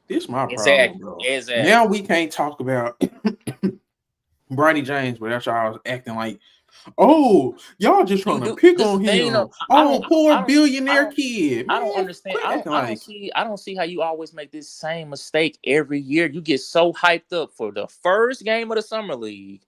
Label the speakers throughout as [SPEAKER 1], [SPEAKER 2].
[SPEAKER 1] This my problem,
[SPEAKER 2] Exactly.
[SPEAKER 1] bro. Now
[SPEAKER 2] Exactly.
[SPEAKER 1] we can't talk about Bronny James without y'all acting like, oh, y'all just trying to
[SPEAKER 2] You
[SPEAKER 1] pick
[SPEAKER 2] this is
[SPEAKER 1] on
[SPEAKER 2] the thing
[SPEAKER 1] him.
[SPEAKER 2] though.
[SPEAKER 1] Oh, poor
[SPEAKER 2] I
[SPEAKER 1] billionaire
[SPEAKER 2] don't
[SPEAKER 1] kid.
[SPEAKER 2] I don't
[SPEAKER 1] Man,
[SPEAKER 2] understand.
[SPEAKER 1] quit acting like
[SPEAKER 2] I don't see how you always make this same mistake every year. You get so hyped up for the first game of the summer league,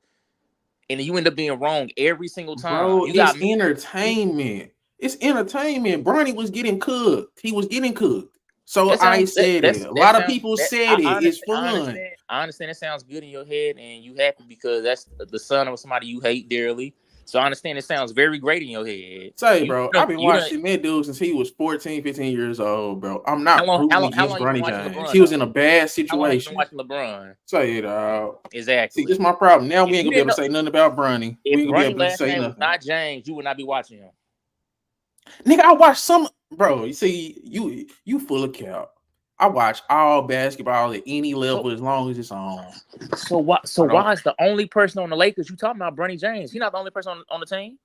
[SPEAKER 2] and you end up being wrong every single time.
[SPEAKER 1] bro,
[SPEAKER 2] You
[SPEAKER 1] it's
[SPEAKER 2] got me.
[SPEAKER 1] entertainment. It's entertainment. Bronny was getting cooked. He was getting cooked. So
[SPEAKER 2] That
[SPEAKER 1] I
[SPEAKER 2] sounds
[SPEAKER 1] said it. A
[SPEAKER 2] that
[SPEAKER 1] lot of
[SPEAKER 2] sounds
[SPEAKER 1] people
[SPEAKER 2] that
[SPEAKER 1] said it. It's
[SPEAKER 2] I
[SPEAKER 1] fun.
[SPEAKER 2] understand. I understand it sounds good in your head, and you happy because that's the son of somebody you hate dearly. So I understand it sounds very great in your head.
[SPEAKER 1] Say, bro, I've been
[SPEAKER 2] You don't.
[SPEAKER 1] watching that dude since he was 14, 15 years old, bro. I'm not rooting
[SPEAKER 2] How
[SPEAKER 1] against
[SPEAKER 2] long you been
[SPEAKER 1] Bronny
[SPEAKER 2] watching
[SPEAKER 1] James.
[SPEAKER 2] LeBron
[SPEAKER 1] He was in
[SPEAKER 2] though?
[SPEAKER 1] a bad
[SPEAKER 2] How long you been
[SPEAKER 1] situation.
[SPEAKER 2] watching LeBron?
[SPEAKER 1] Say it out. See, this is
[SPEAKER 2] Exactly.
[SPEAKER 1] my problem. Now we
[SPEAKER 2] If
[SPEAKER 1] ain't
[SPEAKER 2] you
[SPEAKER 1] gonna be
[SPEAKER 2] didn't
[SPEAKER 1] able to
[SPEAKER 2] know,
[SPEAKER 1] say nothing about Bronny. We
[SPEAKER 2] if
[SPEAKER 1] ain't gonna be
[SPEAKER 2] Bronny
[SPEAKER 1] able to
[SPEAKER 2] last
[SPEAKER 1] say
[SPEAKER 2] name was
[SPEAKER 1] nothing.
[SPEAKER 2] not James, you would not be watching him.
[SPEAKER 1] Nigga, I watch some bro. You see, you full of cap. I watch all basketball at any
[SPEAKER 2] So
[SPEAKER 1] level as long as it's on.
[SPEAKER 2] so
[SPEAKER 1] I don't
[SPEAKER 2] why is the only person on the Lakers you talking about Bronny James? He's not the only person on the team.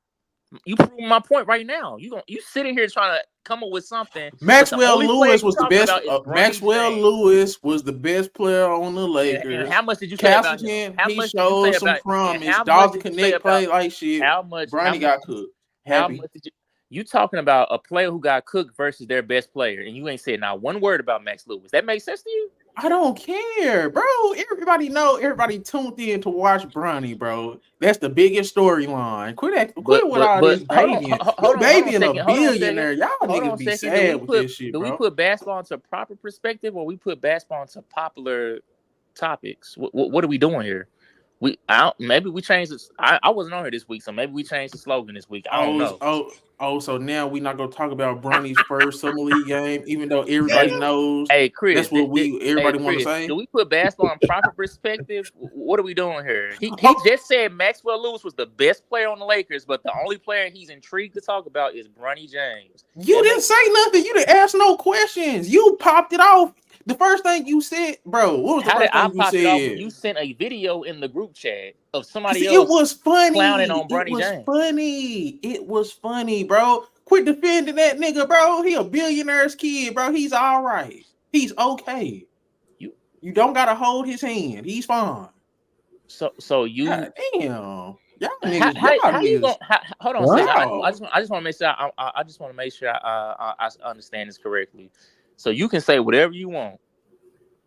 [SPEAKER 2] You proving my point right now. You sitting here trying to come up with something, but the
[SPEAKER 1] Maxwell
[SPEAKER 2] only player
[SPEAKER 1] Lewis
[SPEAKER 2] you
[SPEAKER 1] was the
[SPEAKER 2] talking
[SPEAKER 1] best.
[SPEAKER 2] about is Bronny
[SPEAKER 1] Maxwell
[SPEAKER 2] James.
[SPEAKER 1] Lewis was the best player on the
[SPEAKER 2] And
[SPEAKER 1] Lakers.
[SPEAKER 2] how much did you say about him?
[SPEAKER 1] Castleton,
[SPEAKER 2] How
[SPEAKER 1] he
[SPEAKER 2] much did you say
[SPEAKER 1] showed some
[SPEAKER 2] about? And
[SPEAKER 1] promise.
[SPEAKER 2] how much
[SPEAKER 1] Dalton
[SPEAKER 2] did you say
[SPEAKER 1] Connect
[SPEAKER 2] about?
[SPEAKER 1] played like shit.
[SPEAKER 2] How
[SPEAKER 1] Bronny
[SPEAKER 2] much
[SPEAKER 1] got cooked.
[SPEAKER 2] how
[SPEAKER 1] Happy.
[SPEAKER 2] much did you talking about a player who got cooked versus their best player, and you ain't said not one word about Max Lewis? That makes sense to you?
[SPEAKER 1] I don't care, bro. Everybody know. Everybody tuned in to watch Bronny, bro. That's the biggest storyline. Quit with all
[SPEAKER 2] But
[SPEAKER 1] this babying. You
[SPEAKER 2] hold on a
[SPEAKER 1] babying a
[SPEAKER 2] second,
[SPEAKER 1] billionaire. Y'all
[SPEAKER 2] hold on
[SPEAKER 1] niggas
[SPEAKER 2] a
[SPEAKER 1] be
[SPEAKER 2] second.
[SPEAKER 1] sad with this shit,
[SPEAKER 2] Do we
[SPEAKER 1] bro.
[SPEAKER 2] put basketball into proper perspective, or we put basketball into popular topics? What are we doing here? Maybe we changed this. I wasn't on here this week, so maybe we changed the slogan this week. I don't
[SPEAKER 1] Oh,
[SPEAKER 2] know.
[SPEAKER 1] so now we not gonna talk about Bronny's first summer league game, even though everybody
[SPEAKER 2] Hey,
[SPEAKER 1] knows
[SPEAKER 2] hey, Chris.
[SPEAKER 1] that's what
[SPEAKER 2] Hey,
[SPEAKER 1] everybody want to
[SPEAKER 2] Chris.
[SPEAKER 1] say.
[SPEAKER 2] Do we put basketball in proper perspective? What are we doing here? He just said Maxwell Lewis was the best player on the Lakers, but the only player he's intrigued to talk about is Bronny James.
[SPEAKER 1] You
[SPEAKER 2] That
[SPEAKER 1] didn't
[SPEAKER 2] makes
[SPEAKER 1] say nothing. You didn't ask no questions. You popped it off. The first thing you said, bro, what was the
[SPEAKER 2] How did
[SPEAKER 1] first
[SPEAKER 2] I
[SPEAKER 1] thing you
[SPEAKER 2] pop it off when
[SPEAKER 1] said?
[SPEAKER 2] you sent a video in the group chat of
[SPEAKER 1] Cause
[SPEAKER 2] somebody
[SPEAKER 1] it
[SPEAKER 2] else
[SPEAKER 1] was
[SPEAKER 2] clowning
[SPEAKER 1] funny.
[SPEAKER 2] on
[SPEAKER 1] It
[SPEAKER 2] Bronny
[SPEAKER 1] was
[SPEAKER 2] James?
[SPEAKER 1] funny. It was funny, bro. Quit defending that nigga, bro. He a billionaire's kid, bro. He's all right. He's okay.
[SPEAKER 2] You
[SPEAKER 1] You don't gotta hold his hand. He's fine.
[SPEAKER 2] so you
[SPEAKER 1] God damn. Y'all
[SPEAKER 2] how you
[SPEAKER 1] niggas,
[SPEAKER 2] gonna hold on a second.
[SPEAKER 3] What?
[SPEAKER 1] y'all.
[SPEAKER 2] I just want to make sure I just want to make sure I understand this correctly. So you can say whatever you want.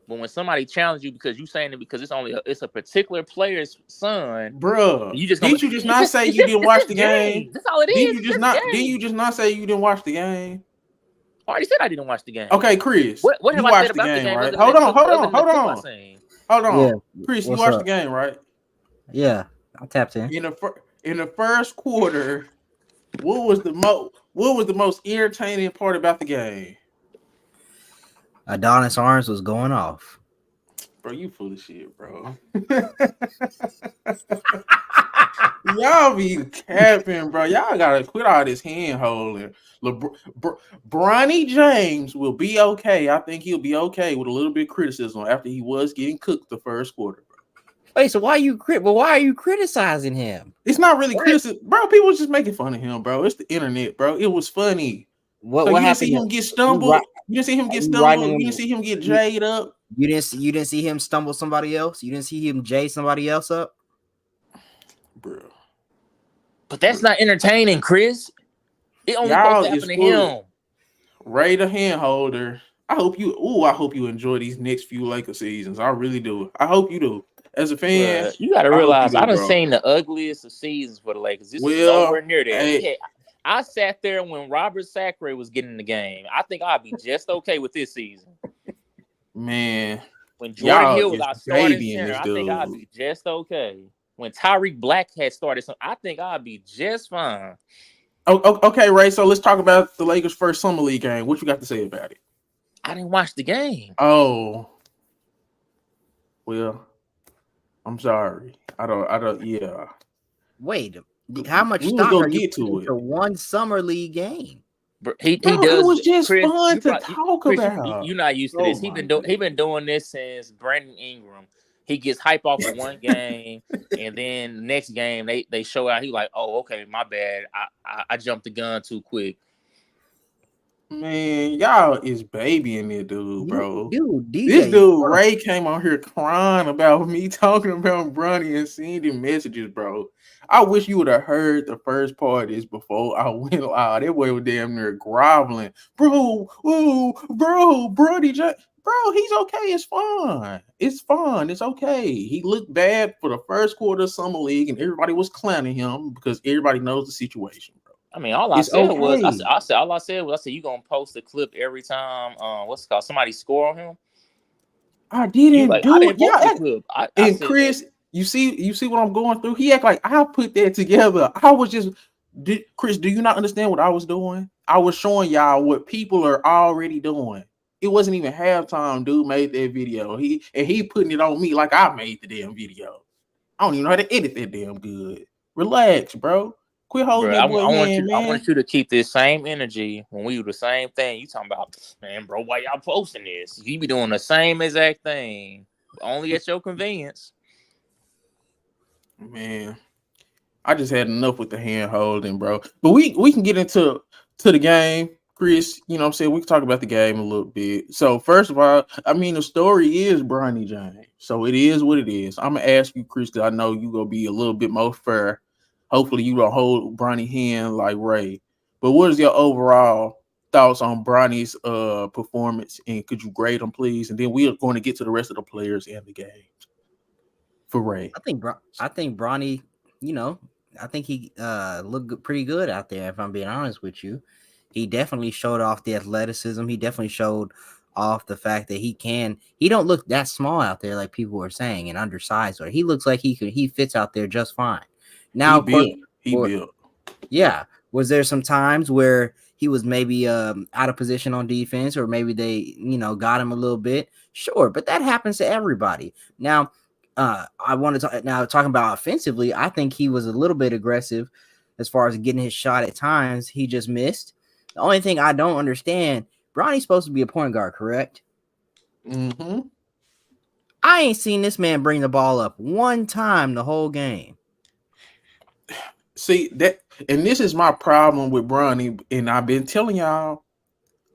[SPEAKER 2] But when somebody challenges you because you saying it because it's a particular player's son,
[SPEAKER 1] Bruh,
[SPEAKER 2] you just gonna
[SPEAKER 1] didn't you just not say you didn't
[SPEAKER 2] it's
[SPEAKER 1] watch
[SPEAKER 2] just
[SPEAKER 1] the game?
[SPEAKER 2] James. That's all it is. It's just
[SPEAKER 1] Didn't you
[SPEAKER 2] James.
[SPEAKER 1] just not say you didn't watch the game?
[SPEAKER 2] I already said I didn't watch the game.
[SPEAKER 1] Okay, Chris,
[SPEAKER 2] What have
[SPEAKER 1] you
[SPEAKER 2] I said
[SPEAKER 1] watched the
[SPEAKER 2] about the
[SPEAKER 1] game,
[SPEAKER 2] game
[SPEAKER 1] right?
[SPEAKER 2] other than the
[SPEAKER 1] Hold
[SPEAKER 2] clip I
[SPEAKER 1] on.
[SPEAKER 2] seen?
[SPEAKER 1] Hold
[SPEAKER 3] Yeah.
[SPEAKER 1] on. Chris, you
[SPEAKER 3] What's
[SPEAKER 1] watched the
[SPEAKER 3] up?
[SPEAKER 1] game, right?
[SPEAKER 3] Yeah, I tapped in.
[SPEAKER 1] In the first quarter, what was the most entertaining part about the game?
[SPEAKER 3] Adonis Arms was going off.
[SPEAKER 1] Bro, you full of shit, bro. Y'all be capping, bro. Y'all gotta quit all this hand holding. Bronny James will be okay. I think he'll be okay with a little bit of criticism after he was getting cooked the first quarter, bro.
[SPEAKER 3] Wait, so why are you criticizing him?
[SPEAKER 1] It's not really
[SPEAKER 3] What?
[SPEAKER 1] criticism, bro. People was just making fun of him, bro. It's the internet, bro. It was funny. So
[SPEAKER 3] What
[SPEAKER 1] you didn't see
[SPEAKER 3] happened?
[SPEAKER 1] him get
[SPEAKER 3] You right?
[SPEAKER 1] stumbled. You didn't see him
[SPEAKER 3] Are
[SPEAKER 1] get
[SPEAKER 3] you writing?
[SPEAKER 1] stumbled. You didn't see him get
[SPEAKER 3] You,
[SPEAKER 1] jayed up,
[SPEAKER 3] you didn't see him stumble somebody else. You didn't see him jay somebody else up.
[SPEAKER 1] bro.
[SPEAKER 2] But that's not entertaining, Chris. It only supposed
[SPEAKER 1] Y'all
[SPEAKER 2] to
[SPEAKER 1] is
[SPEAKER 2] happen to
[SPEAKER 1] full.
[SPEAKER 2] him.
[SPEAKER 1] Ray the hand holder. I hope you enjoy these next few Lakers seasons. I really do. I hope you do. As a fan,
[SPEAKER 2] Bruh, you got to
[SPEAKER 1] I hope you
[SPEAKER 2] realize I
[SPEAKER 1] do,
[SPEAKER 2] done
[SPEAKER 1] bro.
[SPEAKER 2] seen the ugliest of seasons for the Lakers. This is nowhere
[SPEAKER 1] Well,
[SPEAKER 2] near that.
[SPEAKER 1] hey,
[SPEAKER 2] I sat there when Robert Sacre was getting in the game. I think I'd be just okay with this season.
[SPEAKER 1] man,
[SPEAKER 2] When Jordan
[SPEAKER 1] y'all
[SPEAKER 2] Hill was
[SPEAKER 1] is
[SPEAKER 2] our starting
[SPEAKER 1] babying
[SPEAKER 2] center,
[SPEAKER 1] this
[SPEAKER 2] I think I'd
[SPEAKER 1] dude.
[SPEAKER 2] be just okay. When Tyreek Black had started, I think I'd be just fine.
[SPEAKER 1] Okay, Ray. So let's talk about the Lakers' first summer league game. What you got to say about it?
[SPEAKER 2] I didn't watch the game.
[SPEAKER 1] Oh, well, I'm sorry. I don't. Yeah,
[SPEAKER 3] Wait, how much
[SPEAKER 1] we was
[SPEAKER 3] stock
[SPEAKER 1] gonna
[SPEAKER 3] are you
[SPEAKER 1] get
[SPEAKER 3] putting
[SPEAKER 1] to
[SPEAKER 3] into
[SPEAKER 1] it,
[SPEAKER 3] one summer league game?
[SPEAKER 2] He
[SPEAKER 1] bro. It
[SPEAKER 2] does,
[SPEAKER 1] was just
[SPEAKER 2] Chris.
[SPEAKER 1] fun to talk
[SPEAKER 2] You're
[SPEAKER 1] about.
[SPEAKER 2] not used to
[SPEAKER 3] Oh
[SPEAKER 2] this.
[SPEAKER 3] my
[SPEAKER 2] He
[SPEAKER 3] goodness.
[SPEAKER 2] been doing this since Brandon Ingram. He gets hype off of one game, and then the next game they show out. He like, oh, okay, my bad. I jumped the gun too quick.
[SPEAKER 1] Man, y'all is babying this dude, bro.
[SPEAKER 3] Dude,
[SPEAKER 1] This
[SPEAKER 3] DJ,
[SPEAKER 1] dude Ray came on here crying about me talking about Bronny and sending messages, bro. I wish you would have heard the first part of this before I went loud. That boy was damn near groveling, bro. Whoa, bro, Brody, bro, he's okay. It's fine. It's fine. It's okay. He looked bad for the first quarter of summer league, and everybody was clowning him because everybody knows the situation, bro.
[SPEAKER 2] I mean, all I
[SPEAKER 1] It's
[SPEAKER 2] said was,
[SPEAKER 1] okay.
[SPEAKER 2] I said, you gonna post a clip every time, what's it called? Somebody score on him.
[SPEAKER 1] I
[SPEAKER 2] You
[SPEAKER 1] didn't
[SPEAKER 2] like, I
[SPEAKER 1] do it.
[SPEAKER 2] didn't post the
[SPEAKER 1] Yeah,
[SPEAKER 2] clip. I
[SPEAKER 1] and
[SPEAKER 2] said that,
[SPEAKER 1] Chris, you see what I'm going through. He act like I put that together. I was just, Chris, do you not understand what I was doing? I was showing y'all what people are already doing. It wasn't even halftime. Dude made that video. He putting it on me like I made the damn video. I don't even know how to edit that damn good. Relax, bro. Quit holding
[SPEAKER 2] bro.
[SPEAKER 1] that boy hand,
[SPEAKER 2] I
[SPEAKER 1] man.
[SPEAKER 2] want you to keep this same energy when we do the same thing. You talking about, man, bro? Why y'all posting this? You be doing the same exact thing, only at your convenience.
[SPEAKER 1] Man, I just had enough with the hand holding, bro. But we can get into the game, Chris. You know what I'm saying? We can talk about the game a little bit. So first of all, I mean the story is Bronny James. So it is what it is. I'm gonna ask you, Chris, because I know you gonna be a little bit more fair. Hopefully you don't hold Bronny hand like Ray. But what is your overall thoughts on Bronny's performance? And could you grade him, please? And then we are going to get to the rest of the players in the game for Ray.
[SPEAKER 3] I think Bronny, you know, I think he looked pretty good out there. If I'm being honest with you, he definitely showed off the athleticism. He definitely showed off the fact that he can. He don't look that small out there like people were saying and undersized. Or he looks like he fits out there just fine. Now,
[SPEAKER 1] He
[SPEAKER 3] of course,
[SPEAKER 1] built. He built.
[SPEAKER 3] yeah. Was there some times where he was maybe out of position on defense, or maybe they, got him a little bit? Sure, but that happens to everybody. Now, I want to talking about offensively. I think he was a little bit aggressive as far as getting his shot at times. He just missed. The only thing I don't understand, Bronny's supposed to be a point guard, correct?
[SPEAKER 1] Mm-hmm.
[SPEAKER 3] I ain't seen this man bring the ball up one time the whole game.
[SPEAKER 1] See that, and this is my problem with Bronny, and I've been telling y'all,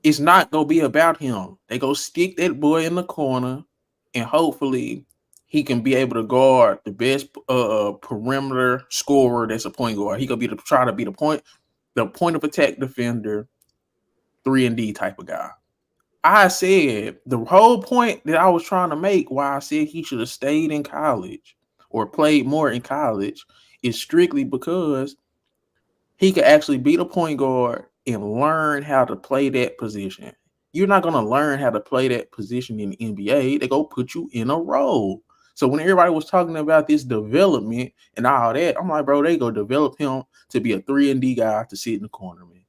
[SPEAKER 1] it's not gonna be about him. They go stick that boy in the corner, and hopefully he can be able to guard the best perimeter scorer. That's a point guard. He gonna be try to be the point of attack defender, 3-and-D type of guy. I said the whole point that I was trying to make, why I said he should have stayed in college or played more in college, is strictly because he could actually be the point guard and learn how to play that position. You're not going to learn how to play that position in the NBA. They go put you in a role. So when everybody was talking about this development and all that, I'm like, bro, they go develop him to be a 3-and-D guy to sit in the corner, man.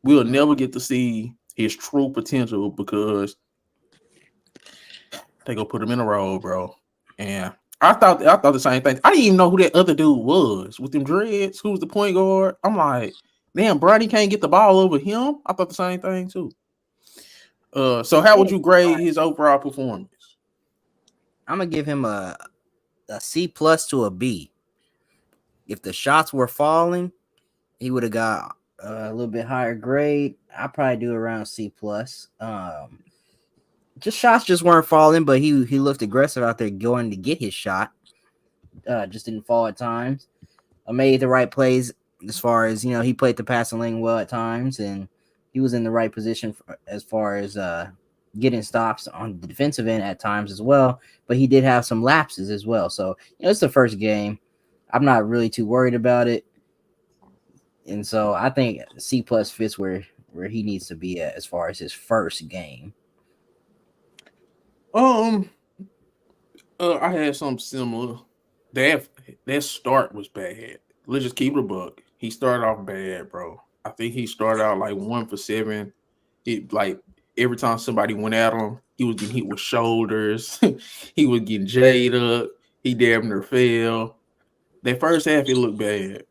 [SPEAKER 1] We'll never get to see his true potential because they go put him in a role, bro. And I thought the same thing. I didn't even know who that other dude was with them dreads. Who was the point guard? I'm like, damn, Bronny can't get the ball over him. I thought the same thing too. So how would you grade his overall performance?
[SPEAKER 3] I'm gonna give him a C plus to a B. If the shots were falling, he would have got a little bit higher grade. I probably do around C plus. Just shots just weren't falling, but he looked aggressive out there going to get his shot. Just didn't fall at times. I made the right plays as far as he played the passing lane well at times, and he was in the right position as far as getting stops on the defensive end at times as well. But he did have some lapses as well. So it's the first game. I'm not really too worried about it. And so I think C plus fits where he needs to be at as far as his first game.
[SPEAKER 1] I had something similar. That start was bad. Let's just keep it a buck. He started off bad, bro. I think he started out like 1 for 7. It like every time somebody went at him, he was getting hit with shoulders. He was getting jaded up. He damn near fell. That first half, it looked bad.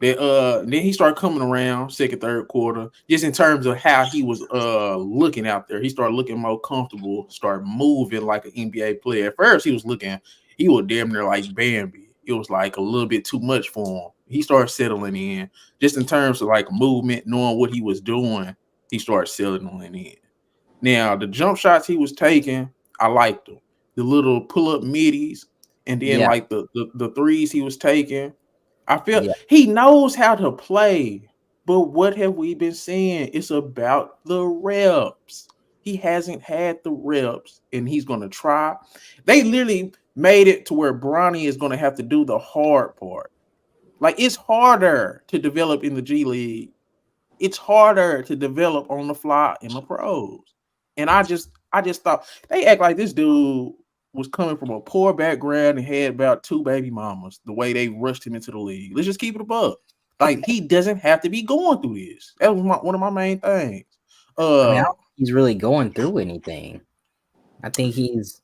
[SPEAKER 1] Then he started coming around second, third quarter, just in terms of how he was looking out there. He started looking more comfortable, started moving like an NBA player. At first, he was damn near like Bambi. It was like a little bit too much for him. He started settling in, just in terms of like movement, knowing what he was doing. he started settling in. Now, the jump shots he was taking, I liked them. The little pull up middies, and then
[SPEAKER 3] Yeah,
[SPEAKER 1] like the threes he was taking. I feel
[SPEAKER 3] yeah.
[SPEAKER 1] he knows how to play, but what have we been saying? It's about the reps. He hasn't had the reps, and he's gonna try. They literally made it to where Bronny is gonna have to do the hard part. Like it's harder to develop in the G League. It's harder to develop on the fly in the pros. And I just thought they act like this dude was coming from a poor background and had about two baby mamas. The way they rushed him into the league. Let's just keep it above. Like he doesn't have to be going through this. That was one of my main things.
[SPEAKER 3] I mean, I
[SPEAKER 1] Uh,
[SPEAKER 3] don't think he's really going through anything. I think he's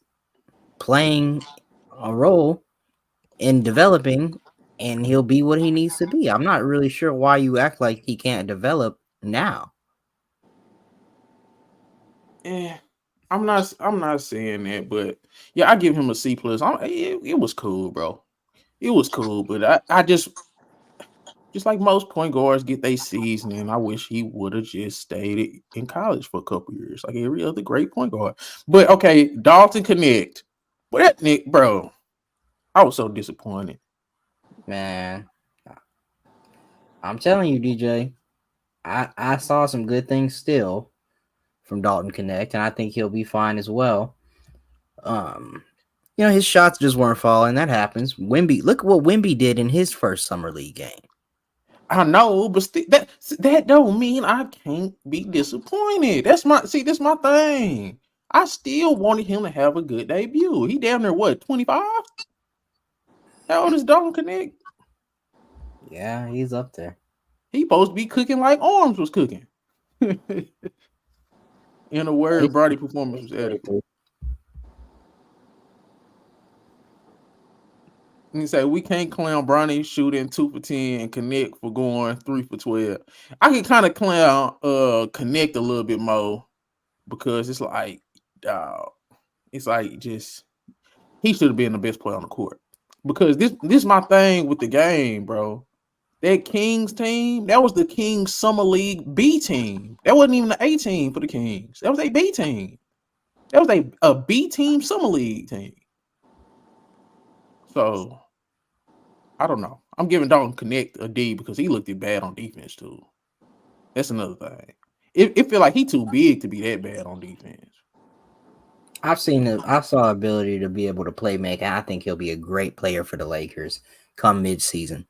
[SPEAKER 3] playing a role in developing, and he'll be what he needs to be. I'm not really sure why you act like he can't develop now.
[SPEAKER 1] eh, I'm not saying that, but yeah, I give him a C plus. It was cool, bro. It was cool, but I just like most point guards get their seasoning. I wish he would have just stayed in college for a couple years, like every other great point guard. But okay, Dalton Connect. But that Nick, bro, I was so disappointed.
[SPEAKER 3] Man, I'm telling you, DJ, I saw some good things still from Dalton Connect, and I think he'll be fine as well. Um, his shots just weren't falling. That happens. Wimby, look at what Wimby did in his first summer league game.
[SPEAKER 1] I know, but that don't mean I can't be disappointed. That's my thing. I still wanted him to have a good debut. He down there what 25? How old is Dalton Connect?
[SPEAKER 3] Yeah, he's up there.
[SPEAKER 1] He supposed to be cooking like Arms was cooking. In a word,
[SPEAKER 3] He's
[SPEAKER 1] body performance was adequate.
[SPEAKER 3] 23.
[SPEAKER 1] And he said we can't clown Bronny shooting 2 for 10 and Connect for going 3 for 12. I can kind of clown Connect a little bit more because it's like dog, it's like just he should have been the best player on the court. Because this my thing with the game, bro. That Kings team, that was the Kings Summer League B team. That wasn't even the A team for the Kings. That was a B team. That was a B team Summer League team. So I don't know. I'm giving Dalton Connect a D because he looked bad on defense too. That's another thing. It feel like he too big to be that bad on defense.
[SPEAKER 3] I saw ability to be able to play make, and I think he'll be a great player for the Lakers come mid-season.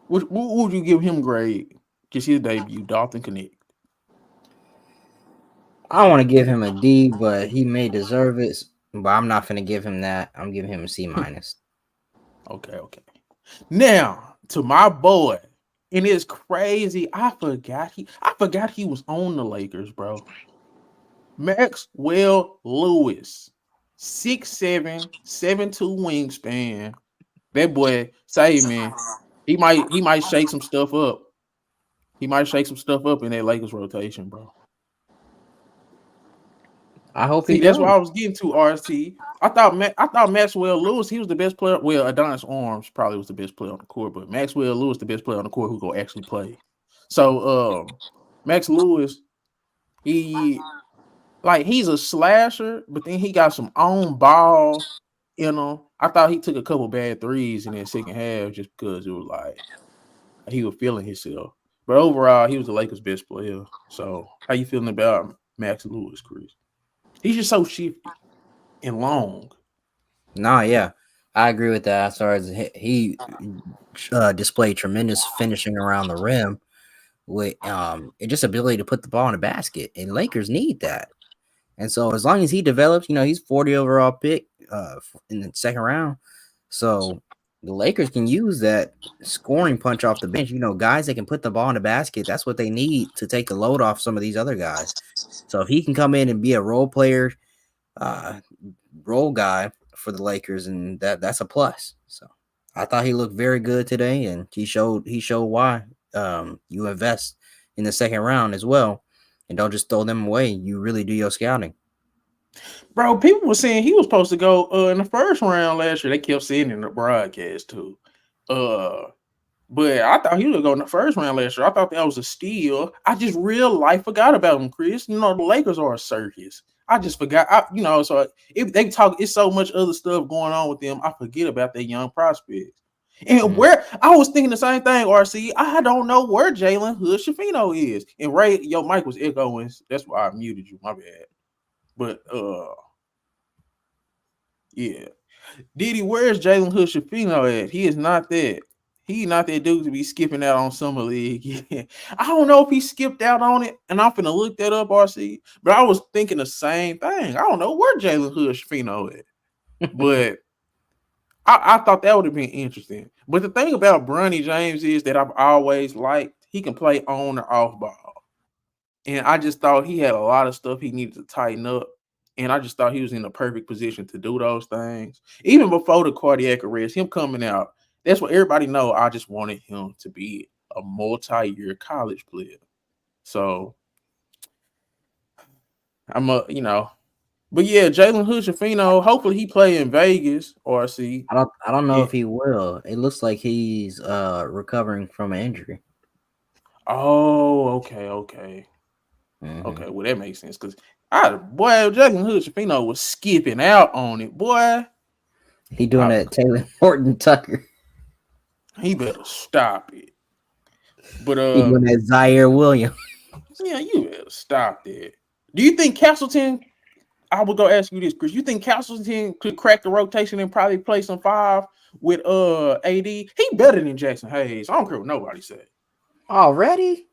[SPEAKER 1] What would you give him grade? Just his debut, Dalton Connect.
[SPEAKER 3] I want to give him a D, but he may deserve it. But I'm not going to give him that. I'm giving him a C minus.
[SPEAKER 1] Okay. Now to my boy, and it's crazy. I forgot he was on the Lakers, bro. Maxwell Lewis, 6'7", 7'2" wingspan. That boy, say man, he might shake some stuff up. He might shake some stuff up in that Lakers rotation, bro.
[SPEAKER 3] I hope he
[SPEAKER 1] See, that's
[SPEAKER 3] does.
[SPEAKER 1] what I was getting to, RT. I thought Maxwell Lewis, he was the best player. Well, Adonis Arms probably was the best player on the court, but Maxwell Lewis, the best player on the court who gonna actually play. So Max Lewis, he he's a slasher, but then he got some on ball, I thought he took a couple bad threes in that second half just because it was like he was feeling himself. But overall, he was the Lakers' best player. So how you feeling about Max Lewis, Chris? He's just so shifty and long.
[SPEAKER 3] No, yeah, I agree with that. As far as he displayed tremendous finishing around the rim with and just ability to put the ball in the basket, and Lakers need that. And so as long as he develops, he's 40 overall pick in the second round. So the Lakers can use that scoring punch off the bench. Guys that can put the ball in the basket, that's what they need to take the load off some of these other guys. So if he can come in and be a role player, role guy for the Lakers, and that's a plus. So I thought he looked very good today, and he showed why you invest in the second round as well. And don't just throw them away. You really do your scouting.
[SPEAKER 1] Bro, people were saying he was supposed to go in the first round last year. They kept saying it in the broadcast too. But I thought he would go in the first round last year. I thought that was a steal. I just real life forgot about him, Chris. You know, the Lakers are a circus. I just forgot. So if they talk, it's so much other stuff going on with them. I forget about that young prospects. And where I was thinking the same thing, RC. I don't know where Jalen Hood Shafino is. And Ray, your mic was echoing. That's why I muted you. My bad. But yeah. Diddy, where's Jalen Hood Shafino at? He is not that. He not that dude to be skipping out on Summer League. I don't know if he skipped out on it, and I'm finna look that up, RC. But I was thinking the same thing. I don't know where Jalen Hood Shafino at. But I thought that would have been interesting. But the thing about Bronny James is that I've always liked he can play on or off ball. And I just thought he had a lot of stuff he needed to tighten up. And I just thought he was in the perfect position to do those things. Even before the cardiac arrest, him coming out, that's what everybody know. I just wanted him to be a multi-year college player. So but yeah, Jalen Hood Shafino, hopefully he play in Vegas, RC.
[SPEAKER 3] I don't know if he will. It looks like he's recovering from an injury.
[SPEAKER 1] Oh, okay.
[SPEAKER 3] Mm-hmm.
[SPEAKER 1] Okay, well that makes sense because Jalen Hood Shafino was skipping out on it, boy.
[SPEAKER 3] He doing that Taylor Horton Tucker.
[SPEAKER 1] He better stop it. But
[SPEAKER 3] he doing that Zaire Williams.
[SPEAKER 1] Yeah, you better stop that. Do you think Castleton? I will go ask you this, Chris. You think Castleton could crack the rotation and probably play some 5 with AD? He better than Jackson Hayes. I don't care what nobody said.
[SPEAKER 3] Already?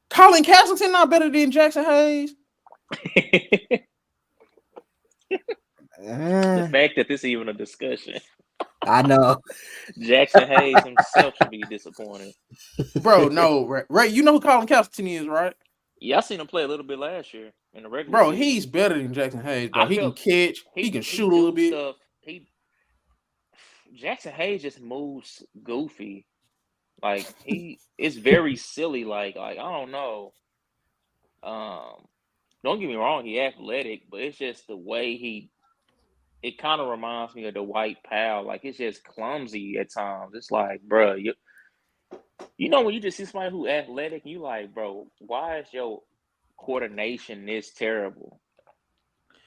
[SPEAKER 1] Colin Castleton not better than Jackson Hayes?
[SPEAKER 2] The fact that this is even a discussion.
[SPEAKER 3] I know.
[SPEAKER 2] Jackson Hayes himself should be disappointed.
[SPEAKER 1] Bro, no. Right. You know who Colin Castleton is, right?
[SPEAKER 2] Yeah, I seen him play a little bit last year in the regular
[SPEAKER 1] season.
[SPEAKER 2] He's
[SPEAKER 1] better than Jackson Hayes, bro. He can catch. He can shoot a little bit.
[SPEAKER 2] Stuff. Jackson Hayes just moves goofy. Like it's very silly. Like I don't know. Don't get me wrong, he athletic, but it's just the way it kind of reminds me of the White Pal. Like it's just clumsy at times. It's like, bro, you know when you just see somebody who athletic, you like, bro, why is your coordination this terrible?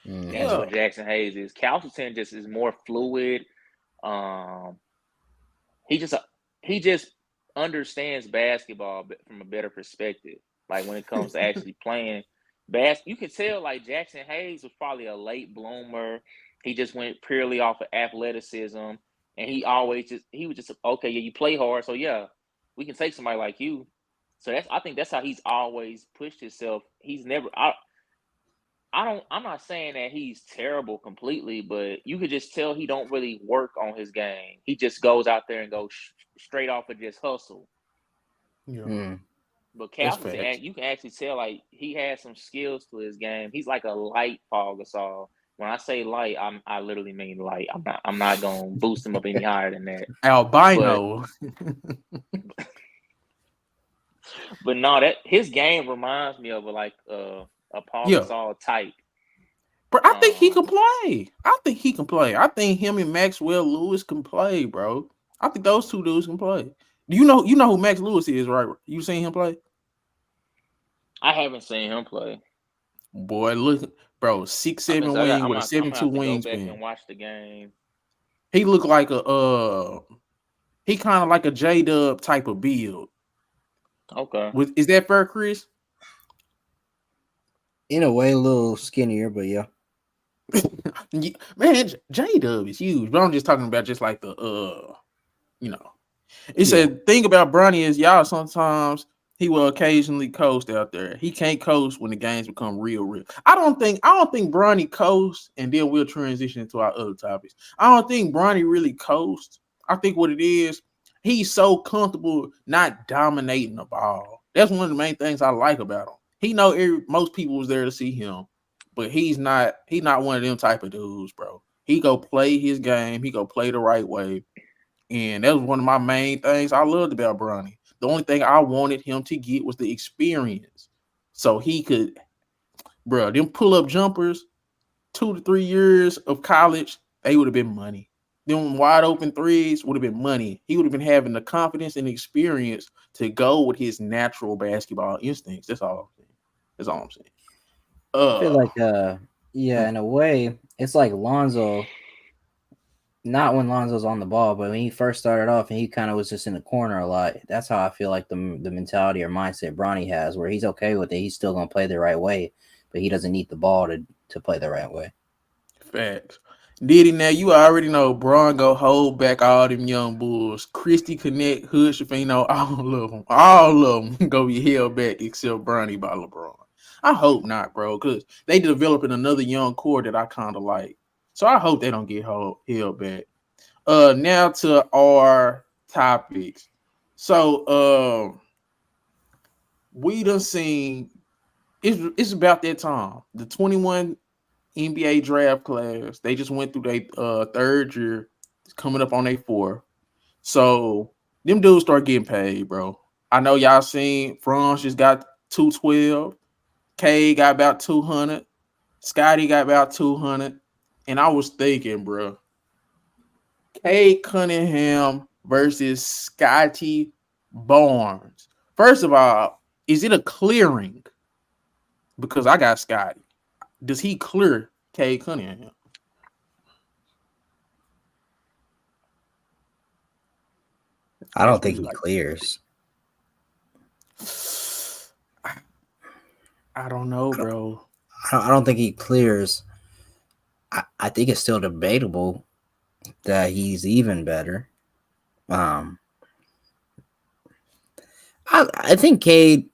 [SPEAKER 2] That's what Jackson Hayes is. Castleton just is more fluid. He just understands basketball from a better perspective. Like when it comes to actually playing you can tell like Jackson Hayes was probably a late bloomer. He just went purely off of athleticism, and he was just okay. Yeah, you play hard, so yeah, we can take somebody like you. So I think that's how he's always pushed himself. He's never. I'm not saying that he's terrible completely, but you could just tell he don't really work on his game. He just goes out there and goes straight off and just hustle.
[SPEAKER 1] Yeah.
[SPEAKER 2] But Castleton, you can actually tell like he has some skills to his game. He's like a light Paul Gasol. When I say light, I literally mean light. I'm not gonna boost him up any higher than that.
[SPEAKER 1] Albino.
[SPEAKER 2] But no, that his game reminds me of a Paul Gasol type.
[SPEAKER 1] But I think he can play. I think him and Maxwell Lewis can play, bro. I think those two dudes can play. You know who Max Lewis is, right? You seen him play?
[SPEAKER 2] I haven't seen him play.
[SPEAKER 1] Boy, look, bro, 6'7" wing with a 7'2" wingspan.
[SPEAKER 2] Go back and watch the game.
[SPEAKER 1] He looked like he kind of like a Jdubb type of build.
[SPEAKER 2] Okay.
[SPEAKER 1] Is that fair, Chris?
[SPEAKER 3] In a way, a little skinnier, but yeah.
[SPEAKER 1] Man, Jdubb is huge. But I'm just talking about just like the It said thing about Bronny is y'all sometimes he will occasionally coast out there. He can't coast when the games become real. I don't think Bronny coasts, and then we'll transition into our other topics. I don't think Bronny really coasts. I think what it is, he's so comfortable not dominating the ball. That's one of the main things I like about him. He know most people was there to see him, but he's not one of them type of dudes, bro. He go play his game. He go play the right way. And that was one of my main things I loved about Bronny. The only thing I wanted him to get was the experience. So he could, them pull-up jumpers, 2 to 3 years of college, they would have been money. them wide open threes would have been money. He would have been having the confidence and experience to go with his natural basketball instincts. That's all I'm saying. That's all I'm saying.
[SPEAKER 3] I feel like yeah, in a way, it's like Lonzo. Not when Lonzo's on the ball, but when he first started off and he kind of was just in the corner a lot. That's how I feel like the mentality or mindset Bronny has, where he's okay with it. He's still gonna play the right way, but he doesn't need the ball to play the right way.
[SPEAKER 1] Facts. Diddy, now you already know Bron go hold back all them young bulls. Christie Connect, Hood Shafino, all of them go be held back except Bronny by LeBron. I hope not, bro, because they developing another young core that I kind of like. So I hope they don't get held back. Now to our topics. So we done seen it's about that time. The 21 NBA draft class. They just went through their third year, coming up on their fourth. So them dudes start getting paid, bro. I know y'all seen Franz just got 212. Cade got about 200. Scottie got about 200. And I was thinking, bro, Cade Cunningham versus Scottie Barnes. First of all, is it a clearing? Because I got Scottie. Does he clear Cade Cunningham?
[SPEAKER 3] I don't think he clears.
[SPEAKER 1] I don't know, bro.
[SPEAKER 3] I don't think he clears. I think it's still debatable that he's even better. I think Cade,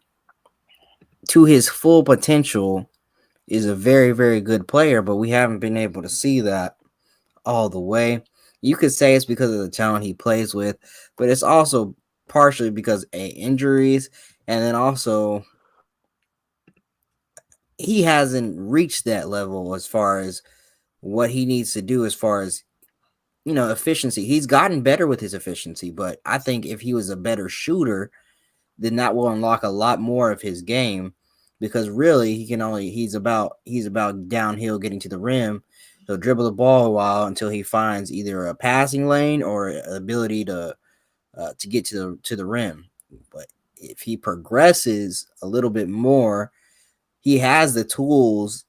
[SPEAKER 3] to his full potential, is a very, very good player, but we haven't been able to see that all the way. You could say it's because of the talent he plays with, but it's also partially because of injuries, and then also he hasn't reached that level as far as what he needs to do as far as efficiency. He's gotten better with his efficiency, but I think if he was a better shooter, then that will unlock a lot more of his game, because really he's about downhill getting to the rim. He'll dribble the ball a while until he finds either a passing lane or ability to get to the rim. But if he progresses a little bit more, he has the tools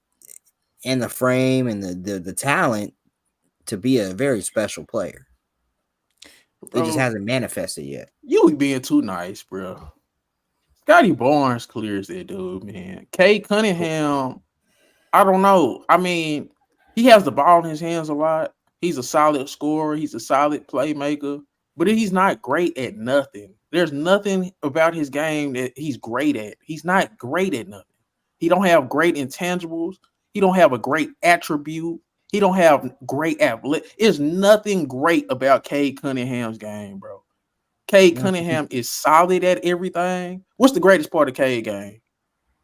[SPEAKER 3] and the frame and the talent to be a very special player. It just
[SPEAKER 1] Bro,
[SPEAKER 3] hasn't manifested yet.
[SPEAKER 1] you being too nice, bro. Scottie Barnes clears that dude, man. Cade Cunningham, I don't know. I mean, he has the ball in his hands a lot. He's a solid scorer. He's a solid playmaker, but he's not great at nothing. There's nothing about his game that he's great at. He's not great at nothing. He don't have great intangibles. He don't have a great attribute. He don't have great athletic. There's nothing great about Cade Cunningham's game, bro. Cade Cunningham is solid at everything. What's the greatest part of Cade game?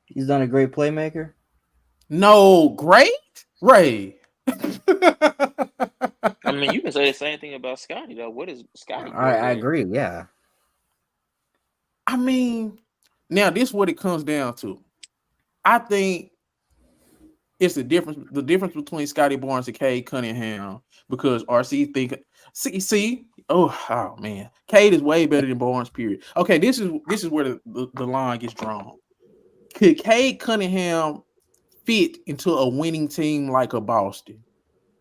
[SPEAKER 3] He's done a great playmaker.
[SPEAKER 1] No, great? Ray.
[SPEAKER 2] I mean, you can say the same thing about Scottie, though. What is Scottie?
[SPEAKER 3] I agree. Yeah.
[SPEAKER 1] I mean, now this is what it comes down to. I think it's the difference between Scottie Barnes and Cade Cunningham, because RC think oh man, Cade is way better than Barnes, period. Okay, this is where the line gets drawn. Could Cade Cunningham fit into a winning team like a Boston?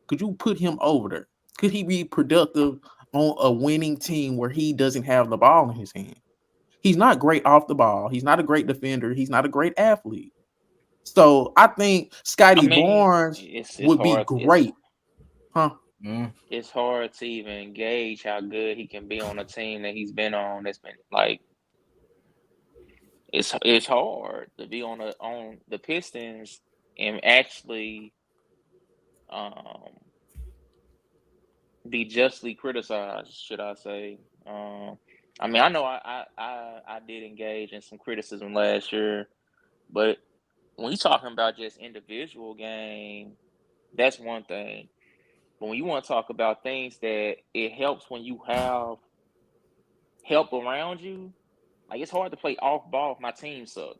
[SPEAKER 1] Could you put him over there? Could he be productive on a winning team where he doesn't have the ball in his hand? He's not great off the ball. He's not a great defender. He's not a great athlete. So I think Scottie Barnes
[SPEAKER 2] it's
[SPEAKER 1] would be
[SPEAKER 2] hard.
[SPEAKER 1] great. Huh?
[SPEAKER 2] It's hard to even gauge how good he can be on a team that he's been on. That's been like it's hard to be on the Pistons and actually be justly criticized, should I say? I mean, I know I did engage in some criticism last year, but when you're talking about just individual game, that's one thing. But when you want to talk about things that it helps when you have help around you, like it's hard to play off ball if my team suck.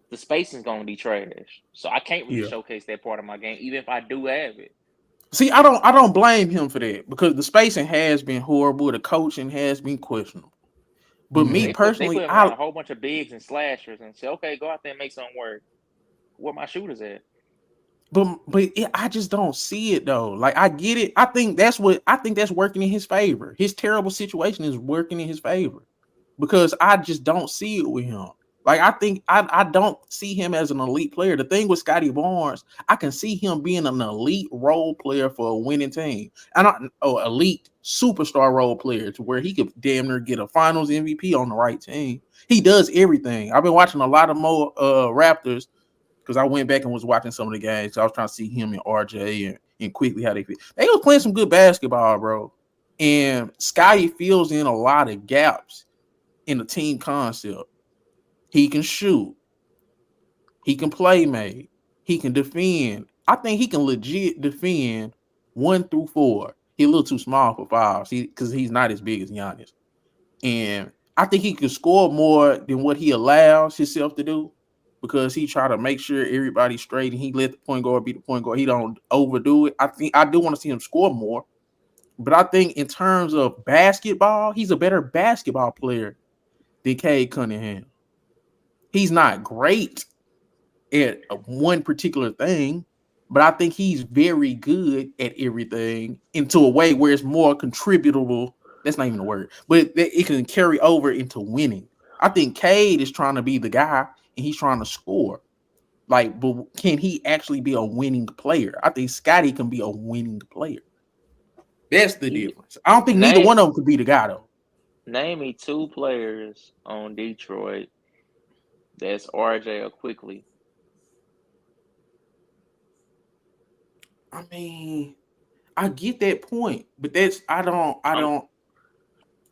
[SPEAKER 2] The spacing's gonna be trash, so I can't really
[SPEAKER 1] Yeah.
[SPEAKER 2] showcase that part of my game, even if I do have it.
[SPEAKER 1] See, I don't blame him for that because the spacing has been horrible. The coaching has been questionable. But me
[SPEAKER 2] They
[SPEAKER 3] Mhm.
[SPEAKER 2] put
[SPEAKER 1] personally,
[SPEAKER 2] him around a whole bunch of bigs and slashers and say, okay, go out there and make something work. Where my shooters at?
[SPEAKER 1] I just don't see it though. Like I get it. I think that's working in his favor. His terrible situation is working in his favor because I just don't see it with him. Like I don't see him as an elite player. The thing with Scottie Barnes, I can see him being an elite role player for a winning team. And not elite superstar role player to where he could damn near get a finals MVP on the right team. He does everything. I've been watching a lot of more Raptors because I went back and was watching some of the games. So I was trying to see him and RJ and quickly how they feel. They was playing some good basketball, bro. And Scottie fills in a lot of gaps in the team concept. He can shoot. He can play make. He can defend. I think he can legit defend 1 through 4. He's a little too small for 5 because he's not as big as Giannis. And I think he can score more than what he allows himself to do because he try to make sure everybody's straight and he let the point guard be the point guard. He don't overdo it. I think I do want to see him score more. But I think in terms of basketball, he's a better basketball player than Cade Cunningham. He's not great at one particular thing, but I think he's very good at everything into a way where it's more contributable. That's not even a word, but it can carry over into winning. I think Cade is trying to be the guy and he's trying to score. Like, but can he actually be a winning player? I think Scottie can be a winning player. That's the difference. I don't think neither one of them could be the guy though.
[SPEAKER 2] Name me 2 players on Detroit that's RJ or Quickly.
[SPEAKER 1] I mean, I get that point, but that's I don't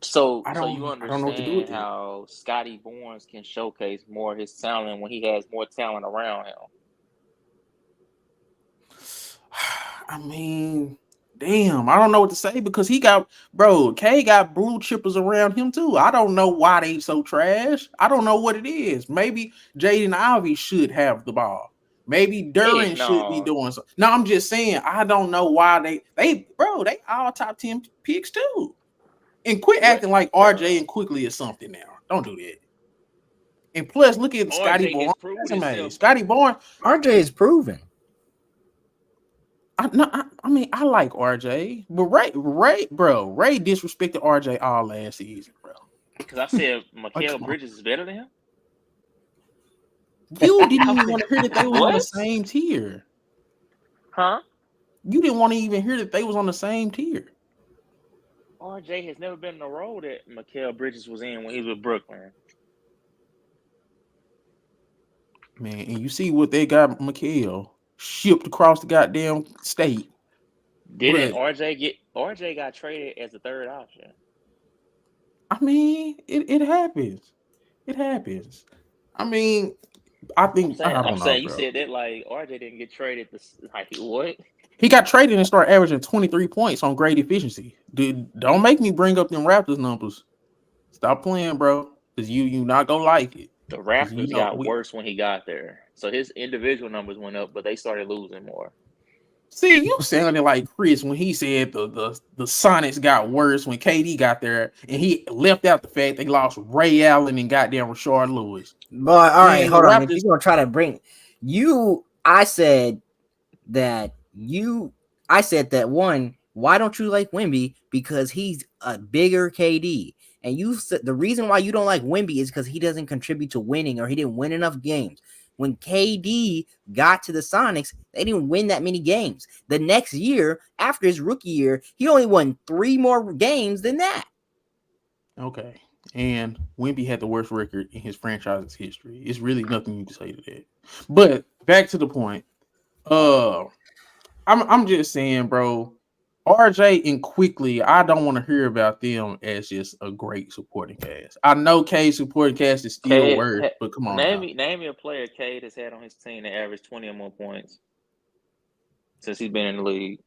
[SPEAKER 2] So you
[SPEAKER 1] know what to do with
[SPEAKER 2] understand
[SPEAKER 1] it.
[SPEAKER 2] how Scottie Barnes can showcase more of his talent when he has more talent around him.
[SPEAKER 1] I mean, damn, I don't know what to say because K got blue chippers around him too. I don't know why they so trash. I don't know what it is. Maybe Jaden Ivey should have the ball. Maybe Duran should be doing something. No, I'm just saying I don't know why they all top 10 picks too. And quit acting like RJ and Quickly is something now. Don't do that. And plus, look at Scottie Barnes. Scottie Barnes.
[SPEAKER 3] RJ is proven.
[SPEAKER 1] I mean, I like RJ, but Ray disrespected RJ all last season, bro.
[SPEAKER 2] Because I said Mikal Bridges is better than him.
[SPEAKER 1] You didn't even want to hear that they were on the same tier,
[SPEAKER 2] huh?
[SPEAKER 1] You didn't want to even hear that they was on the same tier.
[SPEAKER 2] RJ has never been in a role that Mikal Bridges was in when he was with Brooklyn.
[SPEAKER 1] Man, and you see what they got Mikal shipped across the goddamn state.
[SPEAKER 2] Didn't RJ got traded as the third option?
[SPEAKER 1] I mean, it happens. It happens. I mean, I think
[SPEAKER 2] I'm saying you said that like RJ didn't get traded. Like what?
[SPEAKER 1] He got traded and started averaging 23 points on great efficiency. Dude, don't make me bring up them Raptors numbers. Stop playing, bro. Because you not gonna like it.
[SPEAKER 2] The Raptors got worse when he got there. So his individual numbers went up, but they started losing more.
[SPEAKER 1] See, you sounded like Chris when he said the Sonics got worse when KD got there, and he left out the fact they lost Ray Allen and goddamn Rashard Lewis.
[SPEAKER 3] But all right, hold on. If you're gonna try to bring I said that one. Why don't you like Wemby? Because he's a bigger KD. And you said the reason why you don't like Wemby is because he doesn't contribute to winning or he didn't win enough games. When KD got to the Sonics, they didn't win that many games. The next year, after his rookie year, he only won 3 more games than that. Okay.
[SPEAKER 1] And Wemby had the worst record in his franchise's history. It's really nothing you can say to that. But back to the point. I'm just saying, bro. RJ and Quickly, I don't want to hear about them as just a great supporting cast. I know Cade's supporting cast is still worse, but come on.
[SPEAKER 2] Name me a player Cade has had on his team that averaged 20 or more points since he's been in the league.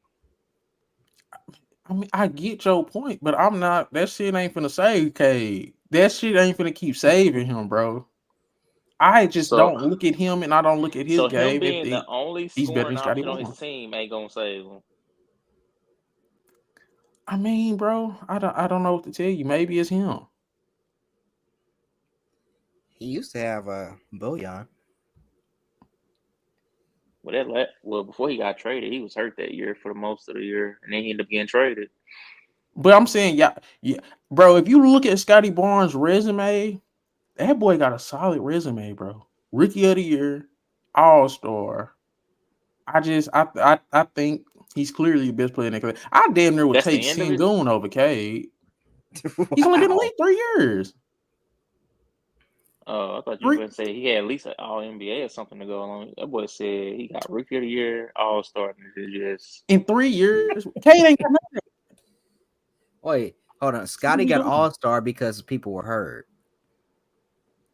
[SPEAKER 1] I mean, I get your point, but I'm not. That shit ain't finna save Cade. That shit ain't finna keep saving him, bro. I just don't look at him, and I don't look at his game.
[SPEAKER 2] Him being the only scoring option on his team ain't gonna save him.
[SPEAKER 1] I mean, bro, I don't know what to tell you. Maybe it's him.
[SPEAKER 3] He used to have a Bojan.
[SPEAKER 2] Well, before he got traded, he was hurt that year for the most of the year, and then he ended up getting traded.
[SPEAKER 1] But I'm saying, yeah, bro. If you look at Scottie Barnes' resume, that boy got a solid resume, bro. Rookie of the year, All Star. I think he's clearly the best player in the class. I damn near would
[SPEAKER 2] That's the
[SPEAKER 1] take
[SPEAKER 2] end of it.
[SPEAKER 1] Sengun over Cade. He's only been in the league 3 years.
[SPEAKER 2] I thought you were going to say he had at least an All NBA or something to go along. That boy said he got Rookie of the Year, All Star, and just
[SPEAKER 1] In 3 years, Cade ain't got nothing.
[SPEAKER 3] Wait, hold on. Scottie got All Star because people were hurt.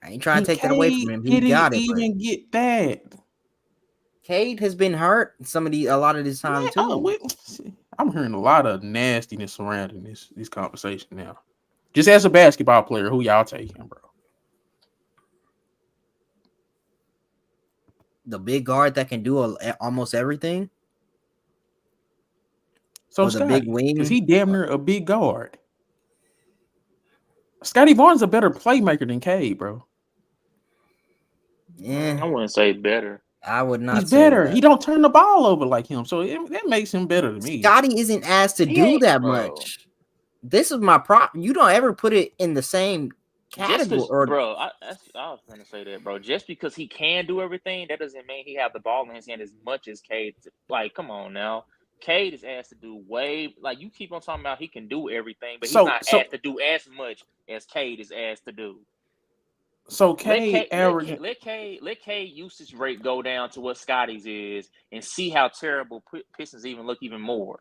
[SPEAKER 3] I ain't trying to take that away from him. He
[SPEAKER 1] Didn't
[SPEAKER 3] got it.
[SPEAKER 1] Even get that.
[SPEAKER 3] Cade has been hurt a lot of this time too.
[SPEAKER 1] I'm hearing a lot of nastiness surrounding this conversation now. Just as a basketball player, who y'all taking, bro?
[SPEAKER 3] The big guard that can do almost everything.
[SPEAKER 1] So
[SPEAKER 3] the big wing,
[SPEAKER 1] because he damn near a big guard. Scottie Barnes a better playmaker than Cade, bro.
[SPEAKER 3] Yeah,
[SPEAKER 2] I wouldn't say better.
[SPEAKER 3] I would not.
[SPEAKER 1] He's better. He don't turn the ball over like him, so that makes him better to me.
[SPEAKER 3] Scottie isn't asked to do that much. This is my problem. You don't ever put it in the same category,
[SPEAKER 2] bro. I was gonna say that, bro. Just because he can do everything, that doesn't mean he have the ball in his hand as much as Cade. Like, come on now. Cade is asked to do you keep on talking about he can do everything, but he's not asked to do as much as Cade is asked to do.
[SPEAKER 1] So Cade
[SPEAKER 2] let Cade usage rate go down to what Scottie's is, and see how terrible Pistons look even more.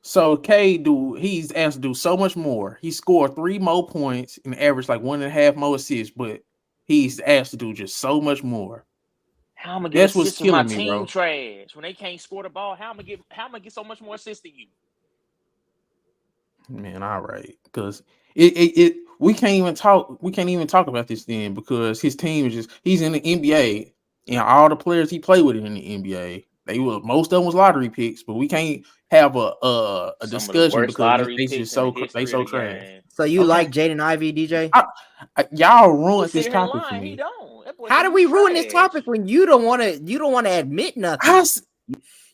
[SPEAKER 1] So Cade he's asked to do so much more. He scored 3 more points and averaged like 1.5 more assists, but he's asked to do just so much more.
[SPEAKER 2] How I'm gonna get assists when my team trash? When they can't score the ball, how I'm gonna get so much more assists than you?
[SPEAKER 1] Man, all right, because we can't even talk about this then, because his team is he's in the NBA, and all the players he played with in the NBA, most of them was lottery picks, but we can't have a discussion because they just so trash.
[SPEAKER 3] So you like Jaden Ivey, DJ?
[SPEAKER 1] Y'all ruined this topic for me.
[SPEAKER 2] He don't.
[SPEAKER 3] How do we ruin this topic when you don't want to admit nothing?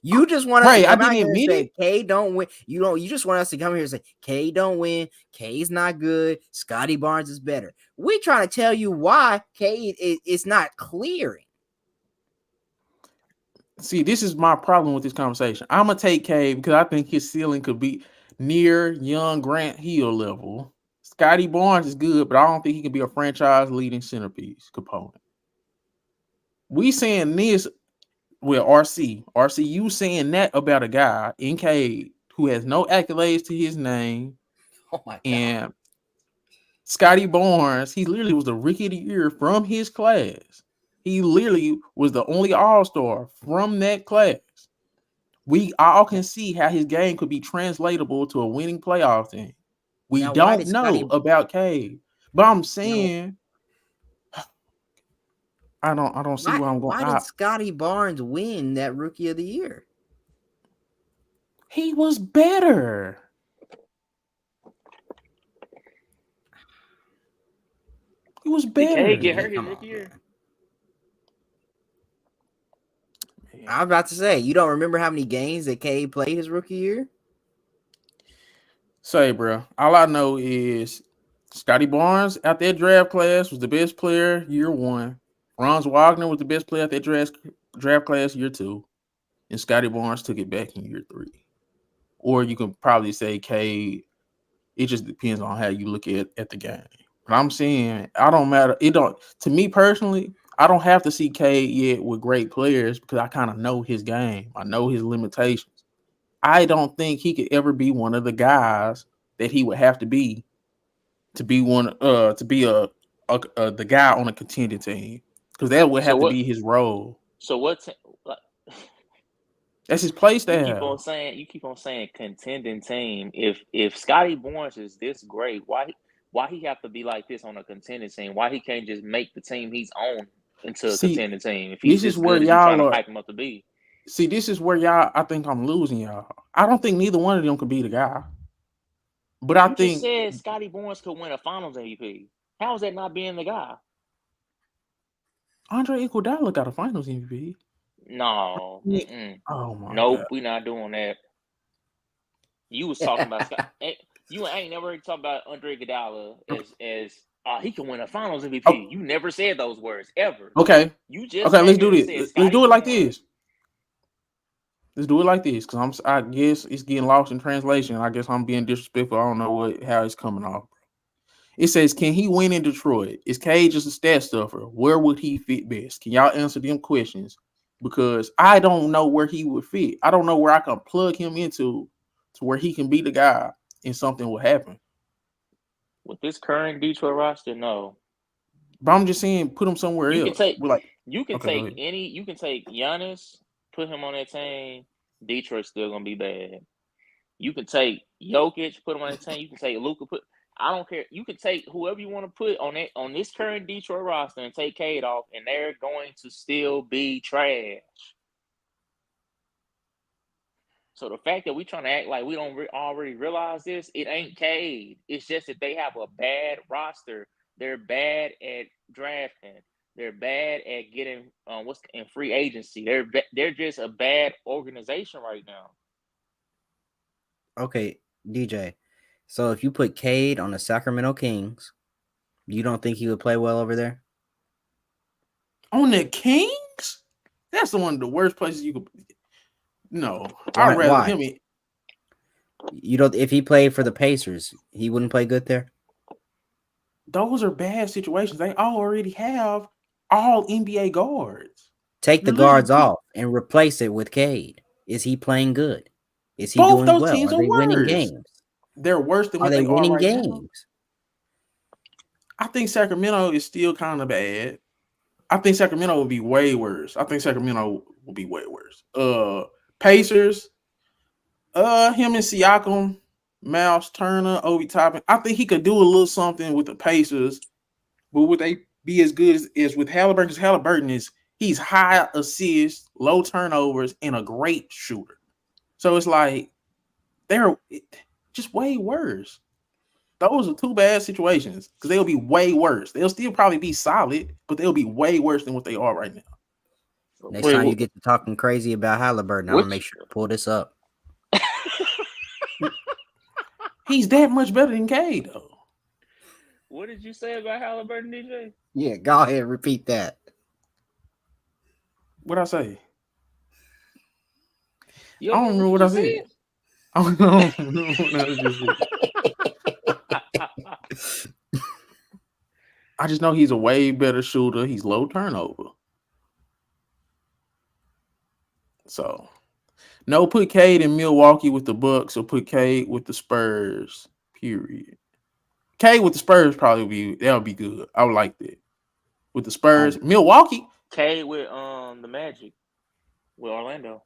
[SPEAKER 3] You just want us to come out here and say Cade don't win. You just want us to come here and say Cade don't win. Cade's not good. Scottie Barnes is better. We trying to tell you why Cade is not clearing.
[SPEAKER 1] See, this is my problem with this conversation. I'm gonna take Cade because I think his ceiling could be near young Grant Hill level. Scottie Barnes is good, but I don't think he can be a franchise leading centerpiece component. We saying this with RC, you saying that about a guy in Cade who has no accolades to his name.
[SPEAKER 3] Oh my God.
[SPEAKER 1] And Scottie Barnes, he literally was the Rookie of the Year from his class. He literally was the only All-Star from that class. We all can see how his game could be translatable to a winning playoff team. We don't know about Cade, but I'm saying I don't see where I'm going.
[SPEAKER 3] Why did Scottie Barnes win that Rookie of the Year?
[SPEAKER 1] He was better. He was better.
[SPEAKER 2] Did Cade get hurt his rookie year?
[SPEAKER 3] I was about to say, you don't remember how many games that Cade played his rookie year?
[SPEAKER 1] Say, bro, all I know is Scottie Barnes out that draft class was the best player year 1. Franz Wagner was the best player at that draft class year 2. And Scottie Barnes took it back in year 3. Or you can probably say Cade. It just depends on how you look at the game. But I'm saying I don't matter. To me personally, I don't have to see Cade yet with great players because I kind of know his game. I know his limitations. I don't think he could ever be one of the guys that he would have to be the guy on a contending team, because that would have to be his role.
[SPEAKER 2] So
[SPEAKER 1] that's his play style.
[SPEAKER 2] You keep on saying contending team. If Scottie Barnes is this great, why he have to be like this on a contending team? Why he can't just make the team he's on into a contending team? If he's this good as you're trying to hype him up to be.
[SPEAKER 1] See, this is where I think I'm losing y'all. I don't think neither one of them could be the guy. But I
[SPEAKER 2] You just
[SPEAKER 1] think
[SPEAKER 2] said Scottie Barnes could win a Finals MVP. How is that not being the guy?
[SPEAKER 1] Andre Iguodala got a Finals MVP.
[SPEAKER 2] No.
[SPEAKER 1] Oh my
[SPEAKER 2] Nope,
[SPEAKER 1] god.
[SPEAKER 2] we not doing that. You was talking about Scott. You ain't never heard talk about Andre Iguodala as he can win a Finals MVP.
[SPEAKER 1] Oh,
[SPEAKER 2] You never said those words ever.
[SPEAKER 1] okay.
[SPEAKER 2] You just
[SPEAKER 1] Okay,
[SPEAKER 2] sat
[SPEAKER 1] let's
[SPEAKER 2] here
[SPEAKER 1] do
[SPEAKER 2] and said
[SPEAKER 1] this. Let's
[SPEAKER 2] Scottie
[SPEAKER 1] do it like
[SPEAKER 2] Barnes.
[SPEAKER 1] this. Let's do it like this, because I guess it's getting lost in translation. I guess I'm being disrespectful. I don't know how it's coming off. It says, can he win in Detroit? Is Cade just a stat stuffer? Where would he fit best? Can y'all answer them questions? Because I don't know where he would fit. I don't know where I can plug him into to where he can be the guy and something will happen.
[SPEAKER 2] With this current Detroit roster, no.
[SPEAKER 1] But I'm just saying, put him somewhere
[SPEAKER 2] You can
[SPEAKER 1] else.
[SPEAKER 2] take
[SPEAKER 1] We're like,
[SPEAKER 2] you can
[SPEAKER 1] okay, go
[SPEAKER 2] take
[SPEAKER 1] ahead.
[SPEAKER 2] any you can take Giannis, put him on that team. Detroit's still gonna be bad. You can take Jokic, put him on that team. You can take Luka, I don't care. You can take whoever you want to put on this current Detroit roster and take Cade off, and they're going to still be trash. So the fact that we trying to act like we don't already realize this, it ain't Cade. It's just that they have a bad roster. They're bad at drafting. They're bad at getting what's in free agency. They're just a bad organization right now.
[SPEAKER 3] Okay, DJ. So if you put Cade on the Sacramento Kings, you don't think he would play well over there?
[SPEAKER 1] On the Kings? That's one of the worst places you could. No,
[SPEAKER 3] Why?
[SPEAKER 1] I'd rather
[SPEAKER 3] Why?
[SPEAKER 1] him.
[SPEAKER 3] You don't. If he played for the Pacers, he wouldn't play good there.
[SPEAKER 1] Those are bad situations. They already have all NBA guards.
[SPEAKER 3] Take the
[SPEAKER 1] You're literally
[SPEAKER 3] guards off and replace it with Cade. Is he playing good? Is he
[SPEAKER 1] both
[SPEAKER 3] doing
[SPEAKER 1] those
[SPEAKER 3] well?
[SPEAKER 1] teams
[SPEAKER 3] Are
[SPEAKER 1] are
[SPEAKER 3] they winning
[SPEAKER 1] worse.
[SPEAKER 3] games?
[SPEAKER 1] They're worse than
[SPEAKER 3] Are
[SPEAKER 1] what
[SPEAKER 3] they
[SPEAKER 1] they are
[SPEAKER 3] winning
[SPEAKER 1] right now.
[SPEAKER 3] games?
[SPEAKER 1] I think Sacramento is still kind of bad. I think Sacramento will be way worse. I think Sacramento will be way worse. Pacers, him and Siakam, Miles Turner, Obi Toppin. I think he could do a little something with the Pacers, but would they be as good as with Halliburton? Because Halliburton he's high assists, low turnovers, and a great shooter. So it's like they're just way worse. Those are two bad situations because they'll be way worse. They'll still probably be solid, but they'll be way worse than what they are right now.
[SPEAKER 3] Next
[SPEAKER 2] Wait,
[SPEAKER 3] time you get to talking crazy about Halliburton, I'm gonna make sure to pull this up.
[SPEAKER 1] He's that much better than Cade, though.
[SPEAKER 2] What did you say about Halliburton, DJ?
[SPEAKER 3] Yeah, go ahead, repeat that.
[SPEAKER 1] What'd I say?
[SPEAKER 2] You
[SPEAKER 1] I don't remember what I said. I don't know what I just said. I just know he's a way better shooter. He's low turnover. So, no, put Cade in Milwaukee with the Bucks or put Cade with the Spurs. Period. Cade with the Spurs probably would be good. I would like that. With the Spurs, Milwaukee.
[SPEAKER 2] Cade with the Magic with Orlando.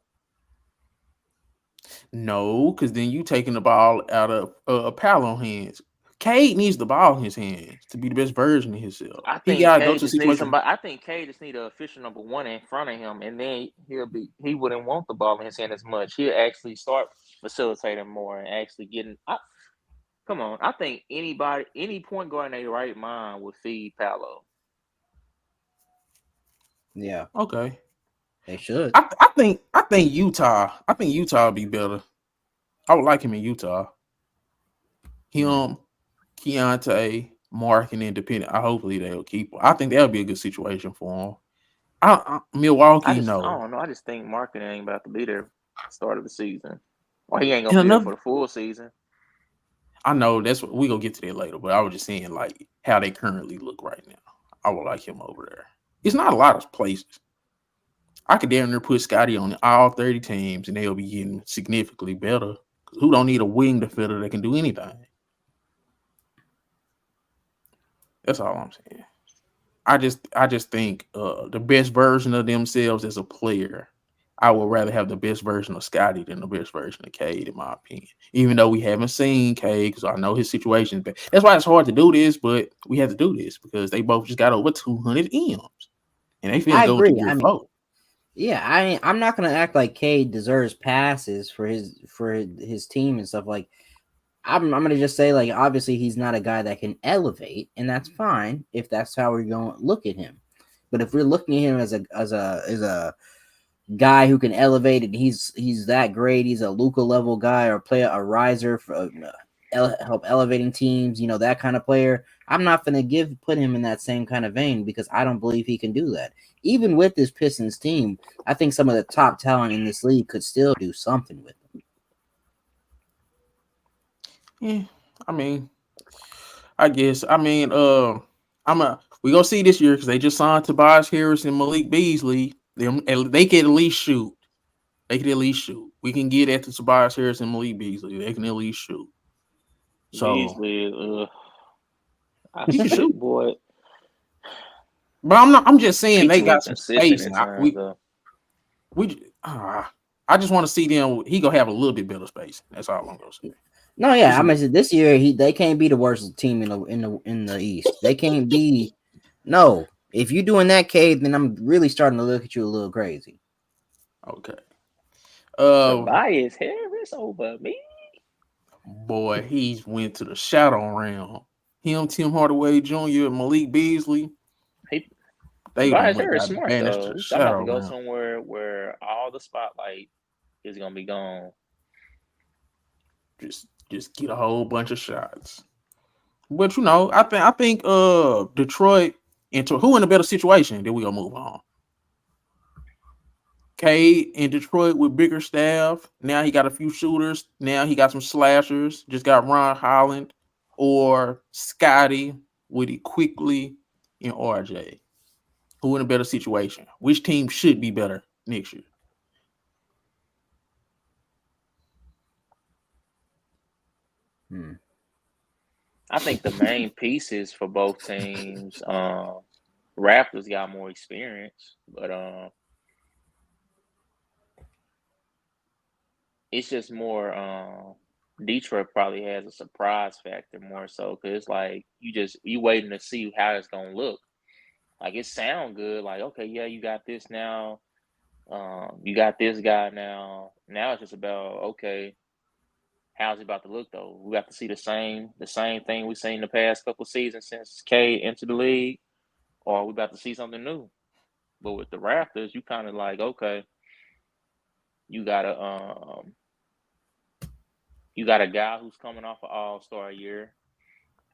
[SPEAKER 1] No, because then you taking the ball out of Paolo hands. Cade needs the ball in his hands to be the best version of himself.
[SPEAKER 2] I
[SPEAKER 1] He
[SPEAKER 2] think
[SPEAKER 1] gotta go
[SPEAKER 2] Cade
[SPEAKER 1] to a
[SPEAKER 2] just needs
[SPEAKER 1] situation.
[SPEAKER 2] somebody. I think Cade just need an official number one in front of him, and then he wouldn't want the ball in his hand as much. He'll actually start facilitating more and actually getting. Come on, I think any point guard in their right mind would feed Paolo.
[SPEAKER 3] Yeah,
[SPEAKER 1] Okay,
[SPEAKER 3] they should.
[SPEAKER 1] I think Utah. I think Utah would be better. I would like him in Utah. Him, Keontae, Mark, and Independent. Hopefully they'll keep him. I think that would be a good situation for him. Milwaukee,
[SPEAKER 2] I
[SPEAKER 1] no.
[SPEAKER 2] don't know. I just think marketing ain't about to be there start of the season, or he ain't
[SPEAKER 1] And
[SPEAKER 2] gonna be there for the full season.
[SPEAKER 1] I know that's what we gonna get to that later, but I was just saying like how they currently look right now. I would like him over there. It's not a lot of places. I could damn near put Scottie on all 30 teams and they'll be getting significantly better. Who don't need a wing defender that can do anything? That's all I'm saying. I just think the best version of themselves as a player, I would rather have the best version of Scottie than the best version of Cade, in my opinion. Even though we haven't seen Cade, because I know his situation is bad. That's why it's hard to do this, but we have to do this because they both just got over 200 M's. And they finna
[SPEAKER 3] I
[SPEAKER 1] go to
[SPEAKER 3] agree.
[SPEAKER 1] year 4.
[SPEAKER 3] Yeah, I'm not gonna act like Cade deserves passes for his team and stuff. Like, I'm gonna just say, like, obviously he's not a guy that can elevate, and that's fine if that's how we're going to look at him. But if we're looking at him as a guy who can elevate and he's that great, he's a Luka level guy or play a riser for help elevating teams, that kind of player. I'm not gonna put him in that same kind of vein because I don't believe he can do that. Even with this Pistons team, I think some of the top talent in this league could still do something with him.
[SPEAKER 1] Yeah, I mean, I guess. I mean, we gonna see this year because they just signed Tobias Harris and Malik Beasley. They can at least shoot. They can at least shoot. We can get at the Tobias Harris and Malik Beasley. They can at least shoot. So
[SPEAKER 2] Beasley, I
[SPEAKER 1] he can
[SPEAKER 2] say,
[SPEAKER 1] shoot.
[SPEAKER 2] boy,
[SPEAKER 1] But I'm not. I'm just saying
[SPEAKER 2] he
[SPEAKER 1] they
[SPEAKER 2] too
[SPEAKER 1] got some
[SPEAKER 2] inconsistent
[SPEAKER 1] space.
[SPEAKER 2] at
[SPEAKER 1] And
[SPEAKER 2] times, though.
[SPEAKER 1] I just want to see them. He gonna have a little bit better space. That's all I'm gonna say.
[SPEAKER 3] No, yeah, I mean this year they can't be the worst team in the East. They can't be. No, if you're doing that, Cade, then I'm really starting to look at you a little crazy.
[SPEAKER 1] Okay.
[SPEAKER 2] Tobias Harris over me.
[SPEAKER 1] Boy, he's went to the shadow round. Him, Tim Hardaway Jr., Malik Beasley. They
[SPEAKER 2] Tobias
[SPEAKER 1] went
[SPEAKER 2] Harris
[SPEAKER 1] got
[SPEAKER 2] smart
[SPEAKER 1] banished to
[SPEAKER 2] though.
[SPEAKER 1] the
[SPEAKER 2] He's about
[SPEAKER 1] shadow
[SPEAKER 2] to go
[SPEAKER 1] round.
[SPEAKER 2] somewhere where all the spotlight is gonna be gone.
[SPEAKER 1] Just get a whole bunch of shots. But I think Detroit into who in a better situation, then we gonna move on. Cade in Detroit with bigger staff. Now he got a few shooters. Now he got some slashers. Just got Ron Holland or Scottie with it quickly and RJ. Who in a better situation? Which team should be better next year?
[SPEAKER 2] I think the main pieces for both teams, Raptors got more experience, but it's just more. Detroit probably has a surprise factor more so because it's like you waiting to see how it's gonna look. Like it sound good, like okay, yeah, you got this now. You got this guy now. Now it's just about okay, how's it about to look though? We got to see the same thing we've seen the past couple seasons since Cade entered the league, or are we about to see something new? But with the Raptors, you kind of like okay, you got a guy who's coming off an All-Star year.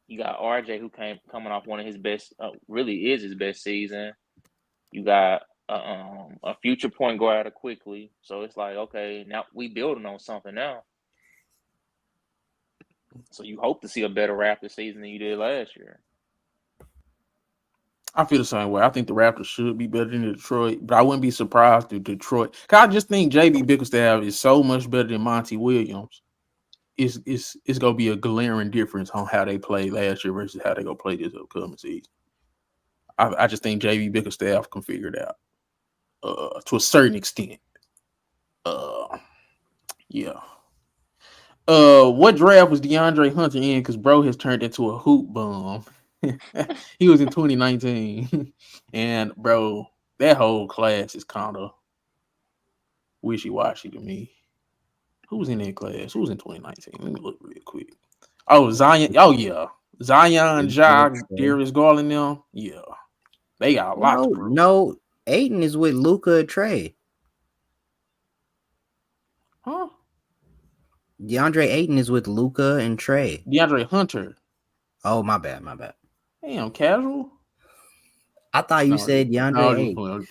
[SPEAKER 2] You got RJ who coming off one of his best, really is his best season. You got a future point guard quickly, so it's like okay, now we building on something now. So you hope to see a better Raptors season than you did last year.
[SPEAKER 1] I feel the same way. I think the Raptors should be better than Detroit, but I wouldn't be surprised if Detroit. Cause I just think JB Bickerstaff is so much better than Monty Williams. It's gonna be a glaring difference on how they played last year versus how they gonna play this upcoming season. I just think JB Bickerstaff can figure it out to a certain extent. Yeah. What draft was DeAndre Hunter in? Because bro has turned into a hoop bum. He was in 2019, and bro, that whole class is kind of wishy-washy to me. Who was in that class? Who was in 2019? Let me look real quick. Oh, Zion. Oh yeah, Zion, Ja, Darius Garland. Them. Yeah, they got a lot to prove.
[SPEAKER 3] No, Aiden is with Luka and Trey.
[SPEAKER 1] Huh?
[SPEAKER 3] DeAndre Ayton is with Luka and Trey.
[SPEAKER 1] DeAndre Hunter.
[SPEAKER 3] Oh, my bad.
[SPEAKER 1] Damn, casual.
[SPEAKER 3] I thought you said DeAndre Ayton.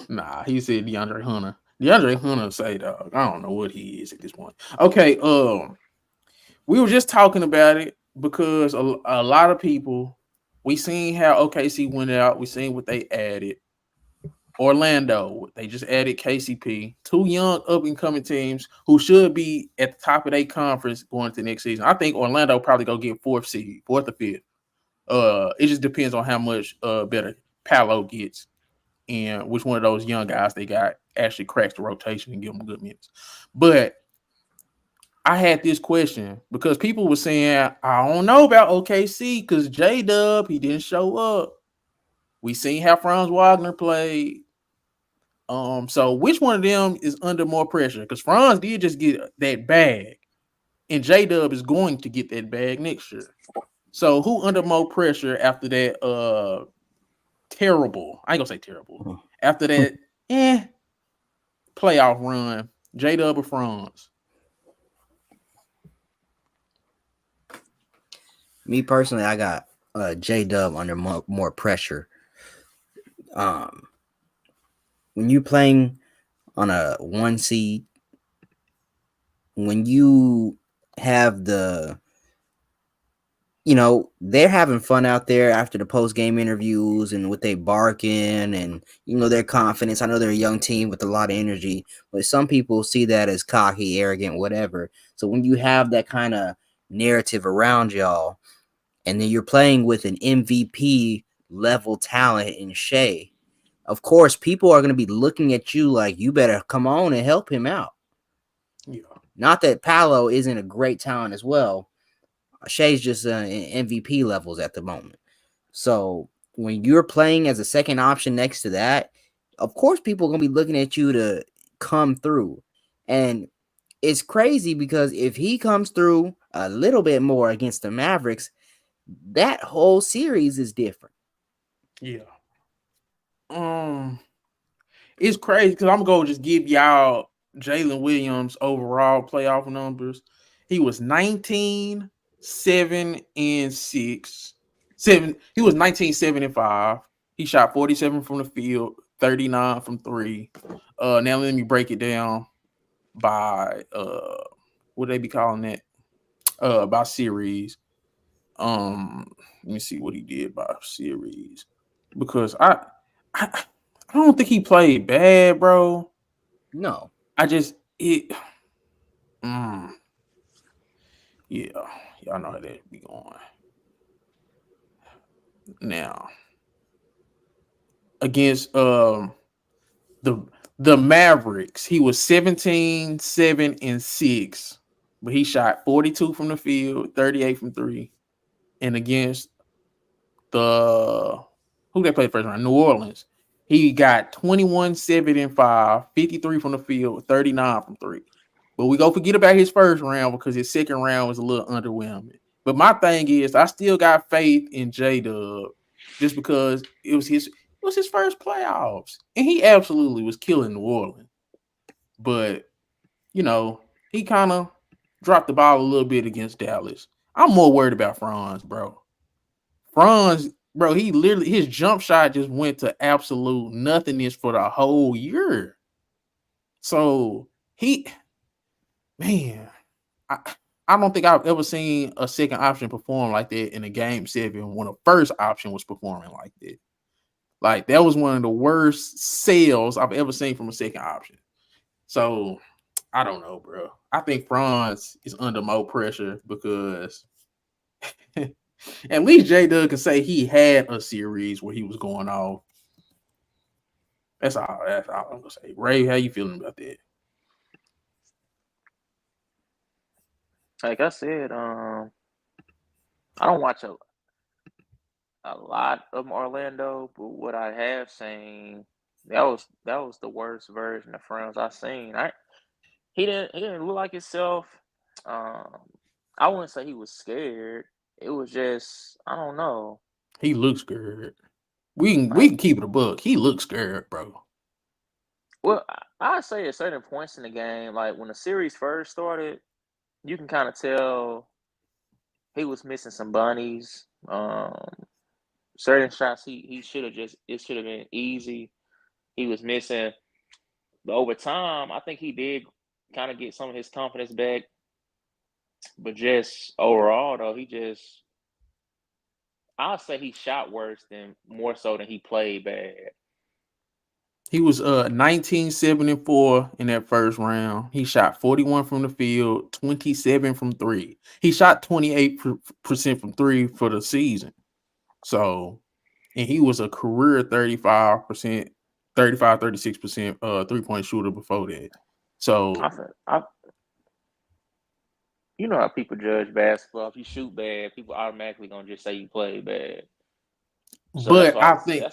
[SPEAKER 1] Nah, he said DeAndre Hunter. DeAndre Hunter say, dog, I don't know what he is at this point. Okay, we were just talking about it because a lot of people, we seen how OKC went out. We seen what they added. Orlando, they just added KCP. Two young up-and-coming teams who should be at the top of their conference going into next season. I think Orlando probably go get fourth or fifth. It just depends on how much better Paolo gets and which one of those young guys they got actually cracks the rotation and give them good minutes. But I had this question because people were saying, I don't know about OKC because Jdubb, he didn't show up. We seen how Franz Wagner played. So which one of them is under more pressure? Because Franz did just get that bag. And Jdubb is going to get that bag next year. So who under more pressure after that terrible, I ain't gonna say terrible, after that playoff run, Jdubb or Franz?
[SPEAKER 3] Me personally, I got Jdubb under more pressure. When you playing on a 1 seed, when you have they're having fun out there after the post-game interviews and what they barking and, their confidence. I know they're a young team with a lot of energy, but some people see that as cocky, arrogant, whatever. So when you have that kind of narrative around y'all, and then you're playing with an MVP level talent in Shea, of course, people are going to be looking at you like you better come on and help him out.
[SPEAKER 1] Yeah.
[SPEAKER 3] Not that Paolo isn't a great talent as well. Shea's just in MVP levels at the moment. So when you're playing as a second option next to that, of course, people are going to be looking at you to come through. And it's crazy because if he comes through a little bit more against the Mavericks, that whole series is different.
[SPEAKER 1] Yeah. It's crazy because I'm going to just give y'all Jalen Williams overall playoff numbers. He was 19, 7, and 6. He was 19, 7, and 5. He shot 47 from the field, 39 from 3. Now let me break it down by what they be calling that? By series. Let me see what he did by series. Because I don't think he played bad, bro.
[SPEAKER 3] No.
[SPEAKER 1] Yeah, y'all know how that be going. Now, against the Mavericks, he was 17, 7, and 6, but he shot 42 from the field, 38 from 3. And against who they played first round? New Orleans. He got 21, 7, and 5, 53 from the field, 39 from 3. But we go forget about his first round because his second round was a little underwhelming. But my thing is, I still got faith in Jdubb just because it was his first playoffs, and he absolutely was killing New Orleans. But he kind of dropped the ball a little bit against Dallas. I'm more worried about Franz, bro. Franz, bro, his jump shot just went to absolute nothingness for the whole year. So I don't think I've ever seen a second option perform like that in a game 7 when a first option was performing like that. Like, that was one of the worst sales I've ever seen from a second option. So, I don't know, bro. I think Franz is under more pressure because at least Jdubb can say he had a series where he was going off. That's all I'm going to say. Ray, how you feeling about that?
[SPEAKER 2] Like I said, I don't watch a lot of Orlando, but what I have seen, that was the worst version of Franz I've seen. He didn't look like himself. I wouldn't say he was scared. It was just, I don't know.
[SPEAKER 1] He looks scared. We can keep it a buck. He looks scared, bro.
[SPEAKER 2] Well, I'd say at certain points in the game, like when the series first started, you can kind of tell he was missing some bunnies. Certain shots he should have it should have been easy. He was missing. But over time, I think he did kind of get some of his confidence back. But just overall, though, I'll say he shot more so than he played bad.
[SPEAKER 1] He was 19, 7, and 4 in that first round. He shot 41 from the field, 27 from 3. He shot 28% from 3 for the season. So, and he was a career 36% 3-point shooter before that. So,
[SPEAKER 2] you know how people judge basketball. If you shoot bad, people automatically gonna just say you play bad. So
[SPEAKER 1] but I think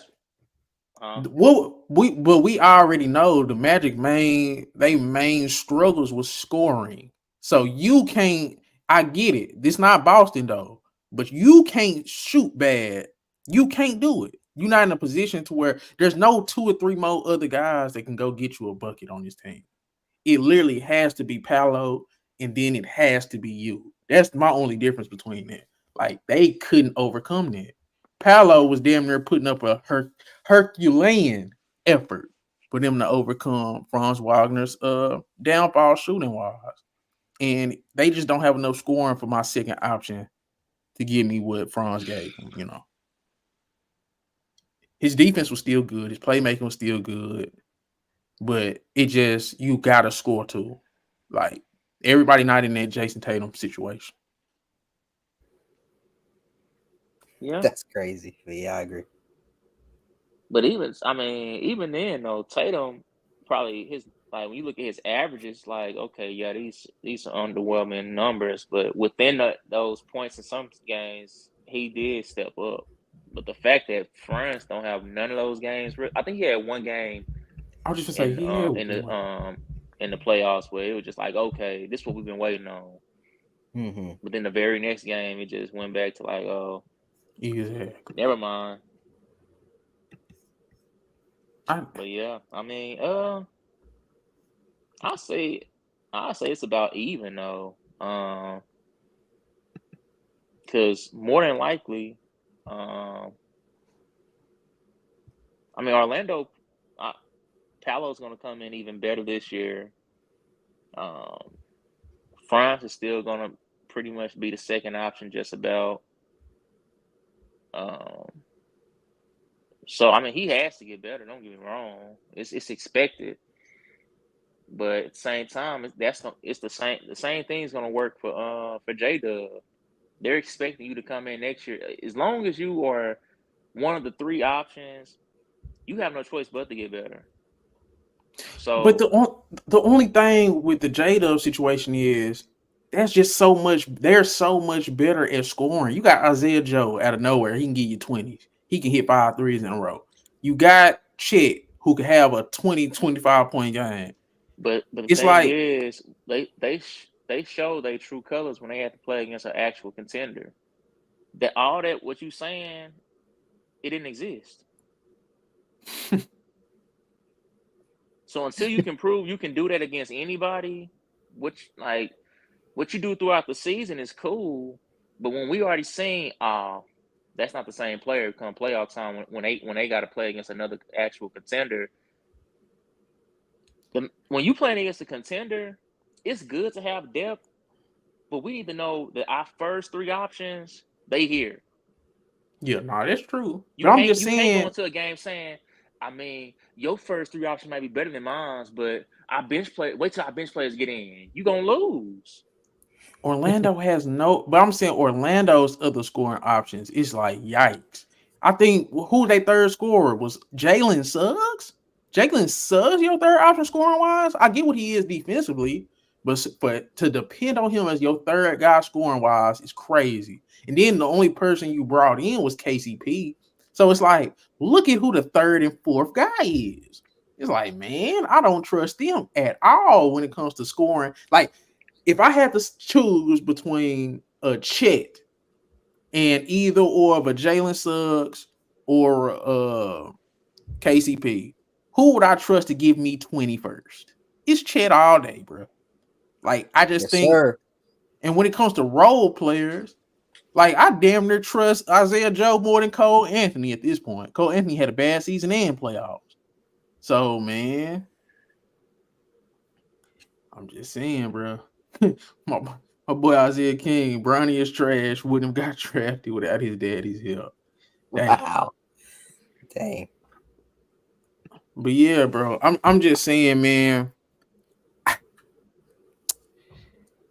[SPEAKER 1] we already know the Magic main struggles with scoring. So you can't I get it. This not Boston though, but you can't shoot bad. You can't do it. You're not in a position to where there's no 2 or 3 more other guys that can go get you a bucket on this team. It literally has to be Paolo, and then it has to be you. That's my only difference between that. Like they couldn't overcome that. Paolo was damn near putting up a Herculean effort for them to overcome Franz Wagner's downfall shooting wise. And they just don't have enough scoring for my second option to give me what Franz gave him, you know. His defense was still good, his playmaking was still good, but it just you gotta score too. Like everybody not in that Jason Tatum situation.
[SPEAKER 2] Yeah.
[SPEAKER 3] That's crazy. But yeah, I agree.
[SPEAKER 2] But even then though, Tatum probably his like when you look at his averages, like okay, yeah, these are underwhelming numbers, but within those points in some games, he did step up. But the fact that France don't have none of those games, I think he had one game
[SPEAKER 1] I was just gonna say he had
[SPEAKER 2] in the playoffs where it was just like, okay, this is what we've been waiting on.
[SPEAKER 3] Mm-hmm.
[SPEAKER 2] But then the very next game, it just went back to like, oh,
[SPEAKER 1] exactly.
[SPEAKER 2] never mind.
[SPEAKER 1] But
[SPEAKER 2] yeah, I'll say it's about even though, because more than likely, Orlando, Paolo's going to come in even better this year. France is still going to pretty much be the second option, just about. So he has to get better. Don't get me wrong; it's expected. But at the same time, it's the same thing is going to work for Jdubb. They're expecting you to come in next year. As long as you are one of the 3 options, you have no choice but to get better. So,
[SPEAKER 1] but the only thing with the Jdubb situation is that's just so much. They're so much better at scoring. You got Isaiah Joe out of nowhere. He can give you 20s. He can hit 5 threes in a row. You got Chet who can have a 20, 25 point game.
[SPEAKER 2] But the
[SPEAKER 1] it's
[SPEAKER 2] thing
[SPEAKER 1] like
[SPEAKER 2] is, they show their true colors when they have to play against an actual contender. That all that what you saying, it didn't exist. So until you can prove you can do that against anybody, which like what you do throughout the season is cool, but when we already seen, that's not the same player come playoff time when they got to play against another actual contender. When you playing against a contender, it's good to have depth, but we need to know that our first 3 options, they here.
[SPEAKER 1] Yeah, no, that's true.
[SPEAKER 2] You can't go into a game saying, your first 3 options might be better than mine, but wait till our bench players get in. You're gonna lose.
[SPEAKER 1] Orlando has no, but I'm saying Orlando's other scoring options is like yikes. I think who their third scorer was Jalen Suggs. Jalen Suggs, your third option scoring wise. I get what he is defensively, but to depend on him as your third guy scoring wise is crazy. And then the only person you brought in was KCP. So it's like, look at who the third and fourth guy is. It's like, man, I don't trust them at all when it comes to scoring. Like, if I had to choose between a Chet and either or of a Jalen Suggs or KCP, who would I trust to give me 20 first? It's Chet all day, bro. Like, I just think,
[SPEAKER 3] sir.
[SPEAKER 1] And when it comes to role players, like, I damn near trust Isaiah Joe more than Cole Anthony at this point. Cole Anthony had a bad season and playoffs. So, man, I'm just saying, bro. my boy Isaiah King, Bronny is trash. Wouldn't have got drafted without his daddy's help.
[SPEAKER 3] Wow. Dang.
[SPEAKER 1] But yeah, bro, I'm just saying, man.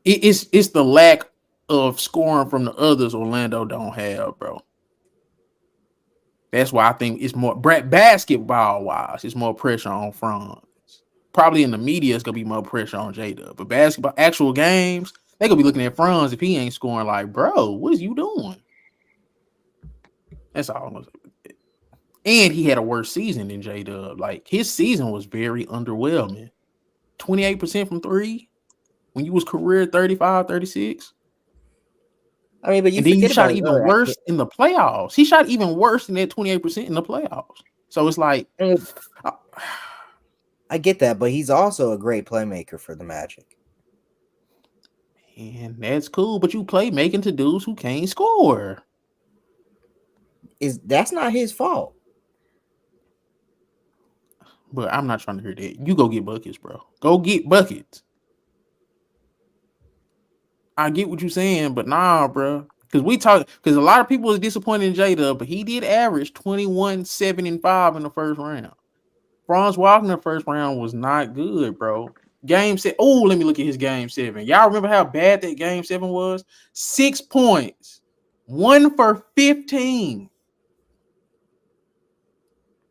[SPEAKER 1] It's the lack of scoring from the others Orlando don't have, bro. That's why I think it's more basketball wise. It's more pressure on Franz. Probably in the media, it's gonna be more pressure on Jdubb. But basketball, actual games, they gonna be looking at Franz if he ain't scoring. Like, bro, what is you doing? That's all I'm gonna say. And he had a worse season than Jdubb. Like, his season was very underwhelming. 28% from 3 when you was career 35, 36.
[SPEAKER 3] I mean, but you
[SPEAKER 1] And then you
[SPEAKER 3] forget
[SPEAKER 1] shot
[SPEAKER 3] about his
[SPEAKER 1] even
[SPEAKER 3] other.
[SPEAKER 1] worse in the playoffs. He shot even worse than that 28% in the playoffs. So it's like,
[SPEAKER 3] I get that, but he's also a great playmaker for the Magic.
[SPEAKER 1] and that's cool. But you play making to dudes who can't score.
[SPEAKER 3] That's not his fault.
[SPEAKER 1] But I'm not trying to hear that. You go get buckets, bro. Go get buckets. I get what you're saying, but nah, bro. Because a lot of people is disappointed in Jdubb, but he did average 21, 7, and 5 in the first round. Franz Wagner first round was not good, bro. Game 7. Oh, let me look at his game 7. Y'all remember how bad that game 7 was? 6 points. 1 for 15.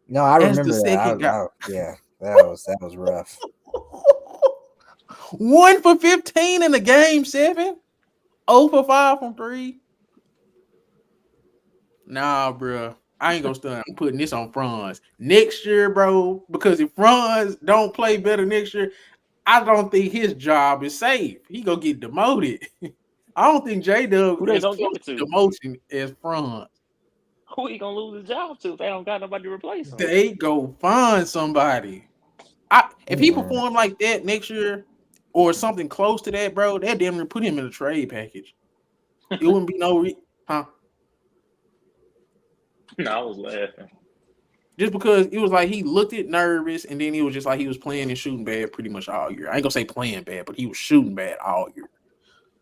[SPEAKER 3] No, I
[SPEAKER 1] As the
[SPEAKER 3] remember
[SPEAKER 1] second guy.
[SPEAKER 3] that. Yeah, that was rough.
[SPEAKER 1] 1 for 15 in the game 7. 0 for 5 from 3. Nah, bro. I ain't gonna start. I'm putting this on Franz next year, bro. Because if Franz don't play better next year, I don't think his job is safe. He gonna get demoted. I don't think Jdubb
[SPEAKER 2] Who they
[SPEAKER 1] is
[SPEAKER 2] gonna
[SPEAKER 1] close
[SPEAKER 2] give it
[SPEAKER 1] to
[SPEAKER 2] to?
[SPEAKER 1] demotion as Franz.
[SPEAKER 2] Who he gonna lose his job to if they don't got nobody to replace him?
[SPEAKER 1] They go find somebody. If he perform like that next year or something close to that, bro, that damn near put him in a trade package. It wouldn't be no huh?
[SPEAKER 2] No, I was laughing.
[SPEAKER 1] Just because it was like he looked it nervous, and then he was just like he was playing and shooting bad pretty much all year. I ain't gonna say playing bad, but he was shooting bad all year.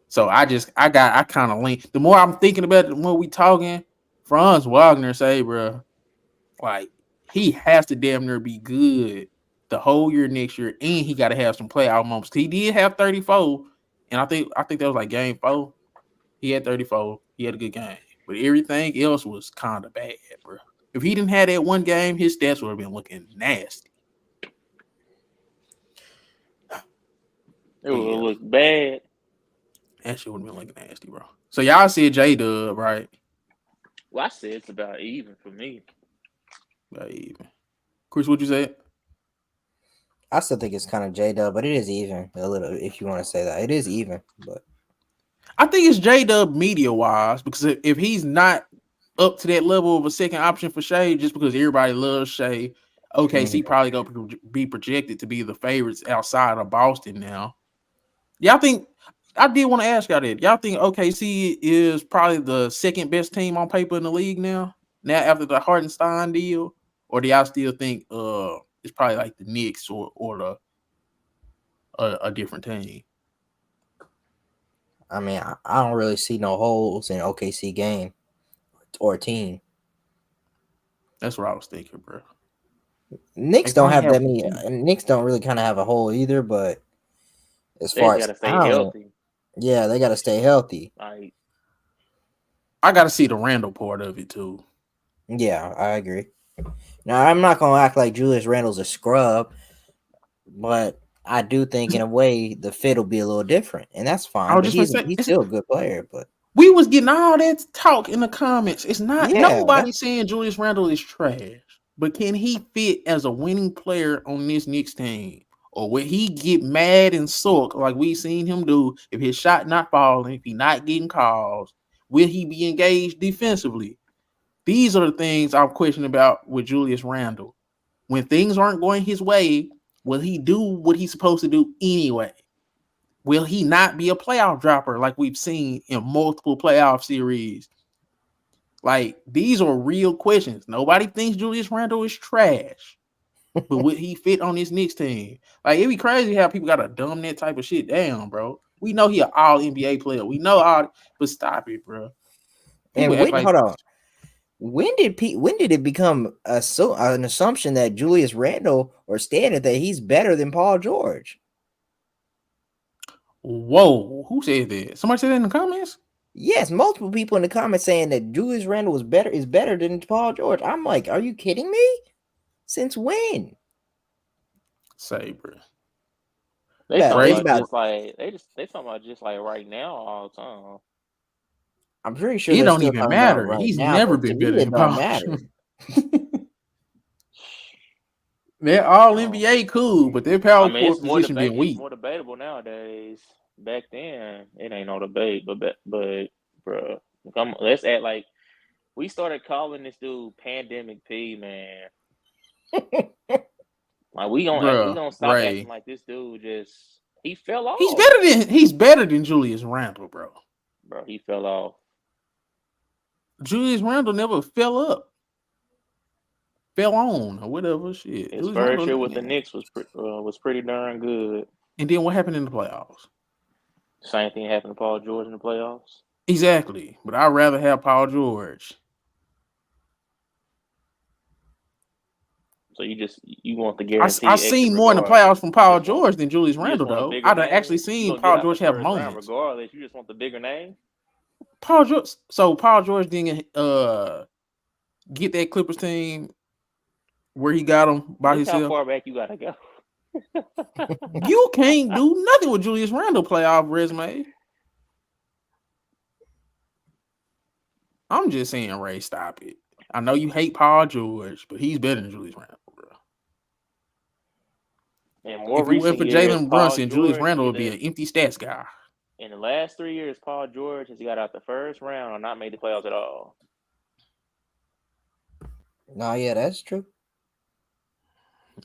[SPEAKER 1] So I kind of lean. The more I'm thinking about it, the more we talking. Franz Wagner say, bro, like he has to damn near be good the whole year next year, and he got to have some playoff moments. He did have 34, and I think that was like game 4. He had 34. He had a good game, but everything else was kind of bad, bro. If he didn't have that one game, his stats would have been looking nasty.
[SPEAKER 2] It would look bad.
[SPEAKER 1] That shit would have been looking nasty, bro. So y'all said Jdubb, right?
[SPEAKER 2] Well, I said it's about even for me.
[SPEAKER 1] About even. Chris, what you said?
[SPEAKER 3] I still think it's kind of Jdubb, but it is even a little. If you want to say that, it is even. But
[SPEAKER 1] I think it's Jdubb media wise because if he's not up to that level of a second option for Shea, just because everybody loves Shea, OKC probably gonna be projected to be the favorites outside of Boston now. Y'all think? I did want to ask y'all that. Y'all think OKC is probably the second best team on paper in the league now? Now after the Hartenstein deal, or do y'all still think it's probably like the Knicks or a different team?
[SPEAKER 3] I mean, I don't really see no holes in OKC game or team.
[SPEAKER 1] That's what I was thinking, bro.
[SPEAKER 3] Knicks don't have that many. Knicks don't really kind of have a hole either, but as far as
[SPEAKER 2] gotta stay healthy.
[SPEAKER 3] Yeah, they gotta stay healthy.
[SPEAKER 2] Like,
[SPEAKER 1] I gotta see the Randall part of it too.
[SPEAKER 3] Yeah, I agree. Now I'm not gonna act like Julius Randle's a scrub, but I do think in a way the fit will be a little different, and that's fine. But he's still a good player. But
[SPEAKER 1] we was getting all that talk in the comments. It's not nobody saying Julius Randle is trash, but can he fit as a winning player on this Knicks team? Or will he get mad and sulk like we seen him do if his shot not falling, if he not getting calls? Will he be engaged defensively? These are the things I'm questioning about with Julius Randle. When things aren't going his way, will he do what he's supposed to do anyway? Will he not be a playoff dropper like we've seen in multiple playoff series? Like, these are real questions. Nobody thinks Julius Randle is trash. But would he fit on this Knicks team? Like, it'd be crazy how people gotta dumb that type of shit down, bro. We know he an all NBA player. We know all, but stop it, bro.
[SPEAKER 3] People hold on. When did it become an assumption that Julius Randle or standard that he's better than Paul George?
[SPEAKER 1] Whoa, who said that? Somebody said that in the comments?
[SPEAKER 3] Yes, multiple people in the comments saying that Julius Randle is better than Paul George. I'm like, are you kidding me? Since when?
[SPEAKER 1] Say, bro.
[SPEAKER 2] They talking about just like right now all the time.
[SPEAKER 3] I'm pretty sure
[SPEAKER 1] it don't even matter. Right He's now, never been better than Paul. They're all NBA cool, but their power forward position been weak.
[SPEAKER 2] It's more debatable nowadays. Back then, it ain't no debate, but bro. Come, let's act like we started calling this dude Pandemic P, man. Like we
[SPEAKER 1] Bruh,
[SPEAKER 2] gonna stop acting
[SPEAKER 1] Ray.
[SPEAKER 2] like this dude just he fell
[SPEAKER 1] He's
[SPEAKER 2] off,
[SPEAKER 1] better than Julius Randle, bro.
[SPEAKER 2] bro. He fell off.
[SPEAKER 1] Julius Randle never fell up. Fell on or whatever shit.
[SPEAKER 2] His
[SPEAKER 1] Julius
[SPEAKER 2] first
[SPEAKER 1] Randle,
[SPEAKER 2] year with the
[SPEAKER 1] yeah.
[SPEAKER 2] Knicks was pretty darn good.
[SPEAKER 1] And then what happened in the playoffs?
[SPEAKER 2] Same thing happened to Paul George in the playoffs.
[SPEAKER 1] Exactly. But I'd rather have Paul George.
[SPEAKER 2] So you want the
[SPEAKER 1] I
[SPEAKER 2] guaranteed exit
[SPEAKER 1] seen more in the
[SPEAKER 2] regardless.
[SPEAKER 1] playoffs from Paul George than Julius
[SPEAKER 2] You just
[SPEAKER 1] Randle,
[SPEAKER 2] want a
[SPEAKER 1] though.
[SPEAKER 2] bigger
[SPEAKER 1] I'd have
[SPEAKER 2] name.
[SPEAKER 1] actually
[SPEAKER 2] You
[SPEAKER 1] seen
[SPEAKER 2] gonna get
[SPEAKER 1] Paul
[SPEAKER 2] out the
[SPEAKER 1] George have
[SPEAKER 2] first round
[SPEAKER 1] moments.
[SPEAKER 2] regardless. You just want the bigger name.
[SPEAKER 1] Paul George didn't get that Clippers team where he got them by
[SPEAKER 2] Look how
[SPEAKER 1] himself.
[SPEAKER 2] far back you gotta go.
[SPEAKER 1] You can't do nothing with Julius Randle playoff resume. I'm just saying, Ray, stop it. I know you hate Paul George, but he's better than Julius Randle, bro.
[SPEAKER 2] In more
[SPEAKER 1] If it weren't
[SPEAKER 2] recent
[SPEAKER 1] for
[SPEAKER 2] years,
[SPEAKER 1] Jalen
[SPEAKER 2] Paul
[SPEAKER 1] Brunson, Julius
[SPEAKER 2] George
[SPEAKER 1] Randle would be
[SPEAKER 2] either
[SPEAKER 1] an empty stats guy.
[SPEAKER 2] in the last 3 years, Paul George has got out the first round or not made the playoffs at all.
[SPEAKER 3] No, yeah, that's true.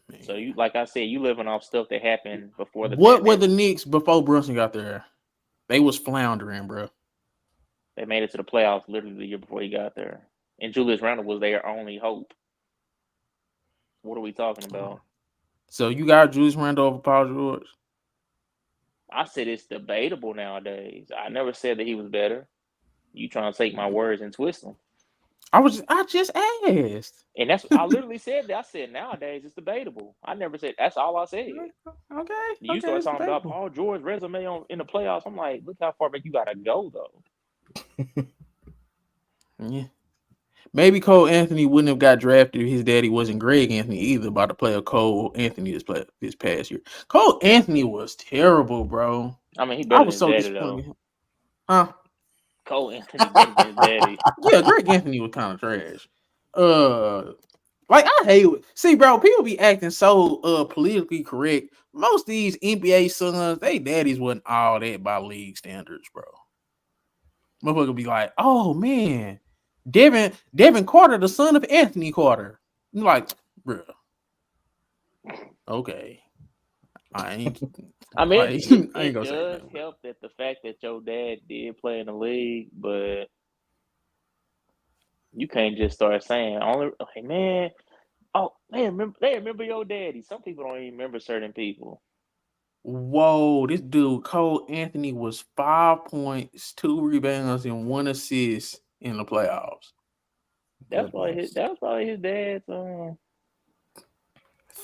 [SPEAKER 1] Man.
[SPEAKER 2] So you, like I said, you living off stuff that happened before the
[SPEAKER 1] What were
[SPEAKER 2] pandemic.
[SPEAKER 1] the Knicks before Brunson got there? They was floundering, bro.
[SPEAKER 2] They made it to the playoffs literally the year before he got there, and Julius Randle was their only hope. What are we talking about?
[SPEAKER 1] So you got Julius Randle over Paul George?
[SPEAKER 2] I said it's debatable nowadays. I never said that he was better. You trying to take my words and twist them.
[SPEAKER 1] I just asked.
[SPEAKER 2] And that's I literally said that. I said nowadays it's debatable. I never said that's all I said.
[SPEAKER 1] Okay.
[SPEAKER 2] You start talking about Paul George's resume in the playoffs. I'm like, look how far back you gotta go though.
[SPEAKER 1] Yeah. Maybe Cole Anthony wouldn't have got drafted if his daddy wasn't Greg Anthony either, about to play a Cole Anthony this past year. Cole Anthony was terrible, bro.
[SPEAKER 2] I mean, he better than his daddy
[SPEAKER 1] disappointed.
[SPEAKER 2] though.
[SPEAKER 1] Huh?
[SPEAKER 2] Cole Anthony better than his daddy.
[SPEAKER 1] Yeah, Greg Anthony was kind of trash. Like I hate it. See, bro, people be acting so politically correct. Most of these NBA sons, they daddies wasn't all that by league standards, bro. Motherfucker be like, oh man, Devin Carter, the son of Anthony Carter. You're like, bro. Okay. I mean,
[SPEAKER 2] it does help that the fact that your dad did play in the league, but you can't just start saying hey man, oh they remember your daddy. Some people don't even remember certain people.
[SPEAKER 1] Whoa, this dude Cole Anthony was 5 points, 2 rebounds, and 1 assist in the playoffs.
[SPEAKER 2] That was probably his dad's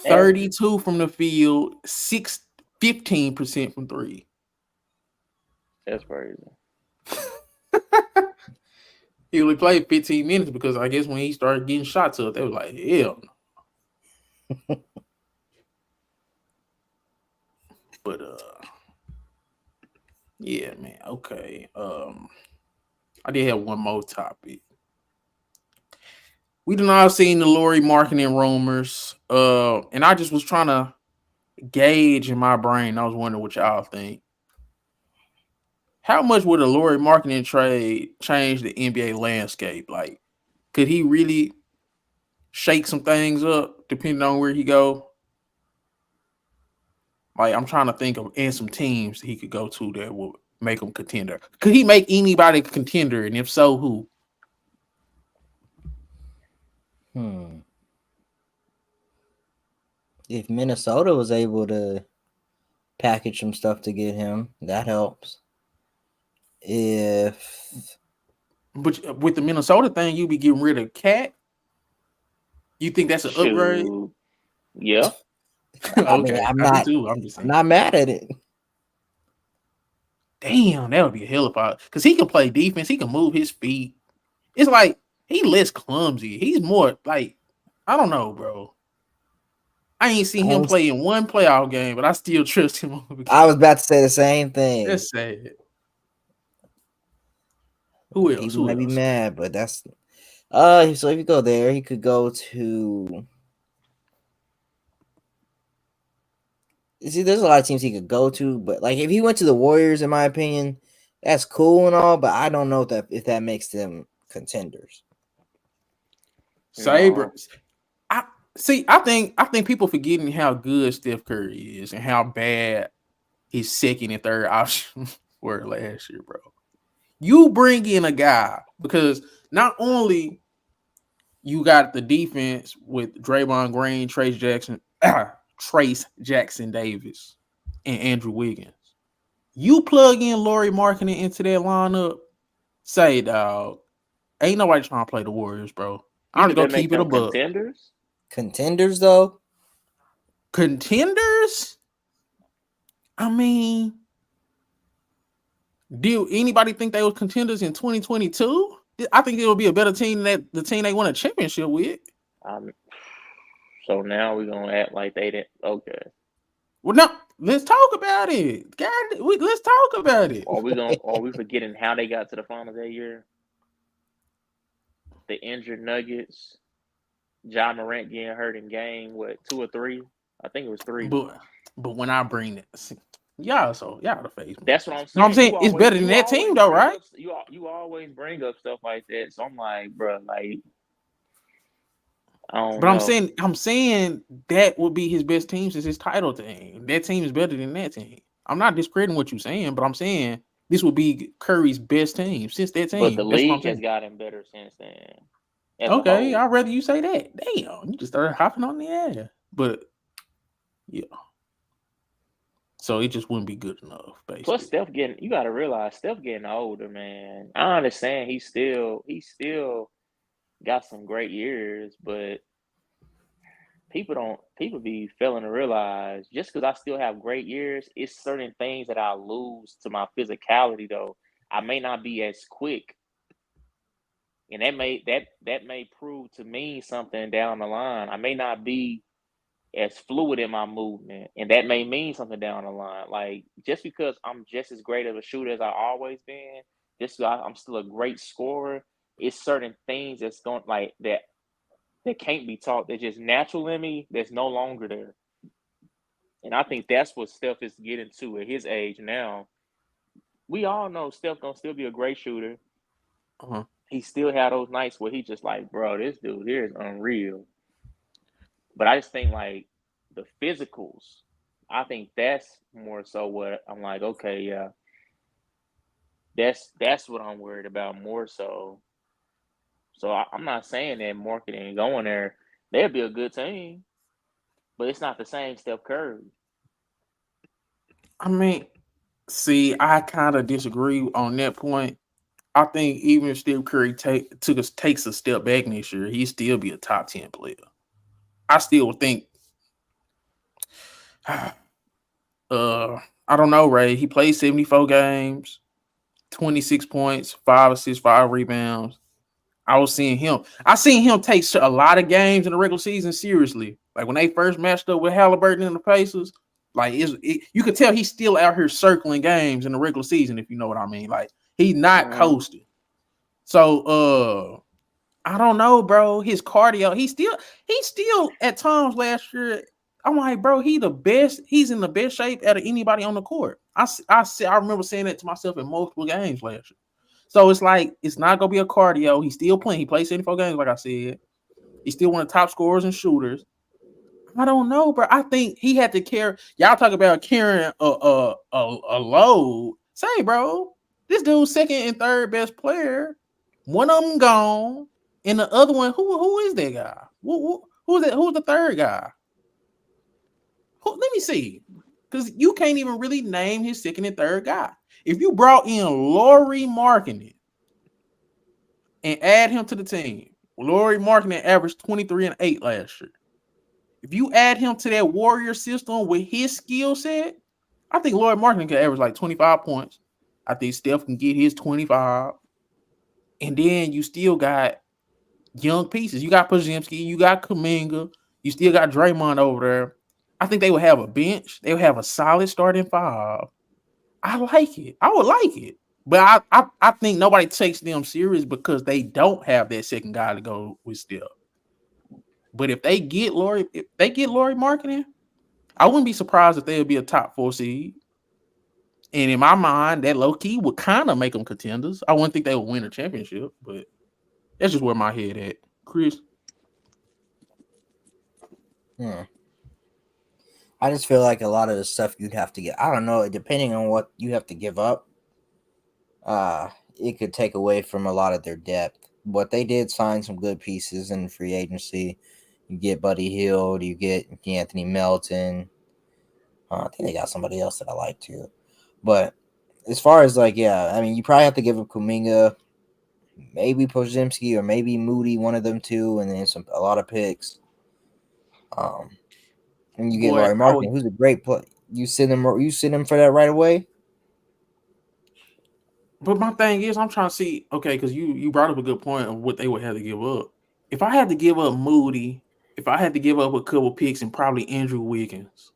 [SPEAKER 1] 32 from the field, 15% from 3.
[SPEAKER 2] That's crazy.
[SPEAKER 1] He only played 15 minutes because I guess when he started getting shots up, they was like, hell no. But yeah, man. Okay. I did have one more topic. We did not seen the Lauri marketing rumors. And I just was trying to gauge in my brain. I was wondering what y'all think. How much would a Lauri marketing trade change the NBA landscape? Like, could he really shake some things up depending on where he go? Like, I'm trying to think of some teams he could go to that would make him contender. Could he make anybody contender? And if so, who?
[SPEAKER 3] If Minnesota was able to package some stuff to get him, that helps.
[SPEAKER 1] But with the Minnesota thing, you be getting rid of Cat. You think that's an upgrade?
[SPEAKER 2] Yeah.
[SPEAKER 1] Okay,
[SPEAKER 3] I mean, I'm not mad at it.
[SPEAKER 1] Damn, that would be a hell of a, because he can play defense. He can move his feet. It's like he less clumsy. He's more like, I don't know, bro. I ain't seen him play in one playoff game, but I still trust him.
[SPEAKER 3] I was about to say the same thing.
[SPEAKER 1] That's sad. Who else?
[SPEAKER 3] People might be mad, but that's so if you go there, he could go to. See, there's a lot of teams he could go to, but like if he went to the Warriors, in my opinion, That's cool and all, but I don't know if that makes them contenders.
[SPEAKER 1] Sabres. I see. I think people forgetting how good Steph Curry is and how bad his second and third options were last year, bro. You bring in a guy because not only you got the defense with Draymond Green, Trace Jackson Davis, and Andrew Wiggins. You plug in Lauri Markkanen into that lineup, say, dog, ain't nobody trying to play the Warriors, bro. I'm just gonna keep it a buck.
[SPEAKER 2] Contenders?
[SPEAKER 3] Contenders, though?
[SPEAKER 1] Contenders? I mean, do anybody think they were contenders in 2022? I think it will be a better team than the team they won a championship with.
[SPEAKER 2] So now we're gonna act like they didn't. Okay.
[SPEAKER 1] Well, no, let's talk about it. God, let's talk about it.
[SPEAKER 2] Are we forgetting how they got to the finals that year? The injured Nuggets, John Morant getting hurt in game 2 or 3? I think it was 3.
[SPEAKER 1] But when I bring it, y'all the face.
[SPEAKER 2] That's what I'm saying.
[SPEAKER 1] You know what I'm saying? It's better than that team, though, right?
[SPEAKER 2] You always bring up stuff like that. So I'm like, bro, like, I don't know.
[SPEAKER 1] I'm saying that would be his best team since his title team. That team is better than that team. I'm not discrediting what you're saying, but I'm saying this would be Curry's best team since that team.
[SPEAKER 2] But the league has gotten better since then.
[SPEAKER 1] Okay, I'd rather you say that. Damn, you just started hopping on the air. But yeah. So it just wouldn't be good enough, basically.
[SPEAKER 2] Plus, you got to realize Steph getting older, man. I understand he still got some great years, but people be failing to realize just because I still have great years, it's certain things that I lose to my physicality. Though I may not be as quick, and that may prove to mean something down the line. I may not be as fluid in my movement, and that may mean something down the line. Like, just because I'm just as great of a shooter as I always been, just because I'm still a great scorer, it's certain things that's going like that can't be taught. They're just natural in me. That's no longer there, and I think that's what Steph is getting to at his age now. We all know Steph gonna still be a great shooter. He still had those nights where he just like, bro, this dude here is unreal. But I just think like the physicals, I think that's more so what I'm like, okay, yeah. That's what I'm worried about more so. So I'm not saying that marketing going there, they'll be a good team, but it's not the same Steph Curry.
[SPEAKER 1] I mean, see, I kind of disagree on that point. I think even if Steph Curry takes a step back next year, he'd still be a top 10 player. I still think, I don't know, Ray. He played 74 games, 26 points, 5 assists, 5 rebounds. I seen him take a lot of games in the regular season seriously. Like when they first matched up with Halliburton and the Pacers, like you could tell he's still out here circling games in the regular season, if you know what I mean. Like he's not coasting. So I don't know, bro. His cardio, he's still at times last year. I'm like, bro, he's the best. He's in the best shape out of anybody on the court. I remember saying that to myself in multiple games last year. So it's like it's not gonna be a cardio. He's still playing. He plays 74 games, like I said. He's still one of the top scorers and shooters. I don't know, bro. I think he had to carry. Y'all talk about carrying a load. Say, bro, this dude's second and third best player. One of them gone, and the other one, who is that guy? Who's that? Who's the third guy? Let me see, because you can't even really name his second and third guy. If you brought in Lauri Markkanen and add him to the team, Lauri Markkanen averaged 23 and 8 last year. If you add him to that Warrior system with his skill set, I think Lauri Markkanen can average like 25 points. I think Steph can get his 25. And then you still got young pieces. You got Podziemski, you got Kuminga, you still got Draymond over there. I think they would have a bench. They would have a solid starting 5. I like it. I would like it. But I think nobody takes them serious because they don't have that second guy to go with Steph. But if they get Lauri Markkanen, I wouldn't be surprised if they would be a top 4 seed. And in my mind, that low key would kind of make them contenders. I wouldn't think they would win a championship, but that's just where my head at. Chris.
[SPEAKER 3] I just feel like a lot of the stuff you'd have to get. I don't know, depending on what you have to give up, it could take away from a lot of their depth. But they did sign some good pieces in free agency. You get Buddy Hield, you get Anthony Melton. I think they got somebody else that I like too. But as far as like, yeah, I mean, you probably have to give up Kuminga, maybe Podziemski, or maybe Moody, one of them two, and then a lot of picks. And you get
[SPEAKER 1] Boy,
[SPEAKER 3] Larry Markin, who's a great player. You send him for that right away.
[SPEAKER 1] But my thing is, I'm trying to see, okay, because you brought up a good point of what they would have to give up. If I had to give up Moody, if I had to give up a couple picks and probably Andrew Wiggins,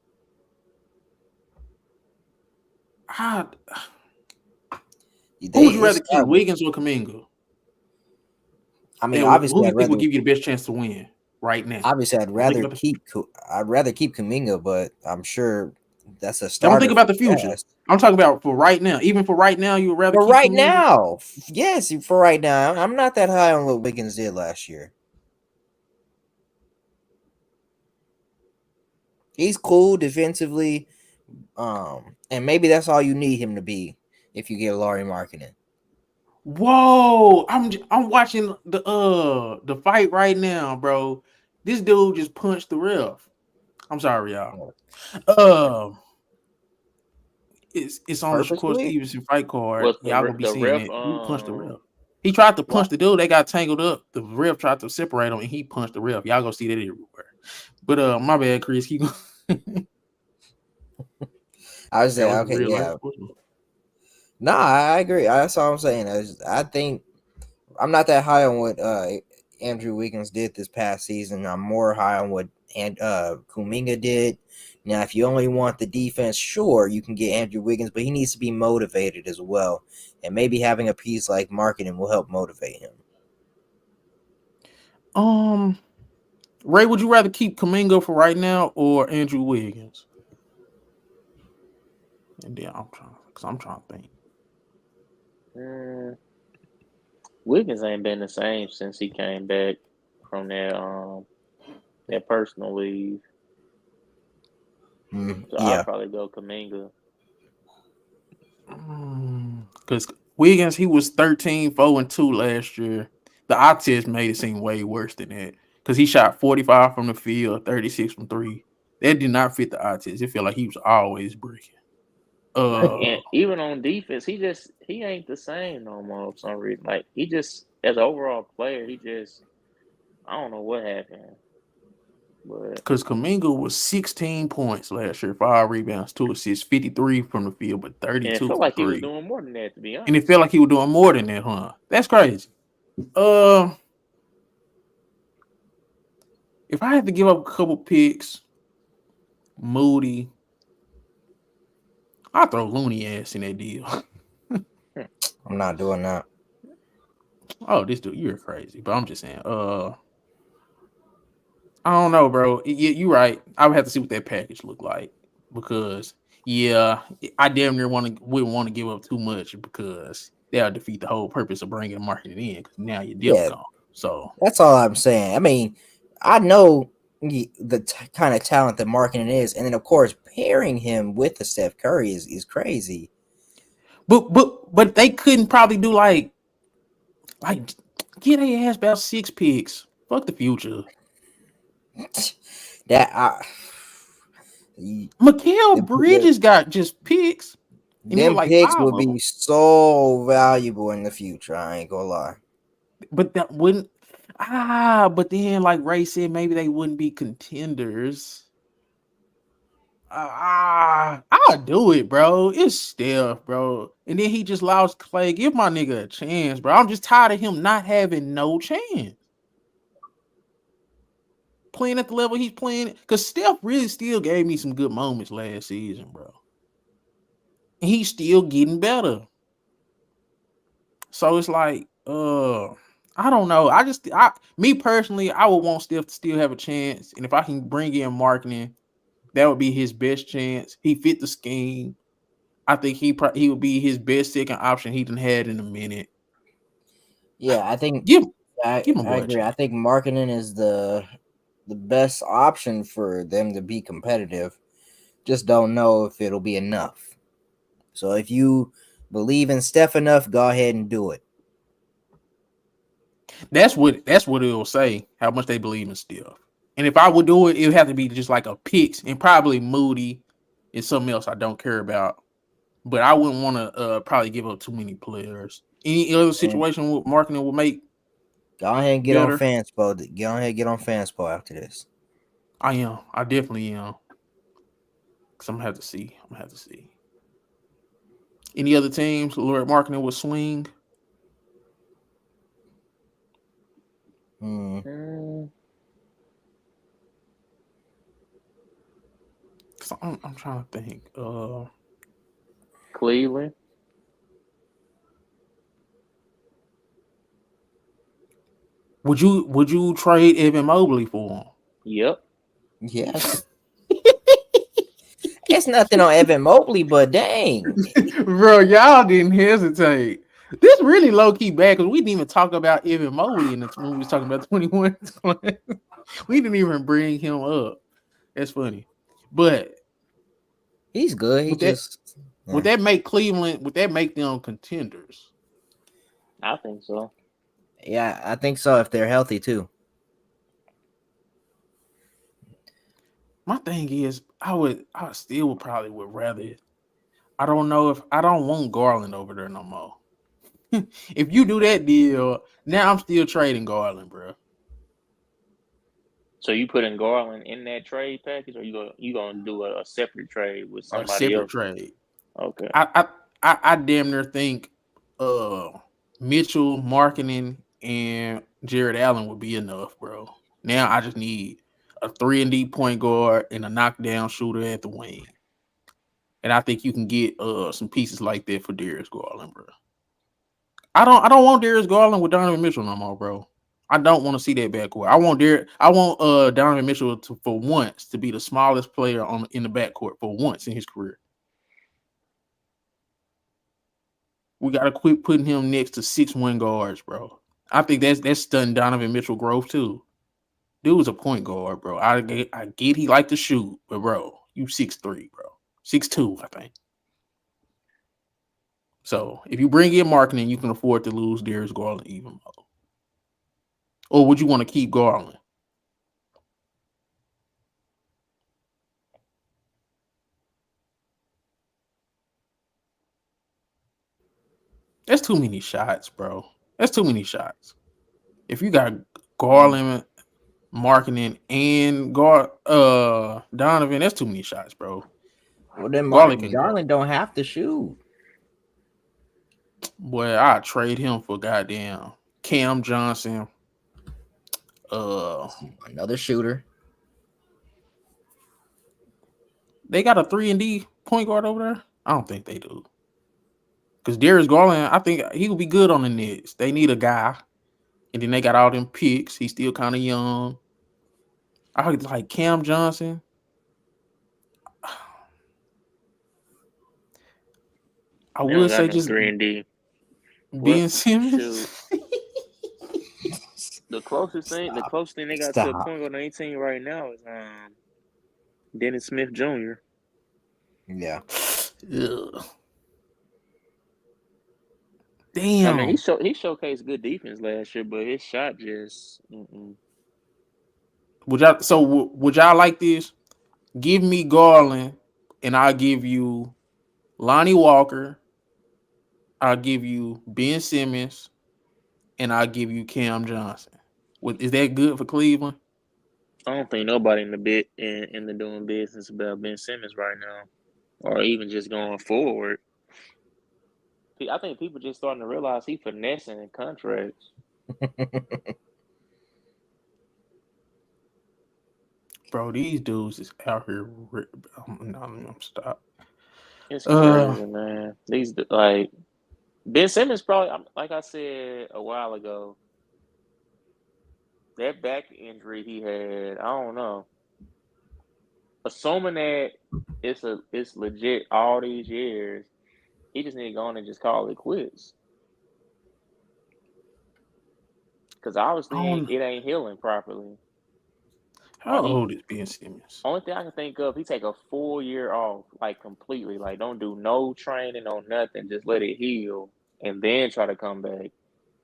[SPEAKER 1] who would you rather keep, Wiggins or Kuminga?
[SPEAKER 3] I mean,
[SPEAKER 1] and
[SPEAKER 3] obviously,
[SPEAKER 1] who do you think would give you the best chance to win right now?
[SPEAKER 3] Obviously, I'd rather keep Kuminga, but I'm sure that's a
[SPEAKER 1] starter. Don't think about the future. I'm talking about for right now. Even for right now, you would rather keep
[SPEAKER 3] right Kuminga? Now. Yes, for right now. I'm not that high on what Wiggins did last year. He's cool defensively, and maybe that's all you need him to be if you get Larry Markkinen.
[SPEAKER 1] Whoa! I'm watching the fight right now, bro. This dude just punched the ref. I'm sorry, y'all. It's on the Shakur Stevenson fight card. Y'all gonna be seeing it. He punched the ref. He tried to punch the dude. They got tangled up. The ref tried to separate them, and he punched the ref. Y'all gonna see that everywhere. But my bad, Chris. Keep going.
[SPEAKER 3] I was saying, okay, yeah. No, I agree. That's all I'm saying. I think I'm not that high on what Andrew Wiggins did this past season. I'm more high on what Kuminga did. Now, if you only want the defense, sure, you can get Andrew Wiggins, but he needs to be motivated as well. And maybe having a piece like Markkinen will help motivate him.
[SPEAKER 1] Ray, would you rather keep Kuminga for right now or Andrew Wiggins? And then I'm trying to think.
[SPEAKER 2] Wiggins ain't been the same since he came back from that personal leave. So I'll probably go Kuminga.
[SPEAKER 1] Because Wiggins, he was 13-4-2 last year. The eye test made it seem way worse than that. Because he shot 45 from the field, 36 from three. That did not fit the eye test. It felt like he was always breaking.
[SPEAKER 2] And even on defense, he ain't the same no more for some reason. Like, he just, as an overall player, I don't know what happened.
[SPEAKER 1] Because Kuminga was 16 points last year, 5 rebounds, 2 assists, 53 from the field, but 32
[SPEAKER 2] and it felt
[SPEAKER 1] from
[SPEAKER 2] like
[SPEAKER 1] three.
[SPEAKER 2] He was doing more than that, to be honest.
[SPEAKER 1] And it felt like he was doing more than that, huh? That's crazy. If I had to give up a couple picks, Moody, I'll throw Looney ass in that deal.
[SPEAKER 3] I'm not doing that.
[SPEAKER 1] Oh, this dude, you're crazy. But I'm just saying, I don't know, bro. You're right. I would have to see what that package looked like because, yeah, I damn near wouldn't want to give up too much because that'll defeat the whole purpose of bringing Markkinen in because now you're deal gone. So
[SPEAKER 3] that's all I'm saying. I mean, I know the kind of talent that Markkinen is, and then of course pairing him with the Steph Curry is crazy.
[SPEAKER 1] But they couldn't probably do like get their ass about 6 picks. Fuck the future. Mikal Bridges got just picks.
[SPEAKER 3] Them like picks would be so valuable in the future. I ain't gonna lie.
[SPEAKER 1] But that wouldn't. But then, like Ray said, maybe they wouldn't be contenders. I'll do it, bro. It's Steph, bro. And then he just lost Clay. Give my nigga a chance, bro. I'm just tired of him not having no chance. Playing at the level he's playing. Because Steph really still gave me some good moments last season, bro. And he's still getting better. So it's like, I don't know. Me personally, I would want Steph to still have a chance. And if I can bring in Markkinen, that would be his best chance. He fit the scheme. I think he would be his best second option he done had in a minute.
[SPEAKER 3] Yeah, I think
[SPEAKER 1] Give
[SPEAKER 3] I,
[SPEAKER 1] give my
[SPEAKER 3] I
[SPEAKER 1] boy a
[SPEAKER 3] agree. I
[SPEAKER 1] chance.
[SPEAKER 3] think marketing is the best option for them to be competitive. Just don't know if it'll be enough. So if you believe in Steph enough, go ahead and do it.
[SPEAKER 1] That's what it'll say. How much they believe in Steph. And if I would do it, it would have to be just like a picks and probably Moody and something else I don't care about. But I wouldn't want to probably give up too many players. Any other
[SPEAKER 3] And
[SPEAKER 1] situation with marketing will make
[SPEAKER 3] go ahead and get on
[SPEAKER 1] better.
[SPEAKER 3] Fanspo. Go ahead and get on Fanspo after this.
[SPEAKER 1] I am. I definitely am. Cause I'm gonna have to see. I'm gonna have to see. Any other teams? Lord marketing will swing.
[SPEAKER 3] Hmm.
[SPEAKER 2] Mm,
[SPEAKER 1] Cause I'm trying to think.
[SPEAKER 2] Cleveland.
[SPEAKER 1] Would you trade Evan Mobley for
[SPEAKER 2] Yep.
[SPEAKER 3] Yes. It's nothing on Evan Mobley, but dang.
[SPEAKER 1] him? Bro, y'all didn't hesitate. This really low key bad because we didn't even talk about Evan Mobley when we was talking about 21. We didn't even bring him up. That's funny. But
[SPEAKER 3] He's good. He
[SPEAKER 1] would that
[SPEAKER 3] just
[SPEAKER 1] would
[SPEAKER 3] yeah.
[SPEAKER 1] that make Cleveland? Would that make them contenders?
[SPEAKER 2] I think so.
[SPEAKER 3] Yeah, I think so if they're healthy too.
[SPEAKER 1] My thing is, I still would probably would rather. I don't know if I don't want Garland over there no more. If you do that deal, now I'm still trading Garland, bro.
[SPEAKER 2] So you putting Garland in that trade package, or you gonna do a separate trade with
[SPEAKER 1] A
[SPEAKER 2] somebody
[SPEAKER 1] separate
[SPEAKER 2] else?
[SPEAKER 1] trade.
[SPEAKER 2] Okay.
[SPEAKER 1] I damn near think uh Mitchell, marketing, and Jared Allen would be enough, bro. Now I just need a 3-and-D point guard and a knockdown shooter at the wing. And I think you can get some pieces like that for Darius Garland, bro. I don't want Darius Garland with Donovan Mitchell no more, bro. I don't want to see that backcourt. I want Donovan Mitchell for once to be the smallest player in the backcourt for once in his career. We gotta quit putting him next to 6'1" guards, bro. I think that's stunning Donovan Mitchell growth too. Dude's a point guard, bro. I get he like to shoot, but bro, you 6'3", bro. 6'2", I think. So if you bring in marketing, you can afford to lose Darius Garland even more. Or would you want to keep Garland? That's too many shots, bro. That's too many shots. If you got Garland, marketing, and Donovan, that's too many shots, bro.
[SPEAKER 3] Well, then
[SPEAKER 1] Garland can go.
[SPEAKER 3] Garland don't have to shoot.
[SPEAKER 1] Boy, I trade him for goddamn Cam Johnson. Uh,
[SPEAKER 3] Another shooter.
[SPEAKER 1] they got a 3-and-D point guard over there. I don't think they do. Because Darius Garland, I think he would be good on the Knicks. They need a guy, and then they got all them picks. He's still kind of young. I like Cam Johnson. I
[SPEAKER 2] They don't
[SPEAKER 1] would
[SPEAKER 2] got
[SPEAKER 1] say
[SPEAKER 2] no
[SPEAKER 1] just
[SPEAKER 2] 3-and-D. Well,
[SPEAKER 1] Ben Simmons.
[SPEAKER 2] shoot. The closest thing they got to a
[SPEAKER 3] Stop.
[SPEAKER 2] point guard on 18 right now is Dennis Smith Jr.
[SPEAKER 3] Yeah.
[SPEAKER 1] Ugh.
[SPEAKER 2] I mean, he
[SPEAKER 1] Damn.
[SPEAKER 2] showcased good defense last year, but his shot just
[SPEAKER 1] Would y'all like this? Give me Garland, and I'll give you Lonnie Walker. I'll give you Ben Simmons, and I'll give you Cam Johnson. Is that good for Cleveland?
[SPEAKER 2] I don't think nobody in the doing business about Ben Simmons right now, or even just going forward. I think people just starting to realize he finessing in contracts.
[SPEAKER 1] Bro, these dudes is out here. I'm stop.
[SPEAKER 2] It's
[SPEAKER 1] Uh,
[SPEAKER 2] crazy, man. These like Ben Simmons probably, like I said a while ago, that back injury he had. I don't know. Assuming that it's legit all these years, He just need to go on and just call it quits. Because obviously
[SPEAKER 1] On
[SPEAKER 2] it ain't healing properly.
[SPEAKER 1] how
[SPEAKER 2] He
[SPEAKER 1] old is Ben Simmons?
[SPEAKER 2] only thing I can think of, he take a full year off, like completely. Like don't do no training, no nothing. Just let it heal and then try to come back.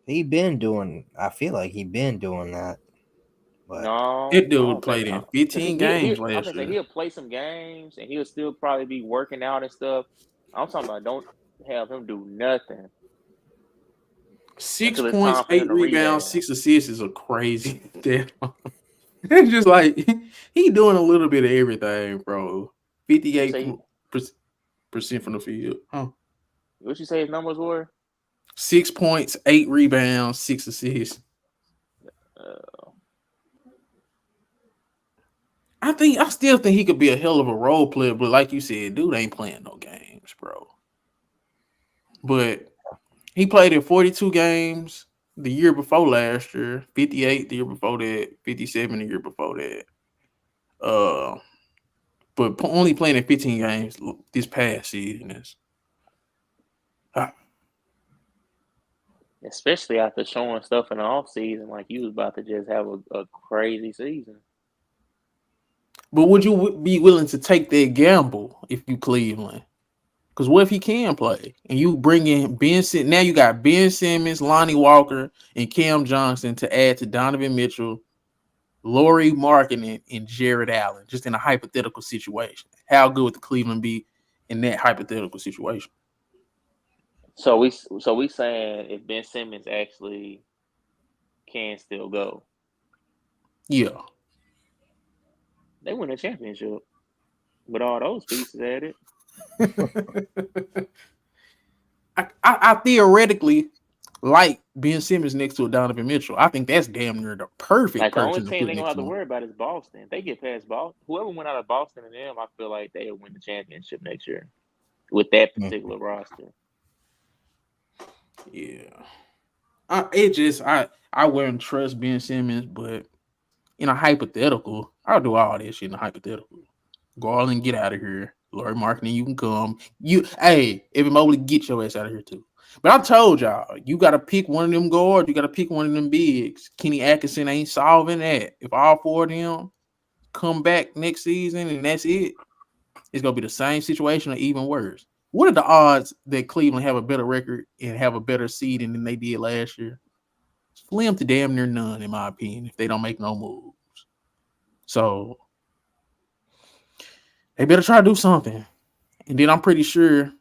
[SPEAKER 3] He been doing. I feel like he been doing that, but
[SPEAKER 2] No,
[SPEAKER 1] That
[SPEAKER 2] I
[SPEAKER 1] dude
[SPEAKER 2] don't think
[SPEAKER 1] played in
[SPEAKER 2] because
[SPEAKER 1] 15 games
[SPEAKER 2] I'm
[SPEAKER 1] last
[SPEAKER 2] gonna say
[SPEAKER 1] year.
[SPEAKER 2] he'll play some games and he'll still probably be working out and stuff. I'm talking about don't have him do nothing
[SPEAKER 1] Six
[SPEAKER 2] until it's
[SPEAKER 1] points,
[SPEAKER 2] time for him
[SPEAKER 1] eight
[SPEAKER 2] to
[SPEAKER 1] rebounds,
[SPEAKER 2] rebound.
[SPEAKER 1] 6 assists is a crazy stat. It's just like he doing a little bit of everything, bro.
[SPEAKER 2] You
[SPEAKER 1] 58
[SPEAKER 2] say
[SPEAKER 1] percent from the field. Huh.
[SPEAKER 2] what you say his numbers were?
[SPEAKER 1] 6 points, 8 rebounds, 6 assists.
[SPEAKER 2] Uh,
[SPEAKER 1] I still think he could be a hell of a role player, but like you said, dude ain't playing no games, bro. But he played in 42 games the year before last year, 58 the year before that, 57 the year before that. Uh, but only playing in 15 games this past season is. uh,
[SPEAKER 2] Especially after showing stuff in the off season, like you was about to just have a crazy season.
[SPEAKER 1] But would you be willing to take that gamble if you Cleveland? Because what if he can play and you bring in Ben Simmons? Now you got Ben Simmons, Lonnie Walker, and Cam Johnson to add to Donovan Mitchell, Laurie Markkinen, and Jared Allen, just in a hypothetical situation. How good would the Cleveland be in that hypothetical situation?
[SPEAKER 2] So we saying if Ben Simmons actually can still go,
[SPEAKER 1] Yeah.
[SPEAKER 2] they win a championship with all those pieces added.
[SPEAKER 1] I theoretically like Ben Simmons next to a Donovan Mitchell. I think that's damn near the perfect
[SPEAKER 2] Like the only
[SPEAKER 1] person to
[SPEAKER 2] team
[SPEAKER 1] put
[SPEAKER 2] they gonna
[SPEAKER 1] next
[SPEAKER 2] have
[SPEAKER 1] to
[SPEAKER 2] to
[SPEAKER 1] him.
[SPEAKER 2] worry about is Boston. If they get past Boston, whoever went out of Boston and them, I feel like they'll win the championship next year with that particular roster.
[SPEAKER 1] Yeah. I wouldn't trust Ben Simmons, but in a hypothetical, I'll do all this shit in a hypothetical. Garland, get out of here. Laurie Marketing, you can come. Evan Mobley, get your ass out of here too. But I told y'all, you got to pick one of them guards. You got to pick one of them bigs. Kenny Atkinson ain't solving that. If all four of them come back next season and that's it, it's gonna be the same situation or even worse. What are the odds that Cleveland have a better record and have a better seeding than they did last year? Slim to damn near none, in my opinion, if they don't make no moves. So they better try to do something. And then I'm pretty sure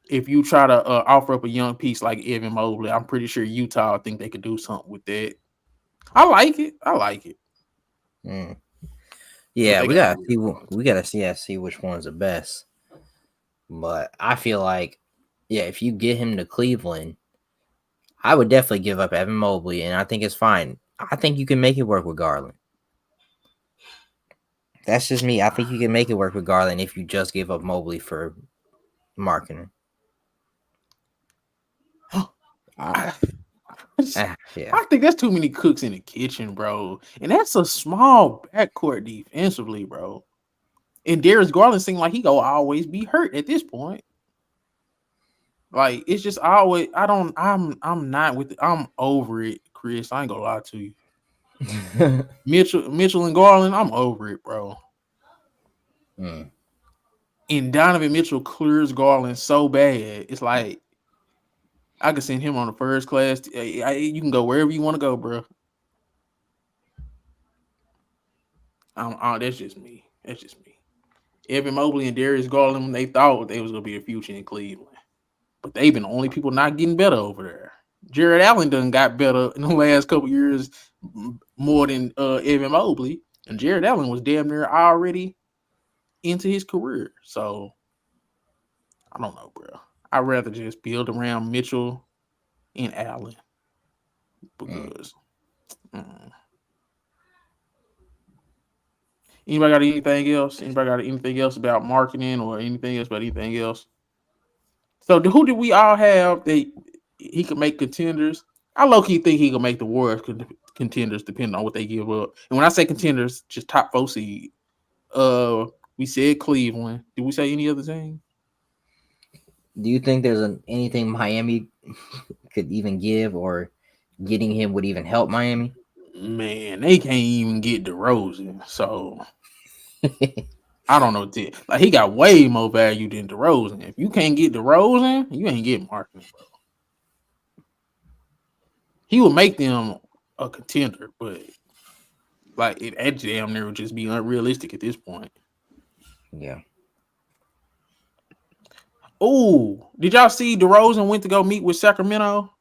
[SPEAKER 1] if you try to offer up a young piece like Evan Mobley, I'm pretty sure Utah think they could do something with that. I like it. I like it.
[SPEAKER 3] Mm.
[SPEAKER 1] But
[SPEAKER 3] Yeah,
[SPEAKER 1] they
[SPEAKER 3] we
[SPEAKER 1] got
[SPEAKER 3] gotta see. We gotta see which one's the best. But I feel like, yeah, if you get him to Cleveland, I would definitely give up Evan Mobley, and I think it's fine. I think you can make it work with Garland. That's just me. I think you can make it work with Garland if you just give up Mobley for marketing.
[SPEAKER 1] I,
[SPEAKER 3] Yeah.
[SPEAKER 1] I think that's too many cooks in the kitchen, bro. And that's a small backcourt defensively, bro. And Darius Garland seemed like he gonna always be hurt at this point. Like it's just always I'm not with it. I'm over it, Chris. I ain't gonna lie to you. Mitchell and Garland, I'm over it, bro.
[SPEAKER 3] Mm.
[SPEAKER 1] And Donovan Mitchell clears Garland so bad. It's like I could send him on the first class. You can go wherever you want to go, bro. That's just me. That's just me. Evan Mobley and Darius Garland, they thought they was gonna be a future in Cleveland, but they've been the only people not getting better over there. Jared Allen done got better in the last couple years more than Evan Mobley, and Jared Allen was damn near already into his career. So I don't know, bro. I'd rather just build around Mitchell and Allen because. Mm. Anybody got anything else? Anybody got anything else about marketing or anything else about anything else? So who did we all have that he could make contenders? I low key think he could make the Warriors contenders depending on what they give up. And when I say contenders, just top 4 seed. We said Cleveland. Did we say any other team?
[SPEAKER 3] Do you think there's anything Miami could even give, or getting him would even help Miami?
[SPEAKER 1] Man, they can't even get DeRozan. So I don't know. Like he got way more value than DeRozan. If you can't get DeRozan, you ain't getting marketing, bro. He will make them a contender, but like it at damn near would just be unrealistic at this point.
[SPEAKER 3] Yeah.
[SPEAKER 1] Oh, did y'all see DeRozan went to go meet with Sacramento?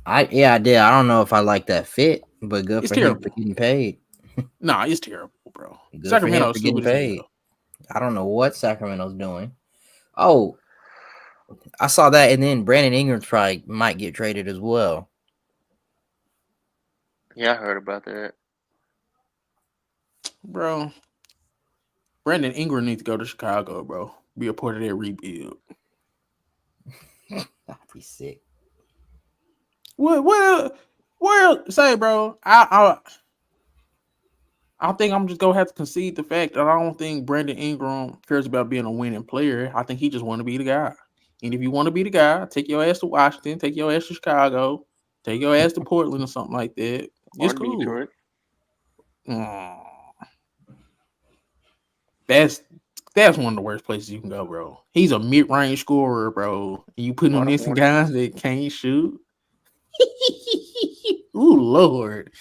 [SPEAKER 3] I did. I don't know if I like that fit, but good
[SPEAKER 1] It's
[SPEAKER 3] for him for
[SPEAKER 1] terrible.
[SPEAKER 3] getting paid.
[SPEAKER 1] Nah, it's terrible, bro.
[SPEAKER 3] Good for him
[SPEAKER 1] Sacramento's
[SPEAKER 3] for getting
[SPEAKER 1] stupid as
[SPEAKER 3] paid.
[SPEAKER 1] hell.
[SPEAKER 3] I don't know what Sacramento's doing. Oh, I saw that, and then Brandon Ingram's probably might get traded as well.
[SPEAKER 2] Yeah, I heard about that.
[SPEAKER 1] Bro, Brandon Ingram needs to go to Chicago, bro. Be a part of that rebuild.
[SPEAKER 3] I'd be sick.
[SPEAKER 1] Well, say, bro, I think I'm just gonna have to concede the fact that I don't think Brandon Ingram cares about being a winning player. I think he just want to be the guy. And if you want to be the guy, take your ass to Washington, take your ass to Chicago, take your ass to Portland or something like that.
[SPEAKER 2] Or
[SPEAKER 1] It's cool.
[SPEAKER 2] Detroit.
[SPEAKER 1] Mm, that's one of the worst places you can go, bro. He's a mid-range scorer, bro. And you putting him next to
[SPEAKER 2] Baltimore.
[SPEAKER 1] guys that can't shoot. Ooh, Lord.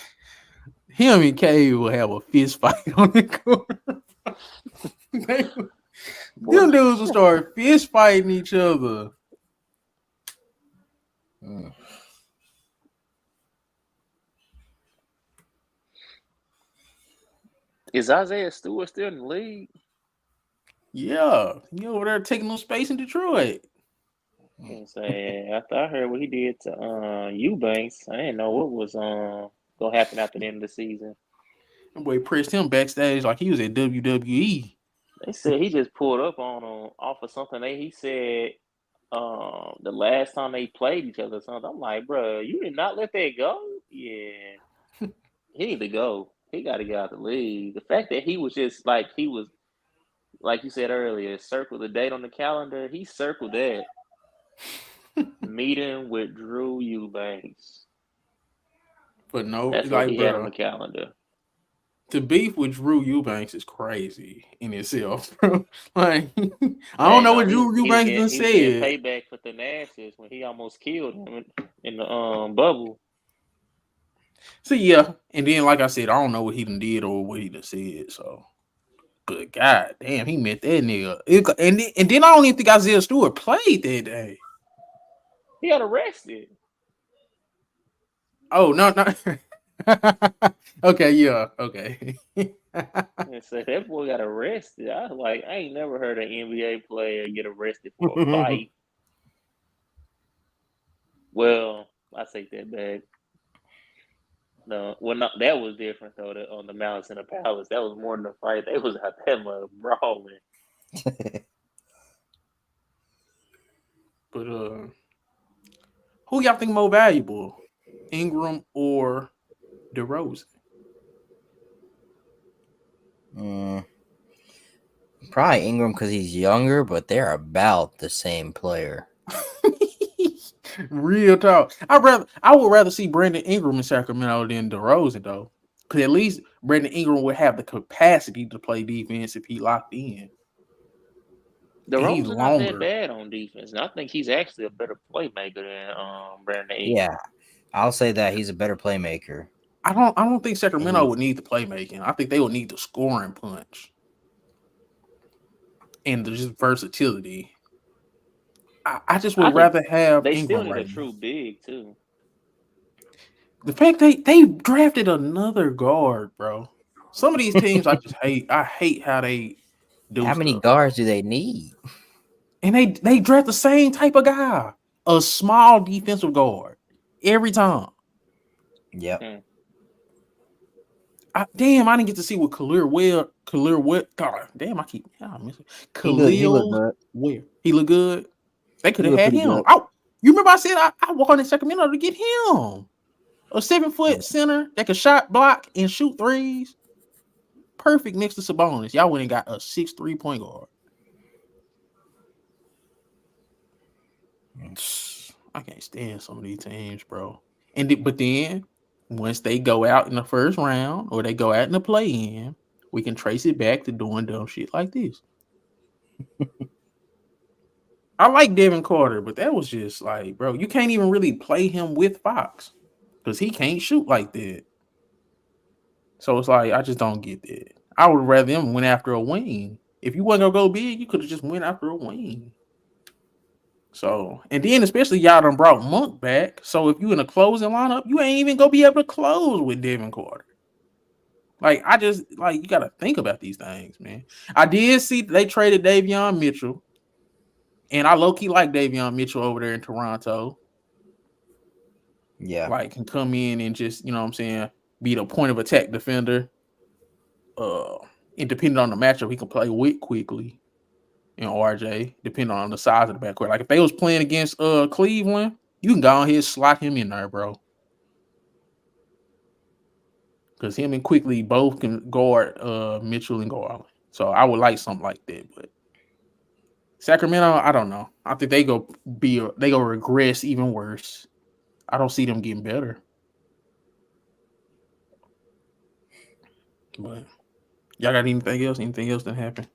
[SPEAKER 1] Him and Cade will have a fist fight on the court. Them dudes will start fist fighting each other.
[SPEAKER 2] Is Isaiah Stewart still in the league?
[SPEAKER 1] Yeah, you over there taking no space in Detroit.
[SPEAKER 2] I can say after I heard what he did to Eubanks, I didn't know what was gonna happen after the end of the season.
[SPEAKER 1] That boy pressed him backstage like he was at WWE.
[SPEAKER 2] They said he just pulled up on him off of something he said the last time they played each other or something. I'm like, bro, you did not let that go? Yeah. He need to go. He got to get out of the league. The fact that he was just like you said earlier, circle the date on the calendar. He circled that meeting with Drew Eubanks.
[SPEAKER 1] But no,
[SPEAKER 2] That's what
[SPEAKER 1] like,
[SPEAKER 2] he had on
[SPEAKER 1] bro,
[SPEAKER 2] the calendar.
[SPEAKER 1] to beef with Drew Eubanks is crazy in itself, bro. Like, I don't
[SPEAKER 2] Hey,
[SPEAKER 1] know
[SPEAKER 2] no,
[SPEAKER 1] what Drew Eubanks done
[SPEAKER 2] he was getting
[SPEAKER 1] said.
[SPEAKER 2] payback for Thanasis when he almost killed him in the bubble.
[SPEAKER 1] So yeah, and then like I said, I don't know what he done did or what he done said. So, but god damn, he met that nigga. And then I don't even think Isaiah Stewart played that day.
[SPEAKER 2] He got arrested.
[SPEAKER 1] Oh no. Okay, yeah, okay.
[SPEAKER 2] And so that boy got arrested. I was like, I ain't never heard an NBA player get arrested for a fight. Well, I take that back. No, well, no, that was different though. On the Malice in the Palace, that was more than a fight. They was out there brawling.
[SPEAKER 1] But who y'all think more valuable, Ingram or DeRozan?
[SPEAKER 3] Probably Ingram because he's younger, but they're about the same player.
[SPEAKER 1] Real talk. I would rather see Brandon Ingram in Sacramento than DeRozan though, because at least Brandon Ingram would have the capacity to play defense if he locked in.
[SPEAKER 2] The
[SPEAKER 1] And he's
[SPEAKER 2] Rose are not that
[SPEAKER 1] longer.
[SPEAKER 2] bad on defense, and I think he's actually a better playmaker than Brandon Ingram.
[SPEAKER 3] Yeah, I'll say that he's a better playmaker.
[SPEAKER 1] I don't think Sacramento would need the playmaking. I think they would need the scoring punch and the just versatility. I just would rather have
[SPEAKER 2] they
[SPEAKER 1] Ingram
[SPEAKER 2] still need
[SPEAKER 1] right
[SPEAKER 2] a
[SPEAKER 1] now.
[SPEAKER 2] true big too.
[SPEAKER 1] The fact they drafted another guard, bro. Some of these teams I just hate. I hate how they do
[SPEAKER 3] How many
[SPEAKER 1] stuff.
[SPEAKER 3] guards do they need?
[SPEAKER 1] And they draft the same type of guy, a small defensive guard, every time.
[SPEAKER 3] Yep.
[SPEAKER 1] Damn, I didn't get to see what Khalil Webb. God, damn, I missing.
[SPEAKER 3] He looked
[SPEAKER 1] Khalil
[SPEAKER 3] good.
[SPEAKER 1] Webb. He look good. They could
[SPEAKER 3] He
[SPEAKER 1] have
[SPEAKER 3] looked
[SPEAKER 1] had
[SPEAKER 3] pretty
[SPEAKER 1] him.
[SPEAKER 3] good.
[SPEAKER 1] Oh, you remember I said I walked in Sacramento to get him. A 7-foot center that could shot, block, and shoot threes. Perfect next to Sabonis. Y'all went and got a 6'3" point guard. I can't stand some of these teams, bro. But then once they go out in the first round or they go out in the play-in, we can trace it back to doing dumb shit like this. I like Devin Carter, but that was just like, bro, you can't even really play him with Fox because he can't shoot like that. So it's like I just don't get that. I would rather him went after a wing. If you wasn't gonna go big, you could have just went after a wing. So and then especially y'all done brought Monk back. So if you in a closing lineup, you ain't even gonna be able to close with Devin Carter. Like I just like you gotta think about these things, man. I did see they traded Davion Mitchell, and I low-key like Davion Mitchell over there in Toronto.
[SPEAKER 3] Yeah.
[SPEAKER 1] Like can come in and just, you know what I'm saying, be the point of attack defender. And depending on the matchup, he can play with quickly. And RJ, depending on the size of the backcourt. Like if they was playing against Cleveland, you can go ahead and slot him in there, bro. Because him and Quickly both can guard Mitchell and Garland. So I would like something like that. But Sacramento, I don't know. I think they go regress even worse. I don't see them getting better. But y'all got anything else? Anything else that happened?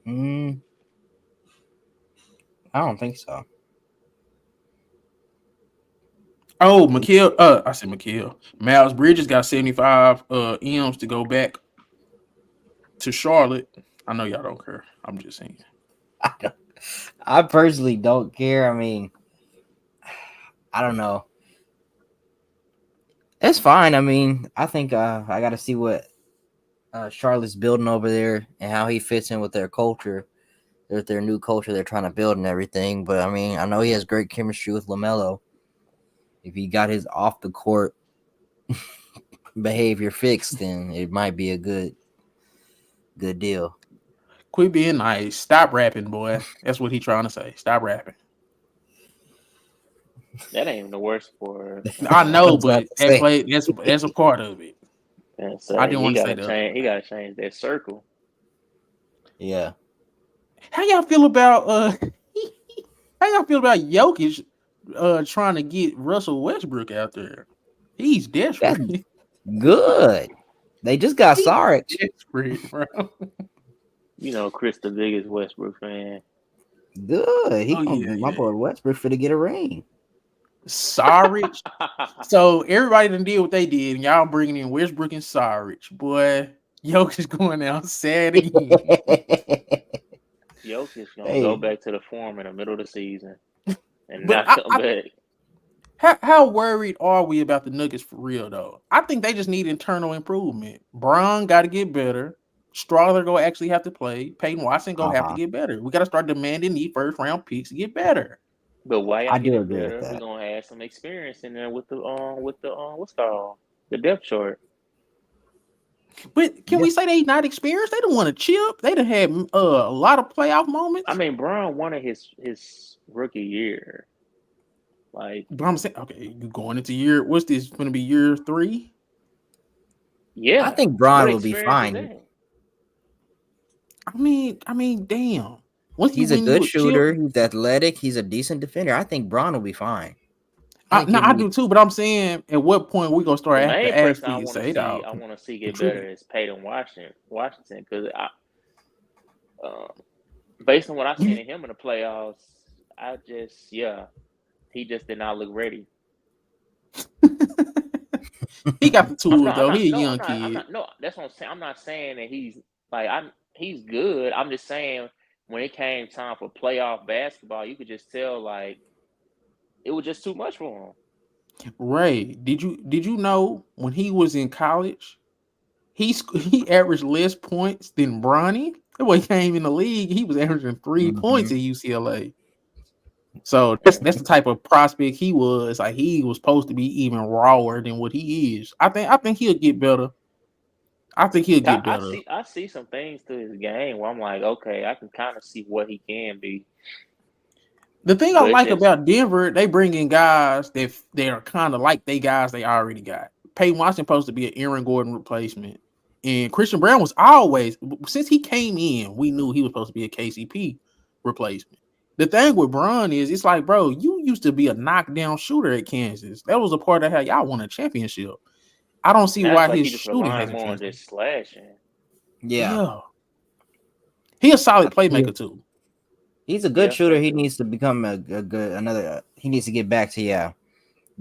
[SPEAKER 3] I don't think so.
[SPEAKER 1] Oh, I said McHale. Miles Bridges got 75 M's to go back to Charlotte. I know y'all don't care. I'm just saying.
[SPEAKER 3] I personally don't care. I mean, I don't know. It's fine. I mean, I think I got to see what Charlotte's building over there and how he fits in with their culture. There's their new culture they're trying to build and everything. But I mean, I know he has great chemistry with LaMelo. If he got his off the court behavior fixed, then it might be a good deal.
[SPEAKER 1] Quit being nice. Stop rapping, boy. That's what he's trying to say. Stop rapping.
[SPEAKER 2] That ain't even the worst for.
[SPEAKER 1] I know, but that's a part of it. I didn't want to say that.
[SPEAKER 2] He gotta change that circle.
[SPEAKER 3] Yeah.
[SPEAKER 1] How y'all feel about Jokic trying to get Russell Westbrook out there? He's desperate.
[SPEAKER 3] That's good. They just got Saric.
[SPEAKER 1] Desperate, bro.
[SPEAKER 2] You know, Chris, the biggest Westbrook fan.
[SPEAKER 3] Good. My boy Westbrook finna get a ring.
[SPEAKER 1] Saric. So everybody done did what they did, and y'all bringing in Westbrook and Saric. Boy, Jokic going out sad again.
[SPEAKER 2] Jokic gonna go back to the form in the middle of the season and not come back.
[SPEAKER 1] How worried are we about the Nuggets for real though? I think they just need internal improvement. Brown got to get better. Strawler go actually have to play. Peyton Watson go have to get better. We got to start demanding these first round picks to get better.
[SPEAKER 2] But why y'all
[SPEAKER 3] do
[SPEAKER 2] get
[SPEAKER 3] agree
[SPEAKER 2] better?
[SPEAKER 3] with that.
[SPEAKER 2] We're gonna add some experience in there with the what's called the depth chart.
[SPEAKER 1] But can we say they not experienced? They don't want to chip. They done had a lot of playoff moments.
[SPEAKER 2] I mean, Brown wanted his rookie year. Like,
[SPEAKER 1] but I'm saying, okay, you going into year? What's this going to be? Year 3?
[SPEAKER 2] Yeah,
[SPEAKER 3] I think Braun will be fine.
[SPEAKER 1] I mean, damn.
[SPEAKER 3] He's a good shooter. He's athletic. He's a decent defender. I think Braun will be fine.
[SPEAKER 1] I do too, but I'm saying, at what point we gonna start
[SPEAKER 2] asking
[SPEAKER 1] I
[SPEAKER 2] want to see get better is Peyton Washington, because based on what I've seen in him in the playoffs, he just did not look ready.
[SPEAKER 1] He got the tools though. He's a young kid.
[SPEAKER 2] That's what I'm saying. I'm not saying that he's good. I'm just saying when it came time for playoff basketball, you could just tell like it was just too much for him.
[SPEAKER 1] Ray, did you know when he was in college, he averaged less points than Bronny? That way he came in the league, he was averaging 3 points at UCLA. So that's the type of prospect he was. Like he was supposed to be even rawer than what he is. I think he'll get better.
[SPEAKER 2] I see some things to his game where I'm like, okay, I can kind of see what he can be.
[SPEAKER 1] The thing I like about Denver, they bring in guys that they are kind of like they guys they already got. Peyton Watson supposed to be an Aaron Gordon replacement. And Christian Brown was always, since he came in, we knew he was supposed to be a KCP replacement. The thing with Bron is, it's like, bro, you used to be a knockdown shooter at Kansas. That was a part of how y'all won a championship. I don't see
[SPEAKER 2] Now it's
[SPEAKER 1] why
[SPEAKER 2] like
[SPEAKER 1] his
[SPEAKER 2] he just
[SPEAKER 1] shooting
[SPEAKER 2] relying
[SPEAKER 1] hasn't
[SPEAKER 2] more on
[SPEAKER 1] translated.
[SPEAKER 2] just slashing.
[SPEAKER 1] Yeah. He a solid playmaker too.
[SPEAKER 3] He's a good shooter. He needs to become a good he needs to get back to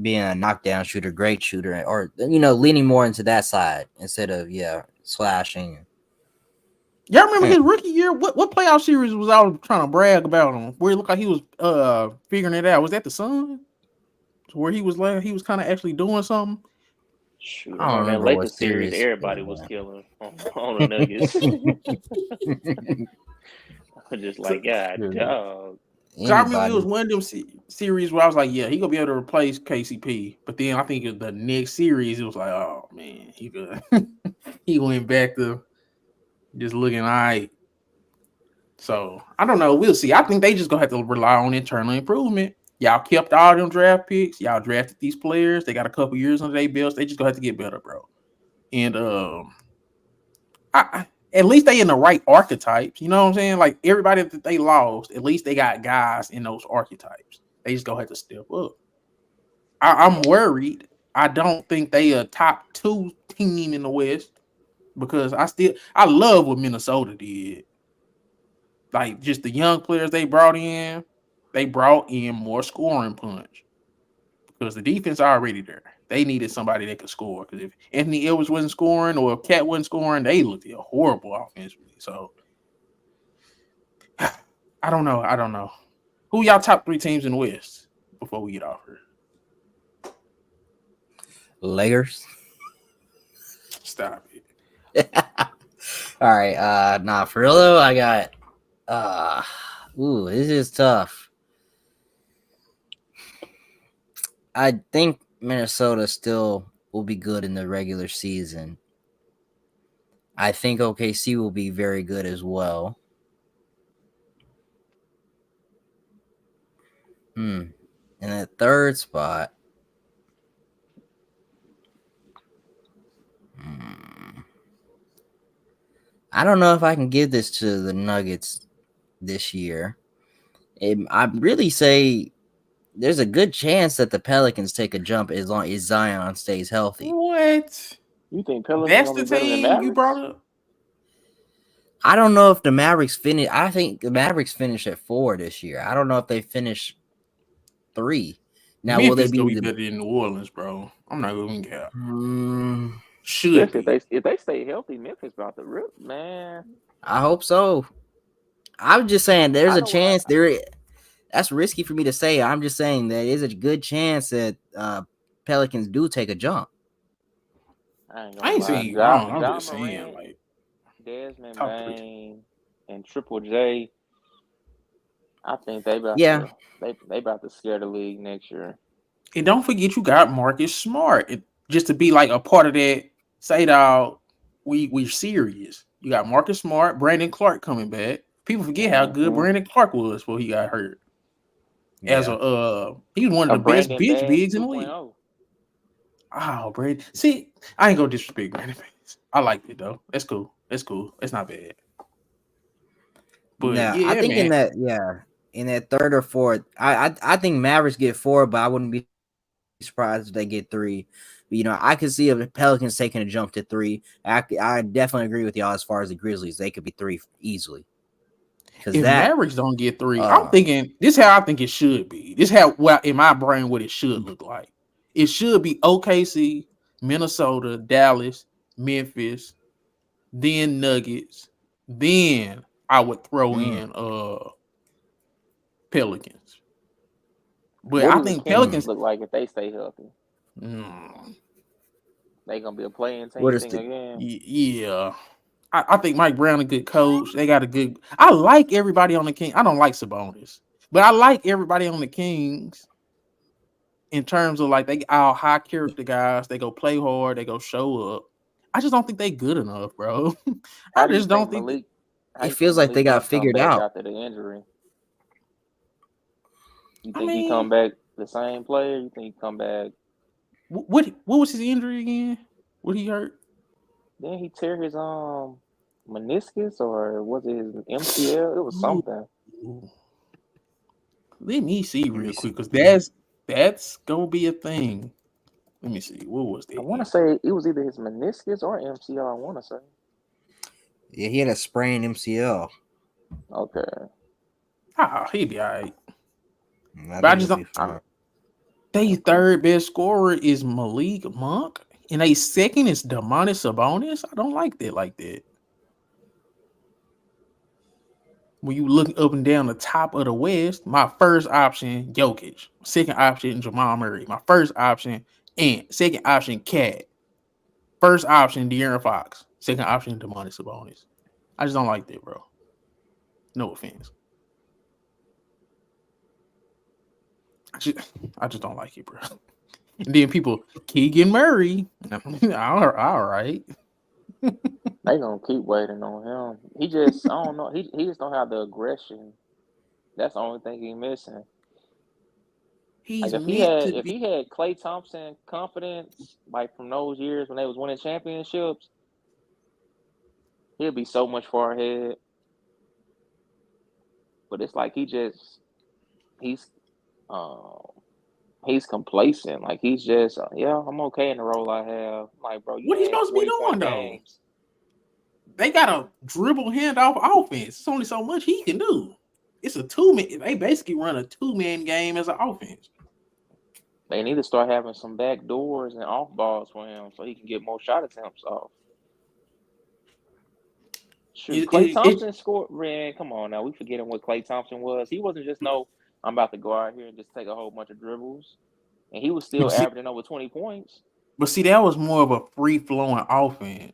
[SPEAKER 3] being a knockdown shooter, great shooter, or leaning more into that side instead of slashing.
[SPEAKER 1] Y'all remember his rookie year? What playoff series was I trying to brag about him? Where it looked like he was figuring it out. Was that the Suns? Where he was kind of actually doing something?
[SPEAKER 2] Shoot,
[SPEAKER 3] I don't
[SPEAKER 2] remember that
[SPEAKER 3] remember what
[SPEAKER 2] Lakers series?
[SPEAKER 3] series.
[SPEAKER 2] Everybody was killing on the Nuggets. Just like, God, dog.
[SPEAKER 1] Because I remember it was one of them series where I was like, yeah, he gonna be able to replace KCP. But then I think the next series, it was like, oh man, he went back to just looking all right. So I don't know. We'll see. I think they just gonna have to rely on internal improvement. Y'all kept all them draft picks. Y'all drafted these players. They got a couple years under their belts. They just gonna have to get better, bro. And at least they in the right archetypes. You know what I'm saying? Like everybody that they lost, at least they got guys in those archetypes. They just gonna have to step up. I'm worried. I don't think they a top 2 team in the West because I love what Minnesota did. Like just the young players they brought in more scoring punch because the defense already there. They needed somebody that could score because if Anthony Edwards wasn't scoring or if Cat wasn't scoring, they looked horrible offensively. So I don't know. Who y'all top 3 teams in the West before we get off here?
[SPEAKER 3] Lakers.
[SPEAKER 1] Stop it.
[SPEAKER 3] All right. Nah, for real though, I got this is tough. I think Minnesota still will be good in the regular season. I think OKC will be very good as well. In that third spot, I don't know if I can give this to the Nuggets this year. I really say there's a good chance that the Pelicans take a jump as long as Zion stays healthy.
[SPEAKER 1] What?
[SPEAKER 2] You think Pelicans
[SPEAKER 1] That's
[SPEAKER 2] gonna
[SPEAKER 1] the
[SPEAKER 2] be better than
[SPEAKER 1] team
[SPEAKER 2] Mavericks?
[SPEAKER 1] you brought up?
[SPEAKER 3] I don't know if the Mavericks finish. I think the Mavericks finish at 4 this year. I don't know if they finish 3. Now,
[SPEAKER 1] Memphis
[SPEAKER 3] will they be
[SPEAKER 1] better than New Orleans, bro? I'm not going to cap.
[SPEAKER 2] Should if they stay healthy, Memphis about to rip, man.
[SPEAKER 3] I hope so. I'm just saying there's a chance that's risky for me to say. I'm just saying there is a good chance that Pelicans do take a jump.
[SPEAKER 2] I
[SPEAKER 1] ain't saying you wrong. I'm just saying, like,
[SPEAKER 2] Desmond Bain and Triple J. I think they about to scare the league next year.
[SPEAKER 1] And don't forget you got Marcus Smart just to be like a part of that. Say dog, we're serious. You got Marcus Smart, Brandon Clark coming back. People forget how good Brandon Clark was before he got hurt. As he was one of the best bench bigs in the league. Oh, Brandon. See, I ain't gonna disrespect Brandon. I liked it though. That's cool. It's not bad. But
[SPEAKER 3] I think
[SPEAKER 1] man.
[SPEAKER 3] in that third or fourth, I think Mavericks get 4, but I wouldn't be surprised if they get 3. But, I could see if the Pelicans taking a jump to 3. I definitely agree with y'all as far as the Grizzlies. They could be 3 easily.
[SPEAKER 1] If Mavericks don't get 3, I'm thinking this is how I think it should be. This is how in my brain what it should look like. It should be OKC, Minnesota, Dallas, Memphis, then Nuggets, then I would throw in Pelicans. But
[SPEAKER 2] what
[SPEAKER 1] I think Pelicans
[SPEAKER 2] look like if they stay healthy. They gonna be a playing team again.
[SPEAKER 1] Yeah. I think Mike Brown a good coach. They got a good. I like everybody on the Kings. I don't like Sabonis, but I like everybody on the Kings in terms of like they all high character guys. They go play hard. They go show up. I just don't think they good enough, bro. I just don't think.
[SPEAKER 2] Malik,
[SPEAKER 3] it feels like they got figured out
[SPEAKER 2] after the injury. You think he come back the same player? You think he come back?
[SPEAKER 1] What was his injury again? What he hurt?
[SPEAKER 2] Then he tear his meniscus or was it his MCL? It was
[SPEAKER 1] Ooh.
[SPEAKER 2] something.
[SPEAKER 1] Let me see
[SPEAKER 3] Let me
[SPEAKER 1] real
[SPEAKER 3] see.
[SPEAKER 1] quick, because that's gonna be a thing. Let me see. What was
[SPEAKER 2] I
[SPEAKER 1] that
[SPEAKER 2] want to
[SPEAKER 1] injury?
[SPEAKER 2] say it was either his meniscus or MCL. I want to say.
[SPEAKER 3] Yeah, he had a sprained MCL.
[SPEAKER 2] Okay.
[SPEAKER 1] He'd be all right.
[SPEAKER 3] I
[SPEAKER 1] But I
[SPEAKER 3] think
[SPEAKER 1] just
[SPEAKER 3] he'll be
[SPEAKER 1] don't.
[SPEAKER 3] fine.
[SPEAKER 1] They
[SPEAKER 2] Okay.
[SPEAKER 1] third best scorer is Malik Monk, and they second is Demonis Sabonis. I don't like that like that. When you look up and down the top of the West, my first option, Jokic. Second option, Jamal Murray. My first option, Ant. Second option, Cade. First option, De'Aaron Fox. Second option, Demonis Sabonis. I just don't like that, bro. No offense. I just don't like it, bro. And then people, Keegan Murray. All right.
[SPEAKER 2] They gonna keep waiting on him. He just I don't know. He just don't have the aggression. That's the only thing he missing. Like
[SPEAKER 1] He's meant to
[SPEAKER 2] if
[SPEAKER 1] be.
[SPEAKER 2] he had Klay Thompson confidence, like from those years when they was winning championships, he'll be so much far ahead. But it's like he's um he's complacent. Like he's just yeah, I'm okay in the role I have. Like bro, you
[SPEAKER 1] What he
[SPEAKER 2] had
[SPEAKER 1] supposed to be
[SPEAKER 2] 40-point
[SPEAKER 1] doing, though?
[SPEAKER 2] games.
[SPEAKER 1] They got a dribble handoff offense. It's only so much he can do. It's a two-man. They basically run a two-man game as an offense.
[SPEAKER 2] They need to start having some back doors and off balls for him so he can get more shot attempts off. Shoot,
[SPEAKER 1] It,
[SPEAKER 2] Klay
[SPEAKER 1] it, it,
[SPEAKER 2] Thompson scored. Man, come on now. We forgetting what Klay Thompson was. He wasn't just no. I'm about to go out here and just take a whole bunch of dribbles, and he was
[SPEAKER 1] but
[SPEAKER 2] still
[SPEAKER 1] see,
[SPEAKER 2] averaging over 20 points.
[SPEAKER 1] that was more of a free-flowing offense.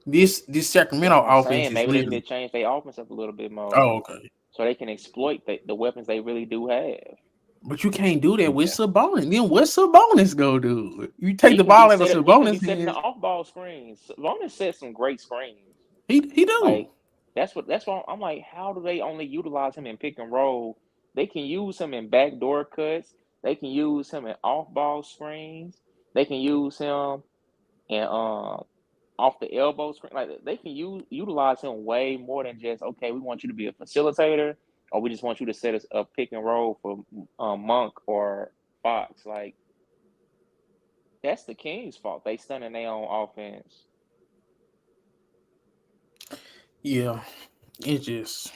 [SPEAKER 1] This
[SPEAKER 2] That's
[SPEAKER 1] Sacramento
[SPEAKER 2] what I'm
[SPEAKER 1] offense
[SPEAKER 2] saying.
[SPEAKER 1] is
[SPEAKER 2] Maybe they need to
[SPEAKER 1] literally.
[SPEAKER 2] change their offense up a little bit more
[SPEAKER 1] Oh, okay.
[SPEAKER 2] so they can exploit the weapons they really do have.
[SPEAKER 1] But you can't do that with
[SPEAKER 3] Yeah.
[SPEAKER 1] Sabonis. Then what Sabonis go do? You take the ball out of
[SPEAKER 2] He can be
[SPEAKER 1] Sabonis'
[SPEAKER 2] setting the
[SPEAKER 1] hands.
[SPEAKER 2] off ball screens. Lona set some great screens.
[SPEAKER 1] He do.
[SPEAKER 2] Like that's why I'm like, how do they only utilize him in pick and roll? They can use him in backdoor cuts. They can use him in off ball screens. They can use him in off the elbow screen. Like they can utilize him way more than just okay. We want you to be a facilitator, or we just want you to set us a pick and roll for Monk or Fox. Like that's the Kings' fault. They stunning their own offense.
[SPEAKER 1] Yeah, it just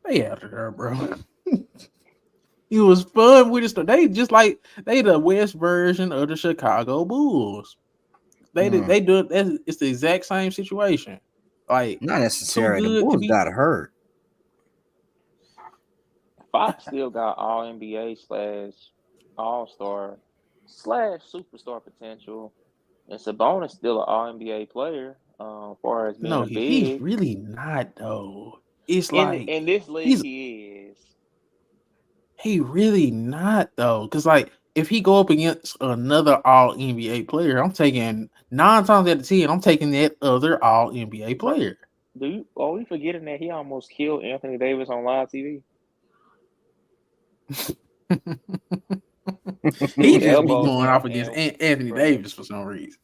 [SPEAKER 1] they out of there, bro. It was fun with it. They just like they the West version of the Chicago Bulls. They do it. It's the exact same situation. Like
[SPEAKER 3] Not
[SPEAKER 1] too
[SPEAKER 3] necessarily. The
[SPEAKER 1] good to
[SPEAKER 3] Bulls
[SPEAKER 1] be.
[SPEAKER 3] got hurt.
[SPEAKER 2] Fox still got all NBA slash all star slash superstar potential. And Sabonis still an all NBA player, as far as being
[SPEAKER 1] No,
[SPEAKER 2] a
[SPEAKER 1] he's
[SPEAKER 2] big.
[SPEAKER 1] really not though. It's like
[SPEAKER 2] In this league,
[SPEAKER 1] he's
[SPEAKER 2] he is.
[SPEAKER 1] he really not though. Cause like if he go up against another All NBA player, I'm taking 9 times out of 10. I'm taking that other All NBA
[SPEAKER 2] Bro,
[SPEAKER 1] player.
[SPEAKER 2] are we forgetting that he almost killed Anthony Davis on live TV?
[SPEAKER 1] He
[SPEAKER 2] He
[SPEAKER 1] just be
[SPEAKER 2] elbowed
[SPEAKER 1] going off
[SPEAKER 2] him,
[SPEAKER 1] against
[SPEAKER 2] and
[SPEAKER 1] Anthony
[SPEAKER 2] bro,
[SPEAKER 1] Davis for some reason.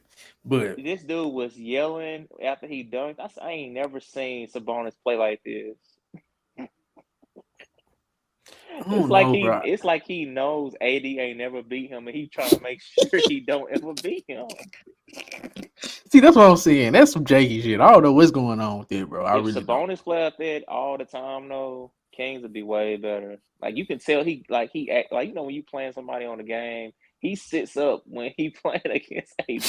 [SPEAKER 1] But
[SPEAKER 2] this dude was yelling after he dunked. I ain't never seen Sabonis play like this.
[SPEAKER 1] I don't know, bro.
[SPEAKER 2] It's like he knows AD ain't never beat him, and he trying to make sure he don't ever beat him.
[SPEAKER 1] See, that's what I'm saying. That's some janky shit. I don't know what's going on with it, bro. I
[SPEAKER 2] If
[SPEAKER 1] really don't.
[SPEAKER 2] Sabonis play out there all the time, though, Kings would be way better. Like you can tell he act like when you playing somebody on the game, he sits up when he playing against AD.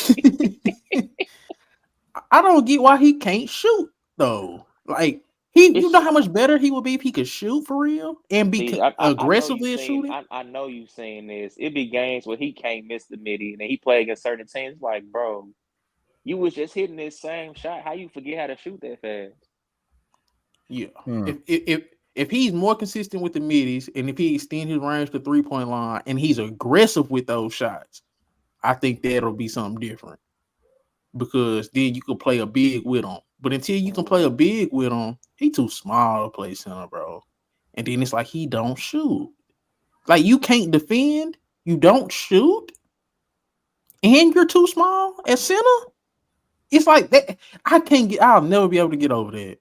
[SPEAKER 1] I don't get why he can't shoot though. Like you know
[SPEAKER 2] It's
[SPEAKER 1] how much better he would be if he could shoot for real and be
[SPEAKER 2] see, I know you
[SPEAKER 1] aggressively
[SPEAKER 2] seen
[SPEAKER 1] shooting.
[SPEAKER 2] I know you seen this. It be games where he can't miss the midi, and then he play against certain teams. Like, bro, you was just hitting this same shot. How you forget how to shoot that fast?
[SPEAKER 1] Yeah.
[SPEAKER 3] Hmm.
[SPEAKER 1] If he's more consistent with the middies and if he extends his range to 3-point line and he's aggressive with those shots, I think that'll be something different. Because then you can play a big with him. But until you can play a big with him, he too small to play center, bro. And then it's like he don't shoot. Like you can't defend, you don't shoot, and you're too small at center. It's like that. I'll never be able to get over that.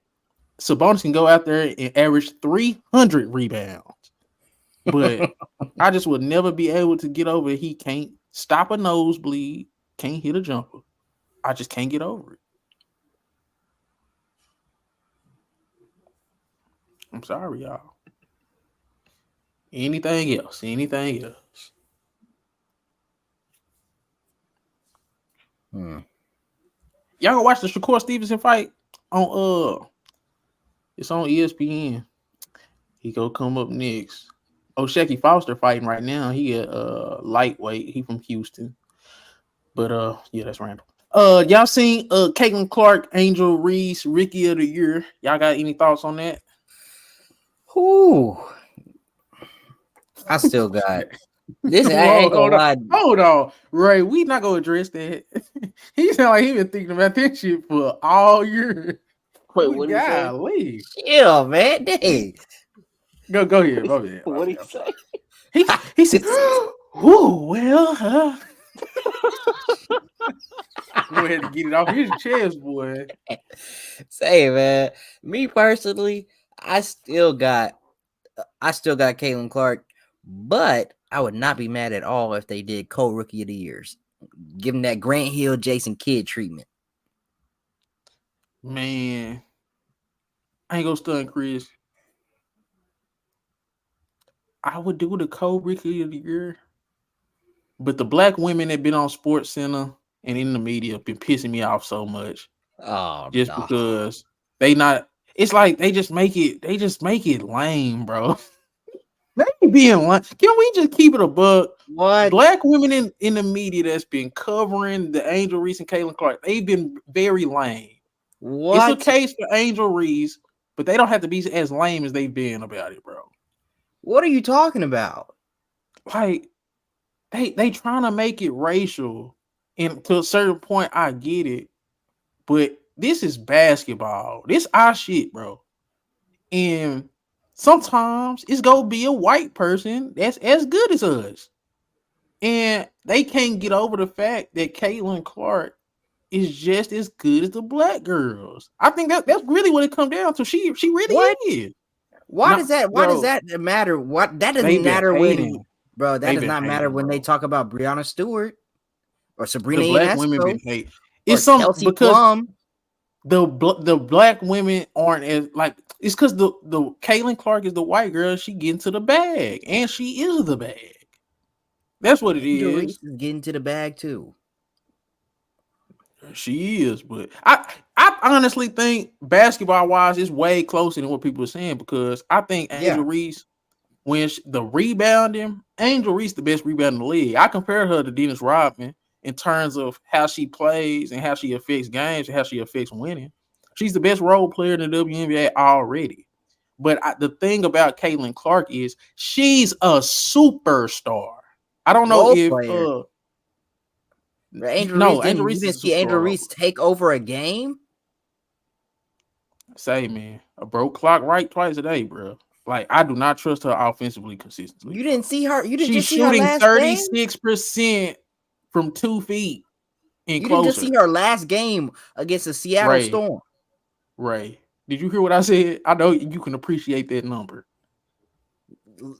[SPEAKER 1] Sabonis can go out there and average 300 rebounds, but I just would never be able to get over it. He can't stop a nosebleed, can't hit a jumper. I just can't get over it. I'm sorry, y'all. Anything else? Anything else? Y'all gonna watch the Shakur Stevenson fight on it's on ESPN. He gonna come up next. Oh, Shecky Foster fighting right now. He a lightweight. He from Houston. But yeah, that's random. Y'all seen Caitlin Clark, Angel Reese, Rookie of the Year? Y'all got any thoughts on that?
[SPEAKER 3] Ooh. I still got this. I ain't gonna lie.
[SPEAKER 1] Hold on, Ray. We not gonna address that. He sound like he been thinking about this shit for all year.
[SPEAKER 2] Wait, what did he say?
[SPEAKER 1] Golly.
[SPEAKER 3] Chill, man. Dang.
[SPEAKER 1] Go ahead.
[SPEAKER 2] What did he say?
[SPEAKER 1] He said, "Ooh, well, go ahead and get it off his chest, boy."
[SPEAKER 3] Say, man. Me personally, I still got Caitlin Clark, but I would not be mad at all if they did co-rookie of the years. Give him that Grant Hill, Jason Kidd treatment.
[SPEAKER 1] Man, I ain't gonna stun Chris. I would do the co-rookie of the year, but the black women that been on Sports Center and in the media have been pissing me off so much.
[SPEAKER 3] Oh,
[SPEAKER 1] Just
[SPEAKER 3] no.
[SPEAKER 1] because they not, it's like they just make it lame, bro. They being lame. Can we just keep it a buck?
[SPEAKER 3] What?
[SPEAKER 1] Black women in the media that's been covering the Angel Reese and Caitlin Clark, they've been very lame.
[SPEAKER 3] What?
[SPEAKER 1] It's a case for Angel Reese, but they don't have to be as lame as they've been about it, bro.
[SPEAKER 3] What are you talking about?
[SPEAKER 1] Like they trying to make it racial, and to a certain point, I get it, but this is basketball. This our shit, bro. And sometimes it's gonna be a white person that's as good as us, and they can't get over the fact that Caitlin Clark is just as good as the black girls. I think that's really what it comes down to. She really is.
[SPEAKER 3] Why does that matter? What that doesn't matter when, bro. That does not matter when they talk about Breonna Stewart or Sabrina
[SPEAKER 1] The black women
[SPEAKER 3] Ionesco
[SPEAKER 1] been hate.
[SPEAKER 3] or
[SPEAKER 1] It's some
[SPEAKER 3] Kelsey
[SPEAKER 1] because
[SPEAKER 3] Plum.
[SPEAKER 1] the black women aren't as like. It's because the Caitlin Clark is the white girl. She get into the bag, and she is the bag. That's what it
[SPEAKER 3] Angel
[SPEAKER 1] is.
[SPEAKER 3] Reese is getting to the bag too.
[SPEAKER 1] She is, but I honestly think basketball wise, it's way closer than what people are saying because I think Angel Reese, when the rebounding, Angel Reese the best rebounder in the league. I compare her to Dennis Rodman in terms of how she plays and how she affects games and how she affects winning. She's the best role player in the WNBA already. But the thing about Caitlin Clark is she's a superstar. I don't know if
[SPEAKER 3] Angel
[SPEAKER 1] Angel
[SPEAKER 3] Reese,
[SPEAKER 1] Reese
[SPEAKER 3] you
[SPEAKER 1] is
[SPEAKER 3] didn't see Angel Reese take over a game?
[SPEAKER 1] Say, man, a broke clock right twice a day, bro. Like, I do not trust her offensively consistently.
[SPEAKER 3] You didn't see her. You didn't
[SPEAKER 1] She's
[SPEAKER 3] just see her
[SPEAKER 1] shooting
[SPEAKER 3] last
[SPEAKER 1] 36% from 2 feet and
[SPEAKER 3] You
[SPEAKER 1] closer.
[SPEAKER 3] didn't just see her last game against the Seattle Storm.
[SPEAKER 1] Ray, did you hear what I said? I know you can appreciate that number.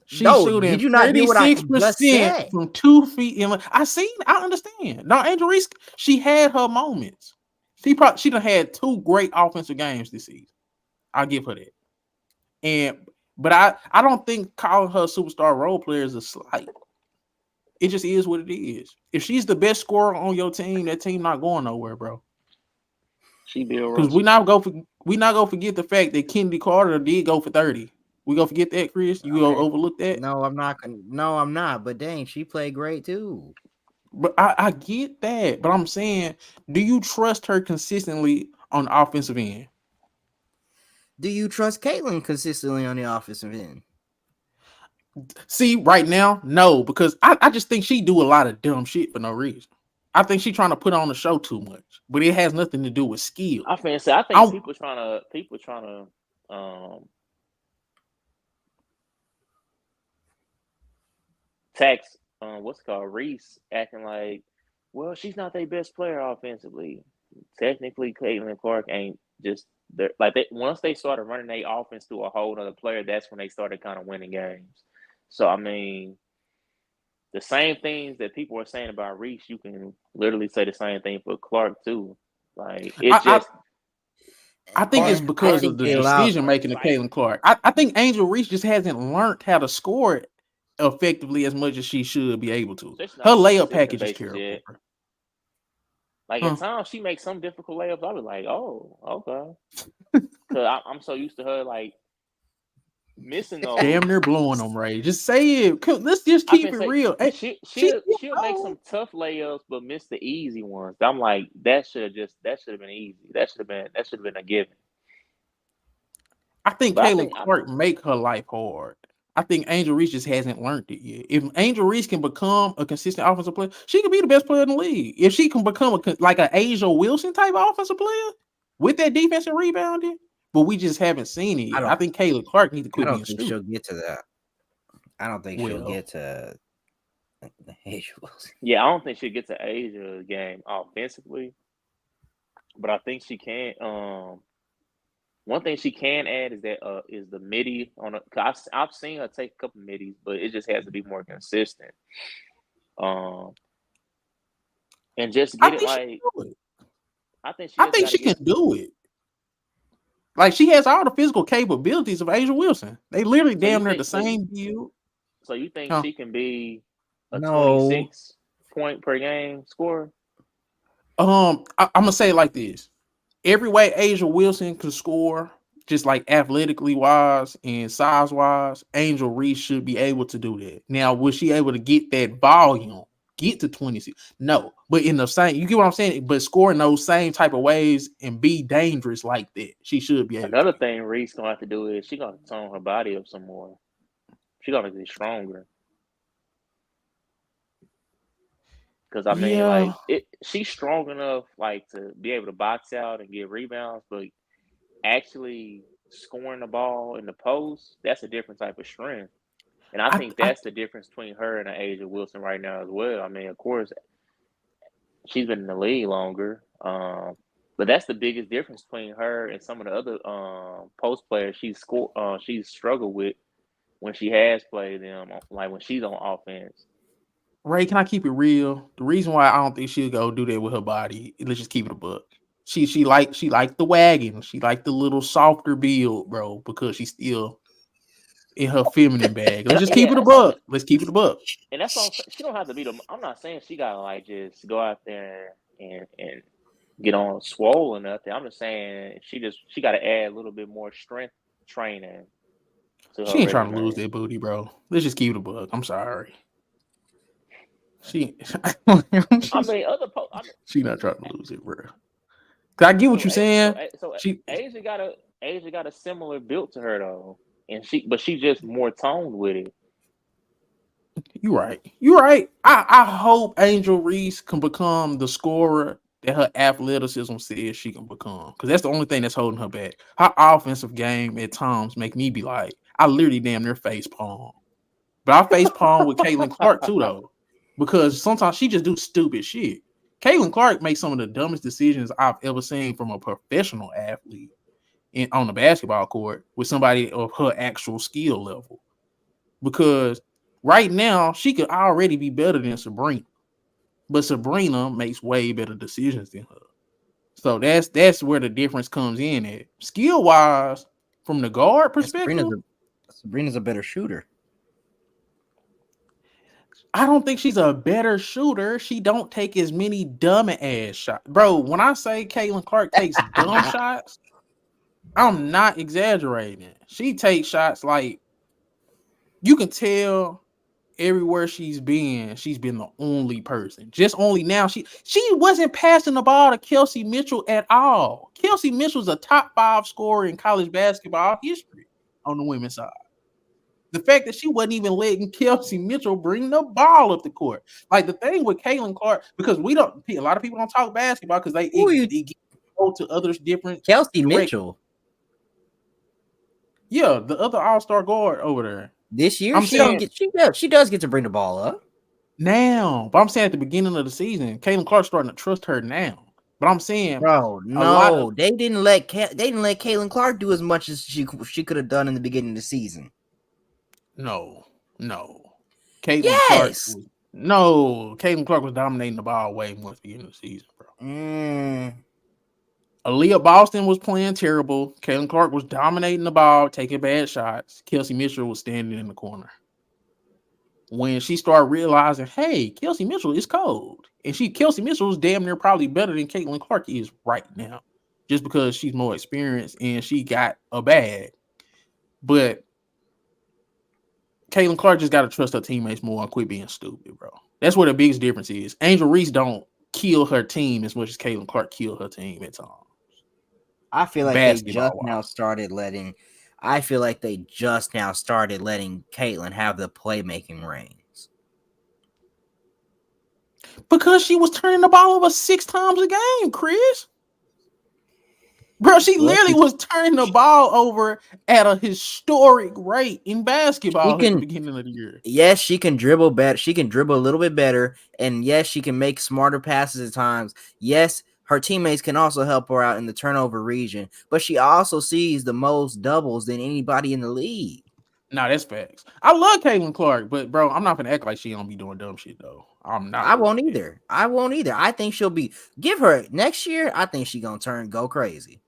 [SPEAKER 1] She's shooting
[SPEAKER 3] did you not hear what I just said?
[SPEAKER 1] from 2 feet. I understand. No, Angel Reese, she had her moments. She done had 2 great offensive games this season. I'll give her that. But I don't think calling her a superstar role player is a slight. It just is what it is. If she's the best scorer on your team, that team not going nowhere, bro.
[SPEAKER 2] She Bill
[SPEAKER 1] Because we not gonna forget the fact that Kennedy Carter did go for 30. We gonna forget that, Chris? You gonna overlook that?
[SPEAKER 3] No, I'm not. No, I'm not. But dang, she played great too.
[SPEAKER 1] But I get that. But I'm saying, do you trust her consistently on the offensive end?
[SPEAKER 3] Do you trust Caitlin consistently on the offensive end?
[SPEAKER 1] See, right now, no, because I just think she do a lot of dumb shit for no reason. I think she's trying to put on the show too much, but it has nothing to do with skill.
[SPEAKER 2] I think people trying to tax what's called Reese acting like, well, she's not their best player offensively. technically Caitlin Clark ain't just like once they started running their offense through a whole other player, that's when they started kind of winning games. So I mean, the same things that people are saying about Reese, you can literally say the same thing for Clark too. Like it just
[SPEAKER 1] I think it's
[SPEAKER 3] I
[SPEAKER 1] because of
[SPEAKER 3] think
[SPEAKER 1] the
[SPEAKER 3] they allowed.
[SPEAKER 1] decision making of Caitlin Clark. I think Angel Reese just hasn't learned how to score it effectively as much as she should be able to.
[SPEAKER 2] especially
[SPEAKER 1] Her
[SPEAKER 2] not on a
[SPEAKER 1] layup
[SPEAKER 2] consistent
[SPEAKER 1] package is
[SPEAKER 2] basis
[SPEAKER 1] terrible.
[SPEAKER 2] yet. Like at times she makes some difficult layups. I was like, oh, okay. Cause I'm so used to her like missing those.
[SPEAKER 1] Damn near blowing them, Ray. Just say it. Let's just keep it real. Hey,
[SPEAKER 2] She'll make some tough layups, but miss the easy ones. I'm like, that should have been easy. That should have been a given.
[SPEAKER 1] I think Caitlin Clark make her life hard. I think Angel Reese just hasn't learned it yet. If Angel Reese can become a consistent offensive player, she can be the best player in the league. If she can become like an Asia Wilson type of offensive player with that defensive rebounding, but we just haven't seen it yet. I think Caitlin Clark needs to quit being stupid.
[SPEAKER 3] She'll get to that. I don't think she'll get to Asia Wilson.
[SPEAKER 2] Yeah, I don't think she'll get to Asia game offensively, but I think she can. One thing she can add is that is the midi on a. Cause I've seen her take a couple middies, but it just has to be more consistent. And just get it like. I think she
[SPEAKER 1] can do it. Like she has all the physical capabilities of Asia Wilson. They literally damn near the same build.
[SPEAKER 2] So you think she can be a 26 point per game scorer?
[SPEAKER 1] I'm gonna say it like this. Every way Asia Wilson can score, just like athletically wise and size wise, Angel Reese should be able to do that. Now, was she able to get that volume, get to 26? No, but in the same, you get what I'm saying? But scoring those same type of ways and be dangerous like that, she should be able.
[SPEAKER 2] Another thing Reese gonna have to do is she gonna tone her body up some more. She gotta be stronger. Because I mean, like she's strong enough, like to be able to box out and get rebounds, but actually scoring the ball in the post, that's a different type of strength. And I think that's the difference between her and Asia Wilson right now as well. I mean, of course, she's been in the league longer, but that's the biggest difference between her and some of the other post players she's struggled with when she has played them, like when she's on offense.
[SPEAKER 1] Ray, can I keep it real? The reason why I don't think she'll go do that with her body, let's just keep it a buck. She like the wagon. She like the little softer build, bro, because she's still in her feminine bag. Let's just keep it a buck. Let's keep it a buck.
[SPEAKER 2] And that's all. She don't have to be the. I'm not saying she gotta like just go out there and get on swole or nothing. I'm just saying she gotta add a little bit more strength training.
[SPEAKER 1] She ain't trying to lose that booty, bro. Let's just keep it a buck. I'm sorry. She not trying to lose it, bro. Cause I get what you're saying.
[SPEAKER 2] So Asia got a similar build to her though, and she's just more toned with it.
[SPEAKER 1] You're right. I hope Angel Reese can become the scorer that her athleticism says she can become, because that's the only thing that's holding her back. Her offensive game at times make me be like, I literally damn near face palm. But I face palm with Caitlin Clark too, though. Because sometimes she just do stupid shit. Caitlin Clark makes some of the dumbest decisions I've ever seen from a professional athlete on the basketball court with somebody of her actual skill level. Because right now, she could already be better than Sabrina. But Sabrina makes way better decisions than her. So that's where the difference comes in at. Skill-wise, from the guard perspective,
[SPEAKER 3] Sabrina's a better shooter.
[SPEAKER 1] I don't think she's a better shooter. She don't take as many dumb ass shots. Bro, when I say Caitlin Clark takes dumb shots, I'm not exaggerating. She takes shots like you can tell everywhere she's been the only person. Just only now. She wasn't passing the ball to Kelsey Mitchell at all. Kelsey Mitchell's a top 5 scorer in college basketball history on the women's side. The fact that she wasn't even letting Kelsey Mitchell bring the ball up the court. Like the thing with Caitlin Clark, because a lot of people don't talk basketball because they go to others different.
[SPEAKER 3] Kelsey Mitchell.
[SPEAKER 1] Yeah, the other all-star guard over there.
[SPEAKER 3] This year, she does get to bring the ball up.
[SPEAKER 1] Now, but I'm saying at the beginning of the season, Caitlin Clark's starting to trust her now. But I'm saying
[SPEAKER 3] Bro,
[SPEAKER 1] a lot of
[SPEAKER 3] no, they didn't let Caitlin Clark do as much as she could have done in the beginning of the season.
[SPEAKER 1] no, no. Caitlin Clark
[SPEAKER 3] Yes.
[SPEAKER 1] was no. Caitlin Clark was dominating the ball way more at the beginning of the season, bro. Aaliyah Boston was playing terrible. Caitlin Clark was dominating the ball, taking bad shots. Kelsey Mitchell was standing in the corner. When she started realizing, hey, Kelsey Mitchell is cold. And Kelsey Mitchell is damn near probably better than Caitlin Clark is right now. Just because she's more experienced and she got a bag. But Caitlin Clark just got to trust her teammates more and quit being stupid, bro. That's where the biggest difference is. Angel Reese don't kill her team as much as Caitlin Clark killed her team at times.
[SPEAKER 3] I feel like they just
[SPEAKER 1] Basketball
[SPEAKER 3] now
[SPEAKER 1] wise.
[SPEAKER 3] started letting. I feel like they just now started letting Caitlin have the playmaking reins.
[SPEAKER 1] Because she was turning the ball over 6 times a game, Chris. Bro, she
[SPEAKER 3] Well,
[SPEAKER 1] literally was turning the ball over at a historic rate in
[SPEAKER 3] she
[SPEAKER 1] basketball at the
[SPEAKER 3] can.
[SPEAKER 1] beginning of the year.
[SPEAKER 3] Yes, she can dribble better. She can dribble a little bit better, and yes, she can make smarter passes at times. Yes, her teammates can also help her out in the turnover region, but she also sees the most doubles than anybody in the league.
[SPEAKER 1] Nah, that's facts. I love Caitlin Clark, but bro, I'm not gonna act like she don't be doing dumb shit though. I'm not
[SPEAKER 3] I
[SPEAKER 1] gonna
[SPEAKER 3] won't
[SPEAKER 1] do that.
[SPEAKER 3] either. I won't either. I think she'll be. Give her next year. I think she gonna go crazy.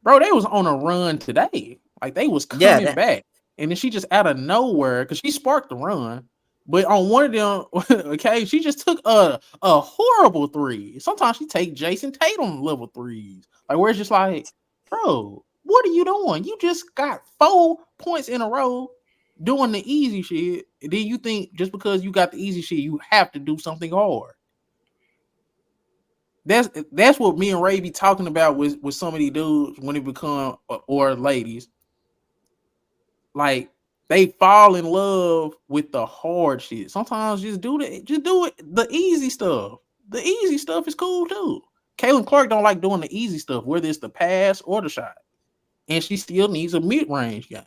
[SPEAKER 1] Bro, they was on a run today. Like they was
[SPEAKER 3] Yeah,
[SPEAKER 1] coming back. And then she just out of nowhere, because she sparked the run. But on one of them, okay, she just took a horrible 3. Sometimes she take Jason Tatum level 3s. Like where it's just like, bro, what are you doing? You just got 4 points in a row doing the easy shit. And then you think just because you got the easy shit, you have to do something hard. That's what me and Ray be talking about with some of these dudes when they become or ladies. Like they fall in love with the hard shit. Sometimes just do it. The easy stuff. The easy stuff is cool too. Caitlin Clark don't like doing the easy stuff, whether it's the pass or the shot. And she still needs a mid-range game.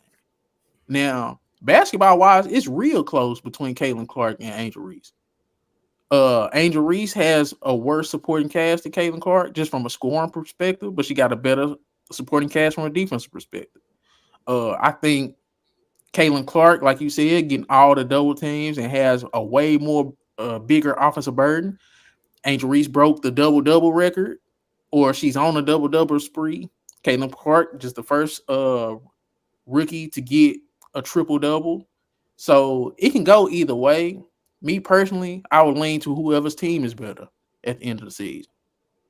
[SPEAKER 1] Now, basketball wise, it's real close between Caitlin Clark and Angel Reese. Angel Reese has a worse supporting cast than Caitlin Clark, just from a scoring perspective, but she got a better supporting cast from a defensive perspective. I think Caitlin Clark, like you said, getting all the double teams and has a way more bigger offensive burden. Angel Reese broke the double-double record, or she's on a double-double spree. Caitlin Clark, just the first rookie to get a triple-double. So it can go either way. Me personally, I would lean to whoever's team is better at the end of the season,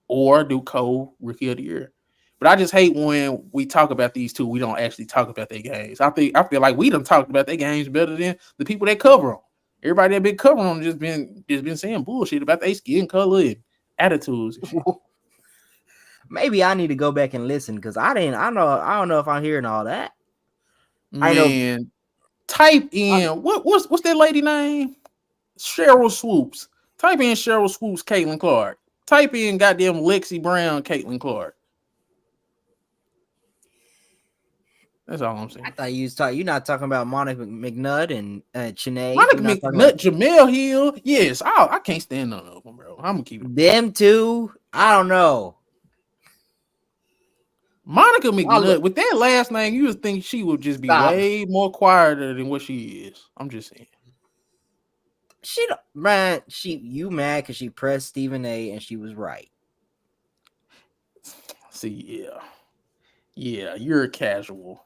[SPEAKER 1] or do Cole Rookie of the Year. But I just hate when we talk about these two, we don't actually talk about their games. I feel like we done talked about their games better than the people that cover them. Everybody that been covering them just been saying bullshit about their skin color and attitudes and shit.
[SPEAKER 3] maybe I need to go back and listen because I didn't. I don't know if I'm hearing all that. I know.
[SPEAKER 1] Man, type in what's that lady name? Cheryl Swoops. Type in Cheryl Swoops, Caitlin Clark. Type in goddamn Lexi Brown, Caitlin Clark. That's all I'm saying.
[SPEAKER 3] I thought you was talking. You're not talking about Monica McNutt and Sinead.
[SPEAKER 1] Monica
[SPEAKER 3] You're not talking
[SPEAKER 1] McNutt,
[SPEAKER 3] about
[SPEAKER 1] Jamel Hill. Yes, I can't stand none of them, bro. I'm gonna keep it.
[SPEAKER 3] them two. I don't know.
[SPEAKER 1] Monica
[SPEAKER 3] I'll
[SPEAKER 1] McNutt,
[SPEAKER 3] look.
[SPEAKER 1] with that last name, you would think she would just be
[SPEAKER 3] Stop.
[SPEAKER 1] way more quieter than what she is. I'm just saying.
[SPEAKER 3] She don't- man. You mad because she pressed Stephen A. and she was right.
[SPEAKER 1] See, yeah, you're a casual.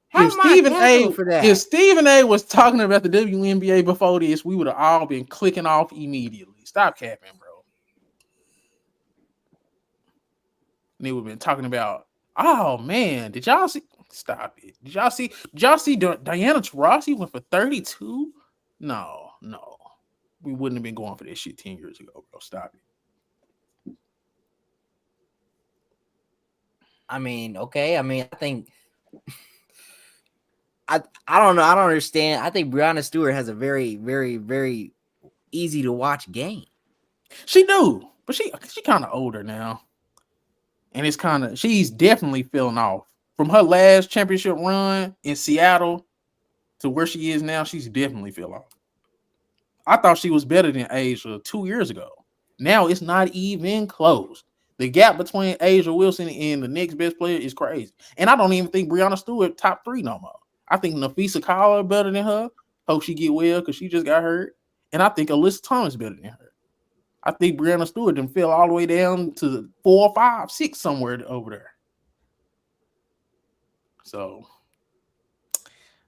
[SPEAKER 3] How
[SPEAKER 1] If
[SPEAKER 3] am I
[SPEAKER 1] Stephen
[SPEAKER 3] casual
[SPEAKER 1] A.
[SPEAKER 3] for that?
[SPEAKER 1] If Stephen A. was talking about the WNBA before this, we would have all been clicking off immediately. Stop capping, bro. And they would have been talking about, oh man, did y'all see? Stop it. Did y'all see Diana Taurasi went for 32? No. We wouldn't have been going for this shit 10 years ago, bro. Stop it.
[SPEAKER 3] I mean, okay. I mean, I think I don't know. I don't understand. I think Breonna Stewart has a very, very, very easy to watch game.
[SPEAKER 1] She do, but she kind of older now, and she's definitely feeling off from her last championship run in Seattle to where she is now. She's definitely fell off. I thought she was better than Asia 2 years ago. Now it's not even close. The gap between Asia Wilson and the next best player is crazy. And I don't even think Breonna Stewart top 3 no more. I think Nafisa Collar better than her. Hope she get well because she just got hurt. And I think Alyssa Thomas better than her. I think Breonna Stewart then fell all the way down to 4, 5, 6 somewhere over there. So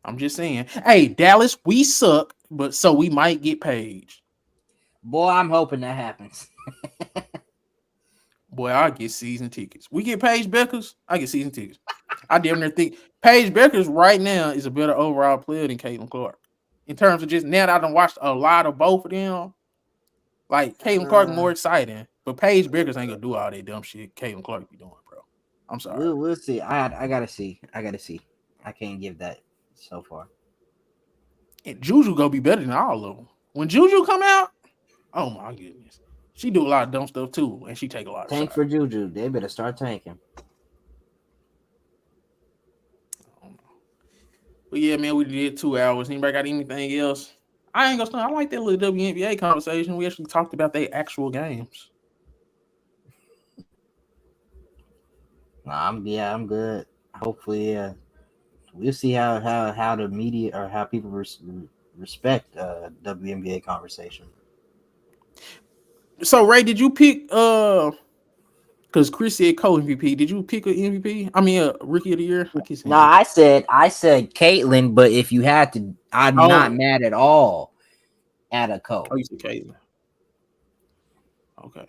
[SPEAKER 1] I'm just saying, hey, Dallas, we suck, but so we might get Paige.
[SPEAKER 3] Boy, I'm hoping that happens.
[SPEAKER 1] Boy, I get season tickets. We get Paige Beckers, I get season tickets. I damn near think Paige Beckers right now is a better overall player than Caitlin Clark. In terms of just now that I done watched a lot of both of them, like Caitlin Clark more exciting, but Paige Beckers ain't gonna do all that dumb shit Caitlin Clark be doing, bro. I'm sorry.
[SPEAKER 3] We'll see. I gotta see. I can't give that so far.
[SPEAKER 1] And Juju gonna be better than all of them. When Juju come out, oh my goodness, she do a lot of dumb stuff too, and she take a lot of
[SPEAKER 3] Tank
[SPEAKER 1] shots.
[SPEAKER 3] for Juju. They better start tanking.
[SPEAKER 1] But yeah, man, we did 2 hours. Anybody got anything else? I ain't gonna. I like that little WNBA conversation. We actually talked about their actual games.
[SPEAKER 3] Nah, I'm good. Hopefully, we'll see how the media or how people respect WNBA conversation.
[SPEAKER 1] So Ray, did you pick because Chris said co-MVP. Did you pick an MVP? I mean, a rookie of the year? I keep saying
[SPEAKER 3] No, I said Caitlyn, but if you had to, I'm not mad at all at a co.
[SPEAKER 1] Oh, you said Caitlyn. Okay.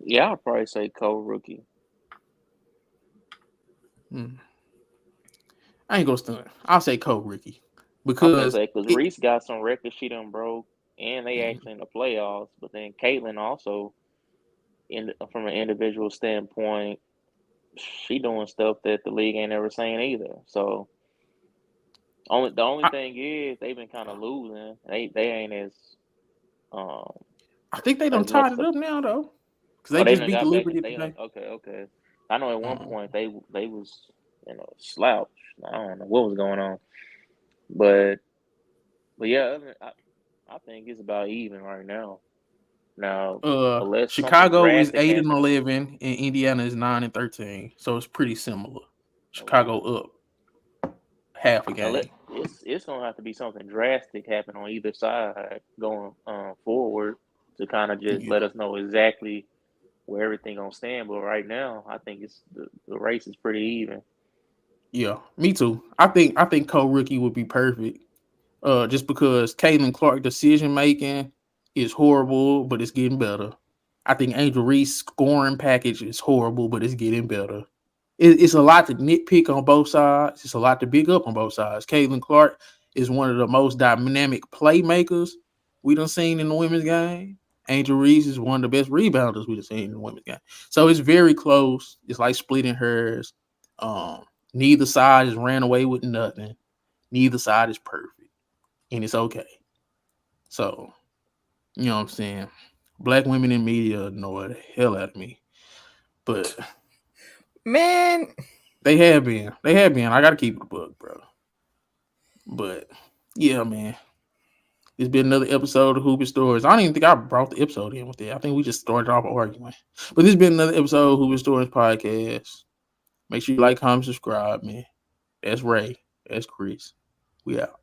[SPEAKER 2] Yeah, I'll probably say co-rookie.
[SPEAKER 1] I ain't gonna stun. I'll say co-rookie because
[SPEAKER 2] Reese got some records she done broke, and they actually in the playoffs. But then Caitlyn also, from an individual standpoint, she doing stuff that the league ain't ever seen either. So the only thing is they've been kind of losing. They ain't as
[SPEAKER 1] I think they done tied it up now though, because they just beat the Liberty today.
[SPEAKER 2] Okay. I know at one point they was slouch. I don't know what was going on, but yeah, I think it's about even right now. Now, unless
[SPEAKER 1] Chicago is
[SPEAKER 2] drastic
[SPEAKER 1] 8-11, and Indiana is 9-13, so it's pretty similar. Chicago up half a game.
[SPEAKER 2] It's gonna have to be something drastic happen on either side going forward to kind of just let us know exactly where everything gonna stand. But right now, I think it's the race is pretty even.
[SPEAKER 1] Yeah, me too. I think co-rookie would be perfect. Just because Caitlin Clark decision making is horrible, but it's getting better. I think Angel Reese scoring package is horrible, but it's getting better. It's a lot to nitpick on both sides. It's a lot to big up on both sides. Caitlin Clark is one of the most dynamic playmakers we done seen in the women's game. Angel Reese is one of the best rebounders we done seen in the women's game. So it's very close. It's like splitting hairs. Neither side has ran away with nothing. Neither side is perfect. And it's okay. So, you know what I'm saying? Black women in media annoy the hell out of me. But
[SPEAKER 3] man,
[SPEAKER 1] they have been. I gotta keep the book, bro. But yeah, man. It's been another episode of Hoopy Stories. I don't even think I brought the episode in with that. I think we just started off arguing. But this has been another episode of Hoopy Stories podcast. Make sure you like, comment, subscribe, man. That's Ray. That's Chris. We out.